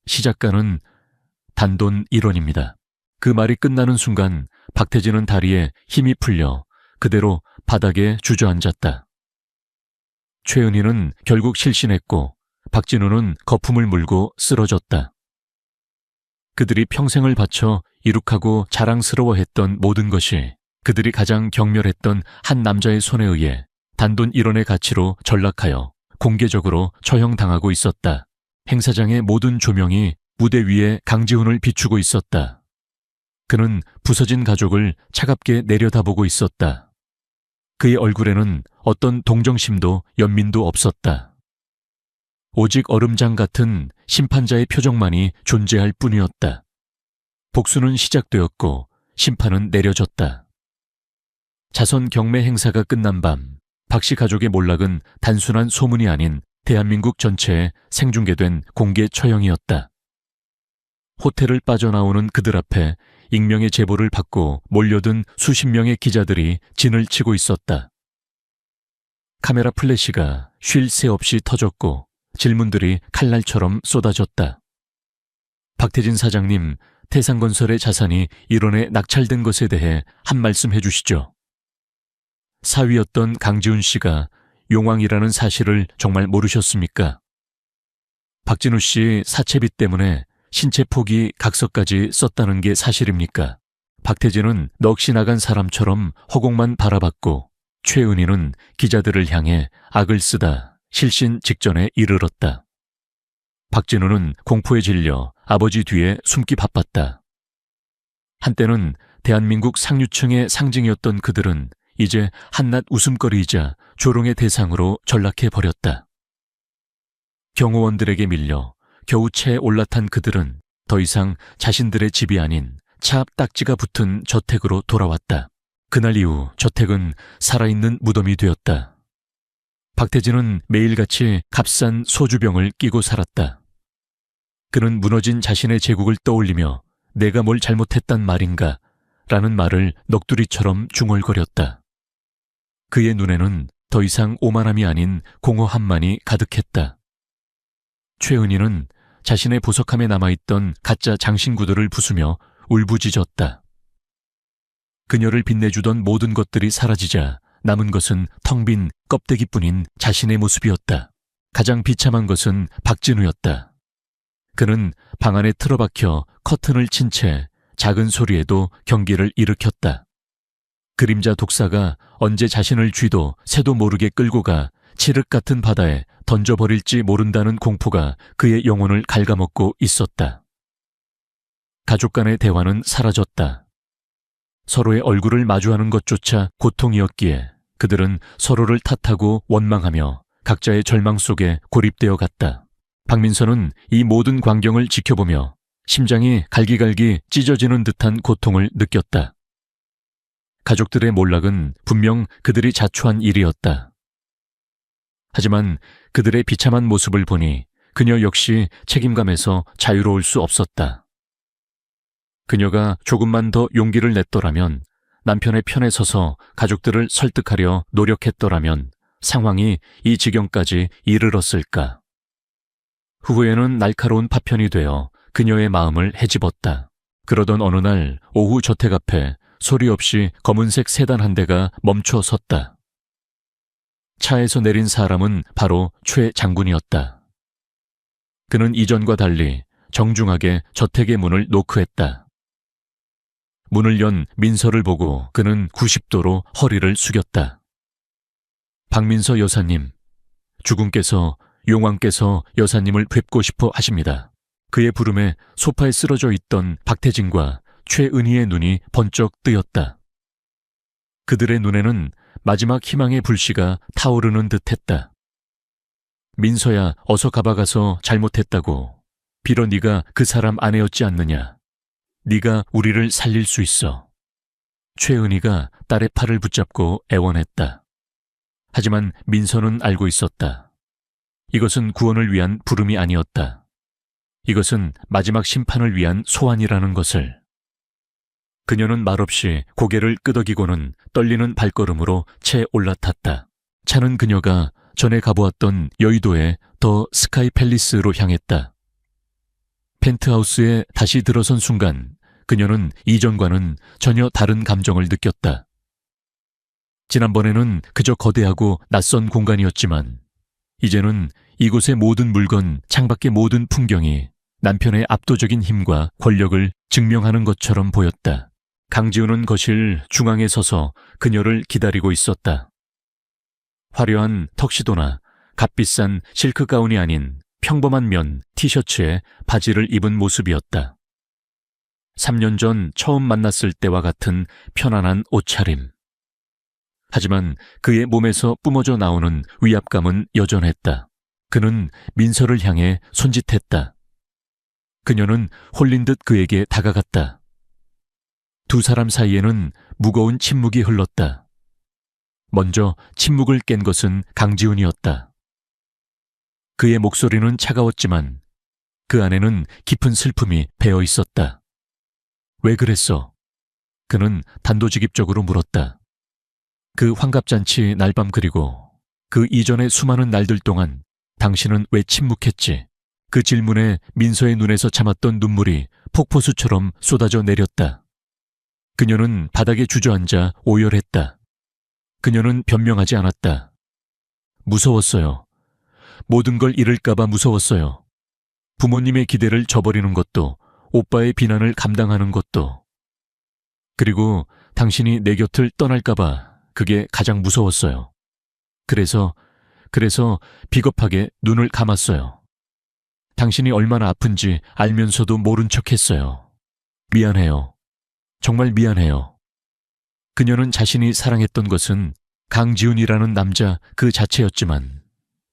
시작가는 단돈 1원입니다. 그 말이 끝나는 순간 박태진은 다리에 힘이 풀려 그대로 바닥에 주저앉았다. 최은희는 결국 실신했고 박진우는 거품을 물고 쓰러졌다. 그들이 평생을 바쳐 이룩하고 자랑스러워했던 모든 것이 그들이 가장 경멸했던 한 남자의 손에 의해 단돈 1원의 가치로 전락하여 공개적으로 처형당하고 있었다. 행사장의 모든 조명이 무대 위에 강지훈을 비추고 있었다. 그는 부서진 가족을 차갑게 내려다보고 있었다. 그의 얼굴에는 어떤 동정심도 연민도 없었다. 오직 얼음장 같은 심판자의 표정만이 존재할 뿐이었다. 복수는 시작되었고 심판은 내려졌다. 자선 경매 행사가 끝난 밤, 박씨 가족의 몰락은 단순한 소문이 아닌 대한민국 전체에 생중계된 공개 처형이었다. 호텔을 빠져나오는 그들 앞에 익명의 제보를 받고 몰려든 수십 명의 기자들이 진을 치고 있었다. 카메라 플래시가 쉴 새 없이 터졌고 질문들이 칼날처럼 쏟아졌다. 박태진 사장님, 태산건설의 자산이 1원에 낙찰된 것에 대해 한 말씀 해주시죠. 사위였던 강지훈 씨가 용왕이라는 사실을 정말 모르셨습니까? 박진우 씨 사채빚 때문에 신체 포기 각서까지 썼다는 게 사실입니까? 박태진은 넋이 나간 사람처럼 허공만 바라봤고 최은희는 기자들을 향해 악을 쓰다 실신 직전에 이르렀다. 박진우는 공포에 질려 아버지 뒤에 숨기 바빴다. 한때는 대한민국 상류층의 상징이었던 그들은 이제 한낱 웃음거리이자 조롱의 대상으로 전락해버렸다. 경호원들에게 밀려 겨우 채에 올라탄 그들은 더 이상 자신들의 집이 아닌 차 앞 딱지가 붙은 저택으로 돌아왔다. 그날 이후 저택은 살아있는 무덤이 되었다. 박태진은 매일같이 값싼 소주병을 끼고 살았다. 그는 무너진 자신의 제국을 떠올리며 내가 뭘 잘못했단 말인가 라는 말을 넋두리처럼 중얼거렸다. 그의 눈에는 더 이상 오만함이 아닌 공허함만이 가득했다. 최은희는 자신의 보석함에 남아있던 가짜 장신구들을 부수며 울부짖었다. 그녀를 빛내주던 모든 것들이 사라지자 남은 것은 텅 빈 껍데기뿐인 자신의 모습이었다. 가장 비참한 것은 박진우였다. 그는 방 안에 틀어박혀 커튼을 친 채 작은 소리에도 경기를 일으켰다. 그림자 독사가 언제 자신을 쥐도 새도 모르게 끌고 가 칠흑 같은 바다에 던져버릴지 모른다는 공포가 그의 영혼을 갉아먹고 있었다. 가족 간의 대화는 사라졌다. 서로의 얼굴을 마주하는 것조차 고통이었기에 그들은 서로를 탓하고 원망하며 각자의 절망 속에 고립되어 갔다. 박민서는 이 모든 광경을 지켜보며 심장이 갈기갈기 찢어지는 듯한 고통을 느꼈다. 가족들의 몰락은 분명 그들이 자초한 일이었다. 하지만 그들의 비참한 모습을 보니 그녀 역시 책임감에서 자유로울 수 없었다. 그녀가 조금만 더 용기를 냈더라면, 남편의 편에 서서 가족들을 설득하려 노력했더라면 상황이 이 지경까지 이르렀을까. 후회는 날카로운 파편이 되어 그녀의 마음을 헤집었다. 그러던 어느 날 오후 저택 앞에 소리 없이 검은색 세단 한 대가 멈춰 섰다. 차에서 내린 사람은 바로 최 장군이었다. 그는 이전과 달리 정중하게 저택의 문을 노크했다. 문을 연 민서를 보고 그는 90도로 허리를 숙였다. 박민서 여사님, 주군께서 용왕께서 여사님을 뵙고 싶어 하십니다. 그의 부름에 소파에 쓰러져 있던 박태진과 최은희의 눈이 번쩍 뜨였다. 그들의 눈에는 마지막 희망의 불씨가 타오르는 듯했다. 민서야, 어서 가봐가서 잘못했다고. 비록 네가 그 사람 아내였지 않느냐. 네가 우리를 살릴 수 있어. 최은희가 딸의 팔을 붙잡고 애원했다. 하지만 민서는 알고 있었다. 이것은 구원을 위한 부름이 아니었다. 이것은 마지막 심판을 위한 소환이라는 것을. 그녀는 말없이 고개를 끄덕이고는 떨리는 발걸음으로 채 올라탔다. 차는 그녀가 전에 가보았던 여의도의 더 스카이 팰리스로 향했다. 펜트하우스에 다시 들어선 순간 그녀는 이전과는 전혀 다른 감정을 느꼈다. 지난번에는 그저 거대하고 낯선 공간이었지만 이제는 이곳의 모든 물건, 창밖의 모든 풍경이 남편의 압도적인 힘과 권력을 증명하는 것처럼 보였다. 강지우는 거실 중앙에 서서 그녀를 기다리고 있었다. 화려한 턱시도나 값비싼 실크 가운이 아닌 평범한 면 티셔츠에 바지를 입은 모습이었다. 3년 전 처음 만났을 때와 같은 편안한 옷차림. 하지만 그의 몸에서 뿜어져 나오는 위압감은 여전했다. 그는 민서를 향해 손짓했다. 그녀는 홀린 듯 그에게 다가갔다. 두 사람 사이에는 무거운 침묵이 흘렀다. 먼저 침묵을 깬 것은 강지훈이었다. 그의 목소리는 차가웠지만 그 안에는 깊은 슬픔이 배어 있었다. 왜 그랬어? 그는 단도직입적으로 물었다. 그 환갑잔치 날밤 그리고 그 이전의 수많은 날들 동안 당신은 왜 침묵했지? 그 질문에 민서의 눈에서 참았던 눈물이 폭포수처럼 쏟아져 내렸다. 그녀는 바닥에 주저앉아 오열했다. 그녀는 변명하지 않았다. 무서웠어요. 모든 걸 잃을까봐 무서웠어요. 부모님의 기대를 저버리는 것도, 오빠의 비난을 감당하는 것도. 그리고 당신이 내 곁을 떠날까봐 그게 가장 무서웠어요. 그래서 비겁하게 눈을 감았어요. 당신이 얼마나 아픈지 알면서도 모른 척했어요. 미안해요. 정말 미안해요. 그녀는 자신이 사랑했던 것은 강지훈이라는 남자 그 자체였지만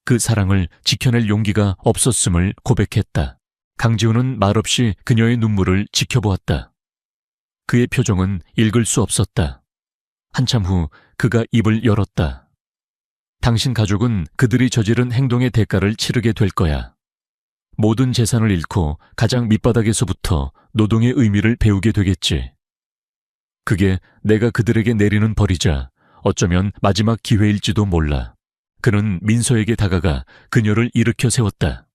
그 사랑을 지켜낼 용기가 없었음을 고백했다. 강지훈은 말없이 그녀의 눈물을 지켜보았다. 그의 표정은 읽을 수 없었다. 한참 후 그가 입을 열었다. 당신 가족은 그들이 저지른 행동의 대가를 치르게 될 거야. 모든 재산을 잃고 가장 밑바닥에서부터 노동의 의미를 배우게 되겠지. 그게 내가 그들에게 내리는 벌이자 어쩌면 마지막 기회일지도 몰라. 그는 민서에게 다가가 그녀를 일으켜 세웠다.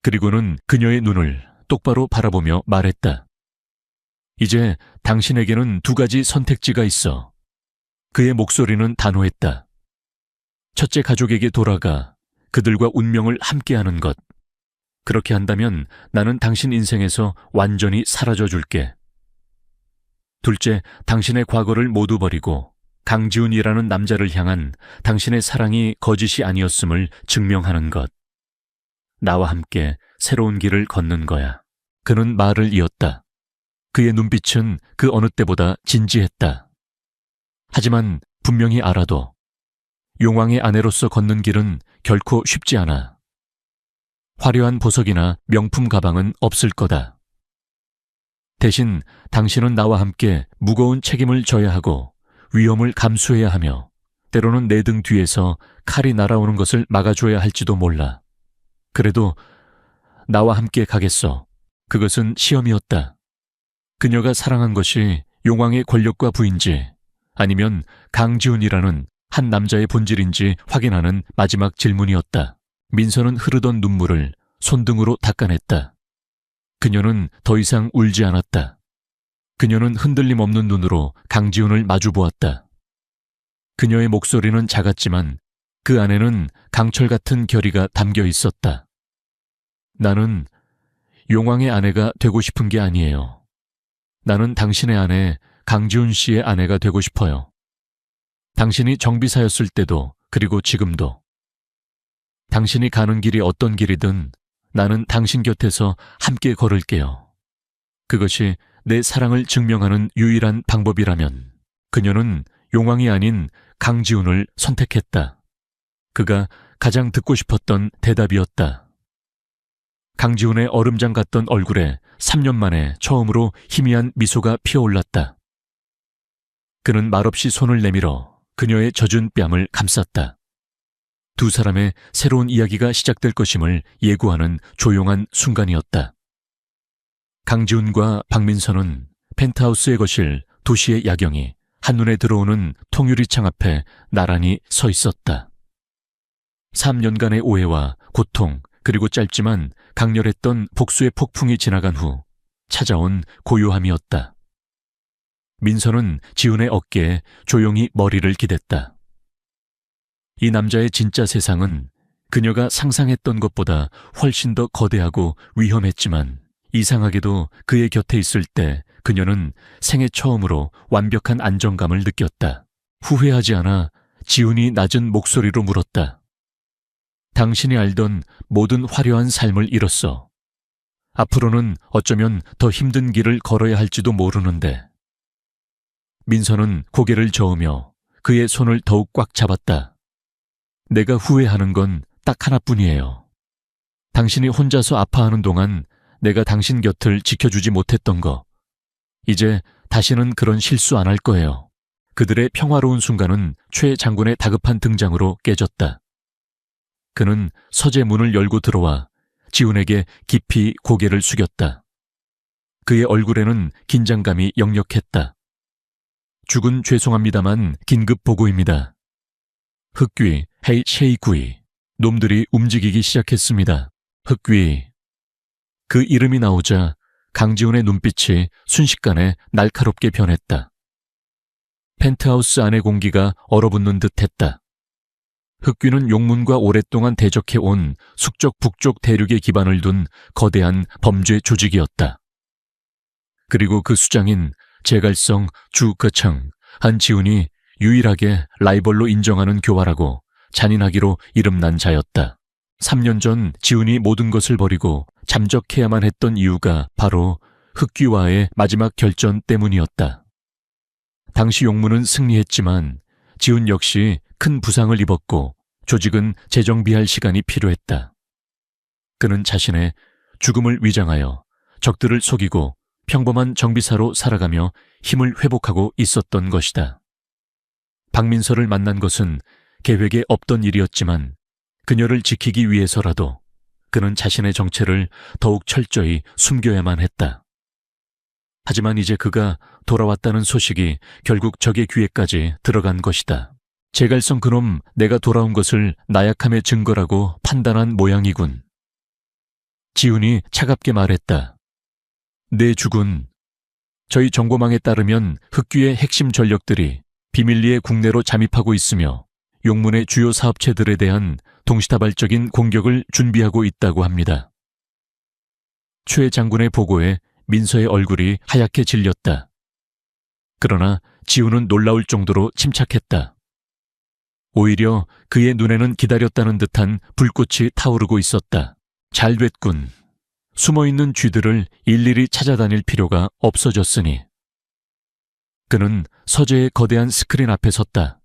그리고는 그녀의 눈을 똑바로 바라보며 말했다. 이제 당신에게는 두 가지 선택지가 있어. 그의 목소리는 단호했다. 첫째, 가족에게 돌아가 그들과 운명을 함께하는 것. 그렇게 한다면 나는 당신 인생에서 완전히 사라져 줄게. 둘째, 당신의 과거를 모두 버리고 강지훈이라는 남자를 향한 당신의 사랑이 거짓이 아니었음을 증명하는 것. 나와 함께 새로운 길을 걷는 거야. 그는 말을 이었다. 그의 눈빛은 그 어느 때보다 진지했다. 하지만 분명히 알아도 용왕의 아내로서 걷는 길은 결코 쉽지 않아. 화려한 보석이나 명품 가방은 없을 거다. 대신 당신은 나와 함께 무거운 책임을 져야 하고 위험을 감수해야 하며 때로는 내 등 뒤에서 칼이 날아오는 것을 막아줘야 할지도 몰라. 그래도 나와 함께 가겠어. 그것은 시험이었다. 그녀가 사랑한 것이 용왕의 권력과 부인지 아니면 강지훈이라는 한 남자의 본질인지 확인하는 마지막 질문이었다. 민서는 흐르던 눈물을 손등으로 닦아냈다. 그녀는 더 이상 울지 않았다. 그녀는 흔들림 없는 눈으로 강지훈을 마주보았다. 그녀의 목소리는 작았지만 그 안에는 강철 같은 결의가 담겨 있었다. 나는 용왕의 아내가 되고 싶은 게 아니에요. 나는 당신의 아내 강지훈 씨의 아내가 되고 싶어요. 당신이 정비사였을 때도 그리고 지금도. 당신이 가는 길이 어떤 길이든 나는 당신 곁에서 함께 걸을게요. 그것이 내 사랑을 증명하는 유일한 방법이라면. 그녀는 용왕이 아닌 강지훈을 선택했다. 그가 가장 듣고 싶었던 대답이었다. 강지훈의 얼음장 같던 얼굴에 3년 만에 처음으로 희미한 미소가 피어올랐다. 그는 말없이 손을 내밀어 그녀의 젖은 뺨을 감쌌다. 두 사람의 새로운 이야기가 시작될 것임을 예고하는 조용한 순간이었다. 강지훈과 박민서는 펜트하우스의 거실, 도시의 야경이 한눈에 들어오는 통유리창 앞에 나란히 서 있었다. 3년간의 오해와 고통, 그리고 짧지만 강렬했던 복수의 폭풍이 지나간 후 찾아온 고요함이었다. 민서는 지훈의 어깨에 조용히 머리를 기댔다. 이 남자의 진짜 세상은 그녀가 상상했던 것보다 훨씬 더 거대하고 위험했지만 이상하게도 그의 곁에 있을 때 그녀는 생애 처음으로 완벽한 안정감을 느꼈다. 후회하지 않아 지훈이 낮은 목소리로 물었다. 당신이 알던 모든 화려한 삶을 잃었어. 앞으로는 어쩌면 더 힘든 길을 걸어야 할지도 모르는데. 민서는 고개를 저으며 그의 손을 더욱 꽉 잡았다. 내가 후회하는 건 딱 하나뿐이에요. 당신이 혼자서 아파하는 동안 내가 당신 곁을 지켜주지 못했던 거. 이제 다시는 그런 실수 안 할 거예요. 그들의 평화로운 순간은 최 장군의 다급한 등장으로 깨졌다. 그는 서재 문을 열고 들어와 지훈에게 깊이 고개를 숙였다. 그의 얼굴에는 긴장감이 역력했다. 죽은 죄송합니다만 긴급 보고입니다. 흑귀, 헤이 셰이구이. 놈들이 움직이기 시작했습니다. 흑귀. 그 이름이 나오자 강지훈의 눈빛이 순식간에 날카롭게 변했다. 펜트하우스 안의 공기가 얼어붙는 듯했다. 흑귀는 용문과 오랫동안 대적해온 숙적 북쪽 대륙에 기반을 둔 거대한 범죄 조직이었다. 그리고 그 수장인 제갈성 주거청 한지훈이 유일하게 라이벌로 인정하는 교활하고 잔인하기로 이름난 자였다. 3년 전 지훈이 모든 것을 버리고 잠적해야만 했던 이유가 바로 흑귀와의 마지막 결전 때문이었다. 당시 용문은 승리했지만 지훈 역시 큰 부상을 입었고 조직은 재정비할 시간이 필요했다. 그는 자신의 죽음을 위장하여 적들을 속이고 평범한 정비사로 살아가며 힘을 회복하고 있었던 것이다. 박민서를 만난 것은 계획에 없던 일이었지만 그녀를 지키기 위해서라도 그는 자신의 정체를 더욱 철저히 숨겨야만 했다. 하지만 이제 그가 돌아왔다는 소식이 결국 적의 귀에까지 들어간 것이다. 제갈성 그놈 내가 돌아온 것을 나약함의 증거라고 판단한 모양이군. 지훈이 차갑게 말했다. 내 죽은 저희 정보망에 따르면 흑귀의 핵심 전력들이 비밀리에 국내로 잠입하고 있으며 용문의 주요 사업체들에 대한 동시다발적인 공격을 준비하고 있다고 합니다. 최 장군의 보고에 민서의 얼굴이 하얗게 질렸다. 그러나 지훈은 놀라울 정도로 침착했다. 오히려 그의 눈에는 기다렸다는 듯한 불꽃이 타오르고 있었다. 잘 됐군. 숨어있는 쥐들을 일일이 찾아다닐 필요가 없어졌으니. 그는 서재의 거대한 스크린 앞에 섰다.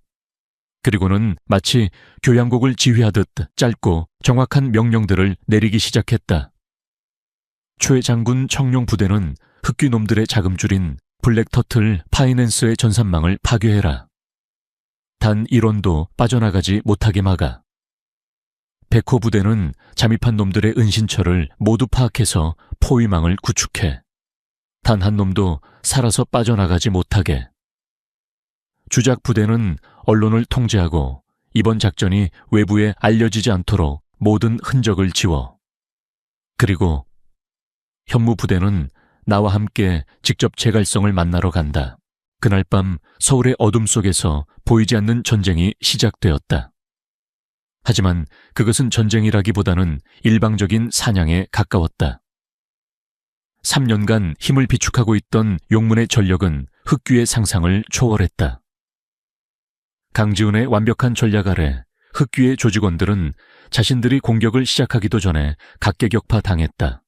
그리고는 마치 교향곡을 지휘하듯 짧고 정확한 명령들을 내리기 시작했다. 최 장군 청룡 부대는 흑귀놈들의 자금줄인 블랙터틀 파이낸스의 전산망을 파괴해라. 단 1원도 빠져나가지 못하게 막아. 백호 부대는 잠입한 놈들의 은신처를 모두 파악해서 포위망을 구축해. 단 한 놈도 살아서 빠져나가지 못하게. 주작 부대는 언론을 통제하고 이번 작전이 외부에 알려지지 않도록 모든 흔적을 지워. 그리고 현무 부대는 나와 함께 직접 제갈성을 만나러 간다. 그날 밤 서울의 어둠 속에서 보이지 않는 전쟁이 시작되었다. 하지만 그것은 전쟁이라기보다는 일방적인 사냥에 가까웠다. 3년간 힘을 비축하고 있던 용문의 전력은 흑귀의 상상을 초월했다. 강지훈의 완벽한 전략 아래 흑귀의 조직원들은 자신들이 공격을 시작하기도 전에 각계격파 당했다.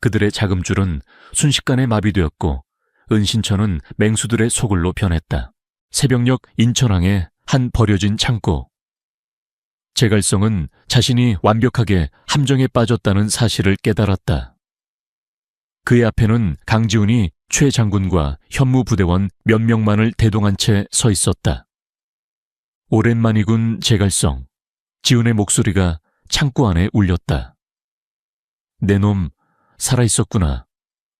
그들의 자금줄은 순식간에 마비되었고 은신처는 맹수들의 소굴로 변했다. 새벽녘 인천항의 한 버려진 창고. 제갈성은 자신이 완벽하게 함정에 빠졌다는 사실을 깨달았다. 그의 앞에는 강지훈이 최 장군과 현무 부대원 몇 명만을 대동한 채 서 있었다. 오랜만이군 제갈성. 지훈의 목소리가 창고 안에 울렸다. 내 놈 살아있었구나.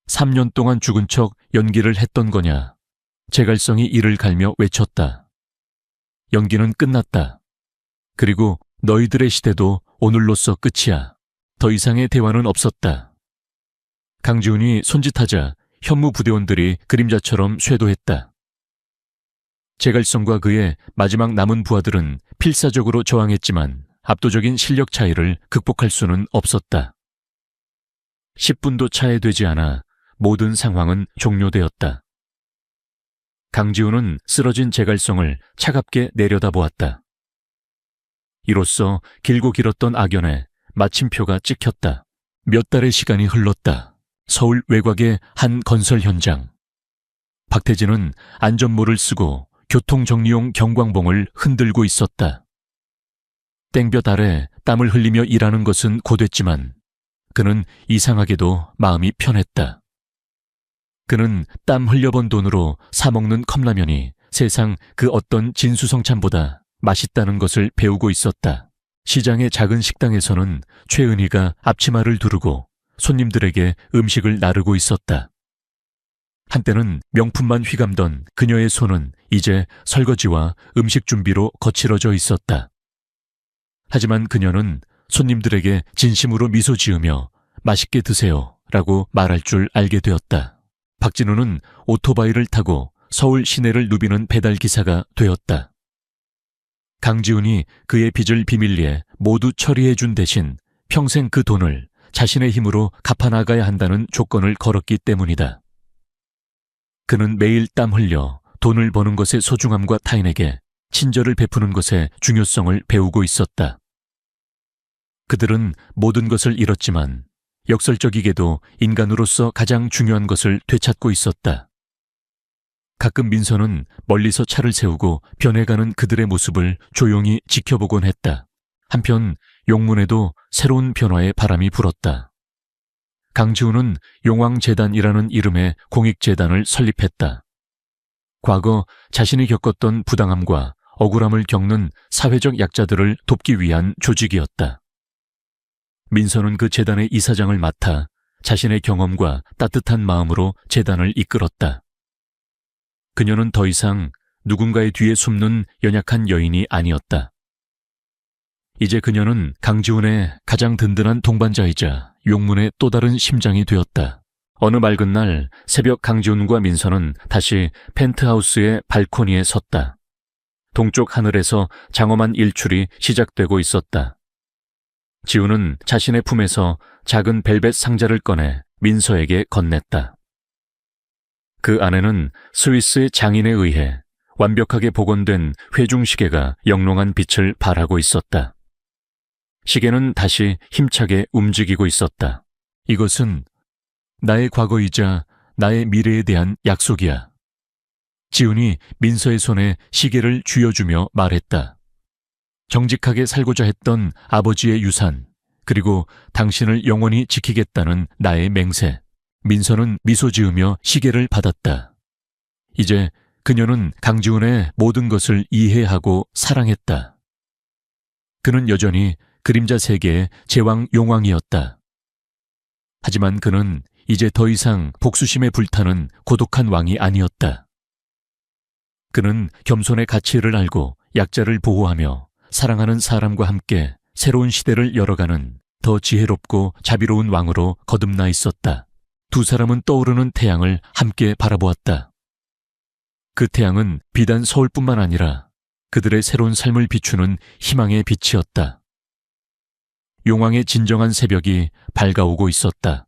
3년 동안 죽은 척 연기를 했던 거냐. 제갈성이 이를 갈며 외쳤다. 연기는 끝났다. 그리고 너희들의 시대도 오늘로써 끝이야. 더 이상의 대화는 없었다. 강지훈이 손짓하자 현무 부대원들이 그림자처럼 쇄도했다. 제갈성과 그의 마지막 남은 부하들은 필사적으로 저항했지만 압도적인 실력 차이를 극복할 수는 없었다. 10분도 차에 되지 않아 모든 상황은 종료되었다. 강지훈은 쓰러진 제갈성을 차갑게 내려다보았다. 이로써 길고 길었던 악연에 마침표가 찍혔다. 몇 달의 시간이 흘렀다. 서울 외곽의 한 건설 현장. 박태진은 안전모를 쓰고 교통정리용 경광봉을 흔들고 있었다. 땡볕 아래 땀을 흘리며 일하는 것은 고됐지만 그는 이상하게도 마음이 편했다. 그는 땀 흘려본 돈으로 사먹는 컵라면이 세상 그 어떤 진수성찬보다 맛있다는 것을 배우고 있었다. 시장의 작은 식당에서는 최은희가 앞치마를 두르고 손님들에게 음식을 나르고 있었다. 한때는 명품만 휘감던 그녀의 손은 이제 설거지와 음식 준비로 거칠어져 있었다. 하지만 그녀는 손님들에게 진심으로 미소 지으며 맛있게 드세요 라고 말할 줄 알게 되었다. 박진우는 오토바이를 타고 서울 시내를 누비는 배달기사가 되었다. 강지훈이 그의 빚을 비밀리에 모두 처리해준 대신 평생 그 돈을 자신의 힘으로 갚아나가야 한다는 조건을 걸었기 때문이다. 그는 매일 땀 흘려 돈을 버는 것의 소중함과 타인에게 친절을 베푸는 것의 중요성을 배우고 있었다. 그들은 모든 것을 잃었지만 역설적이게도 인간으로서 가장 중요한 것을 되찾고 있었다. 가끔 민서는 멀리서 차를 세우고 변해가는 그들의 모습을 조용히 지켜보곤 했다. 한편 용문에도 새로운 변화의 바람이 불었다. 강지훈은 용왕재단이라는 이름의 공익재단을 설립했다. 과거 자신이 겪었던 부당함과 억울함을 겪는 사회적 약자들을 돕기 위한 조직이었다. 민서는 그 재단의 이사장을 맡아 자신의 경험과 따뜻한 마음으로 재단을 이끌었다. 그녀는 더 이상 누군가의 뒤에 숨는 연약한 여인이 아니었다. 이제 그녀는 강지훈의 가장 든든한 동반자이자 용문의 또 다른 심장이 되었다. 어느 맑은 날 새벽 강지훈과 민서는 다시 펜트하우스의 발코니에 섰다. 동쪽 하늘에서 장엄한 일출이 시작되고 있었다. 지훈은 자신의 품에서 작은 벨벳 상자를 꺼내 민서에게 건넸다. 그 안에는 스위스의 장인에 의해 완벽하게 복원된 회중시계가 영롱한 빛을 발하고 있었다. 시계는 다시 힘차게 움직이고 있었다. 이것은 나의 과거이자 나의 미래에 대한 약속이야. 지훈이 민서의 손에 시계를 쥐어주며 말했다. 정직하게 살고자 했던 아버지의 유산, 그리고 당신을 영원히 지키겠다는 나의 맹세. 민서는 미소 지으며 시계를 받았다. 이제 그녀는 강지훈의 모든 것을 이해하고 사랑했다. 그는 여전히 그림자 세계의 제왕 용왕이었다. 하지만 그는 이제 더 이상 복수심에 불타는 고독한 왕이 아니었다. 그는 겸손의 가치를 알고 약자를 보호하며 사랑하는 사람과 함께 새로운 시대를 열어가는 더 지혜롭고 자비로운 왕으로 거듭나 있었다. 두 사람은 떠오르는 태양을 함께 바라보았다. 그 태양은 비단 서울뿐만 아니라 그들의 새로운 삶을 비추는 희망의 빛이었다. 용왕의 진정한 새벽이 밝아오고 있었다.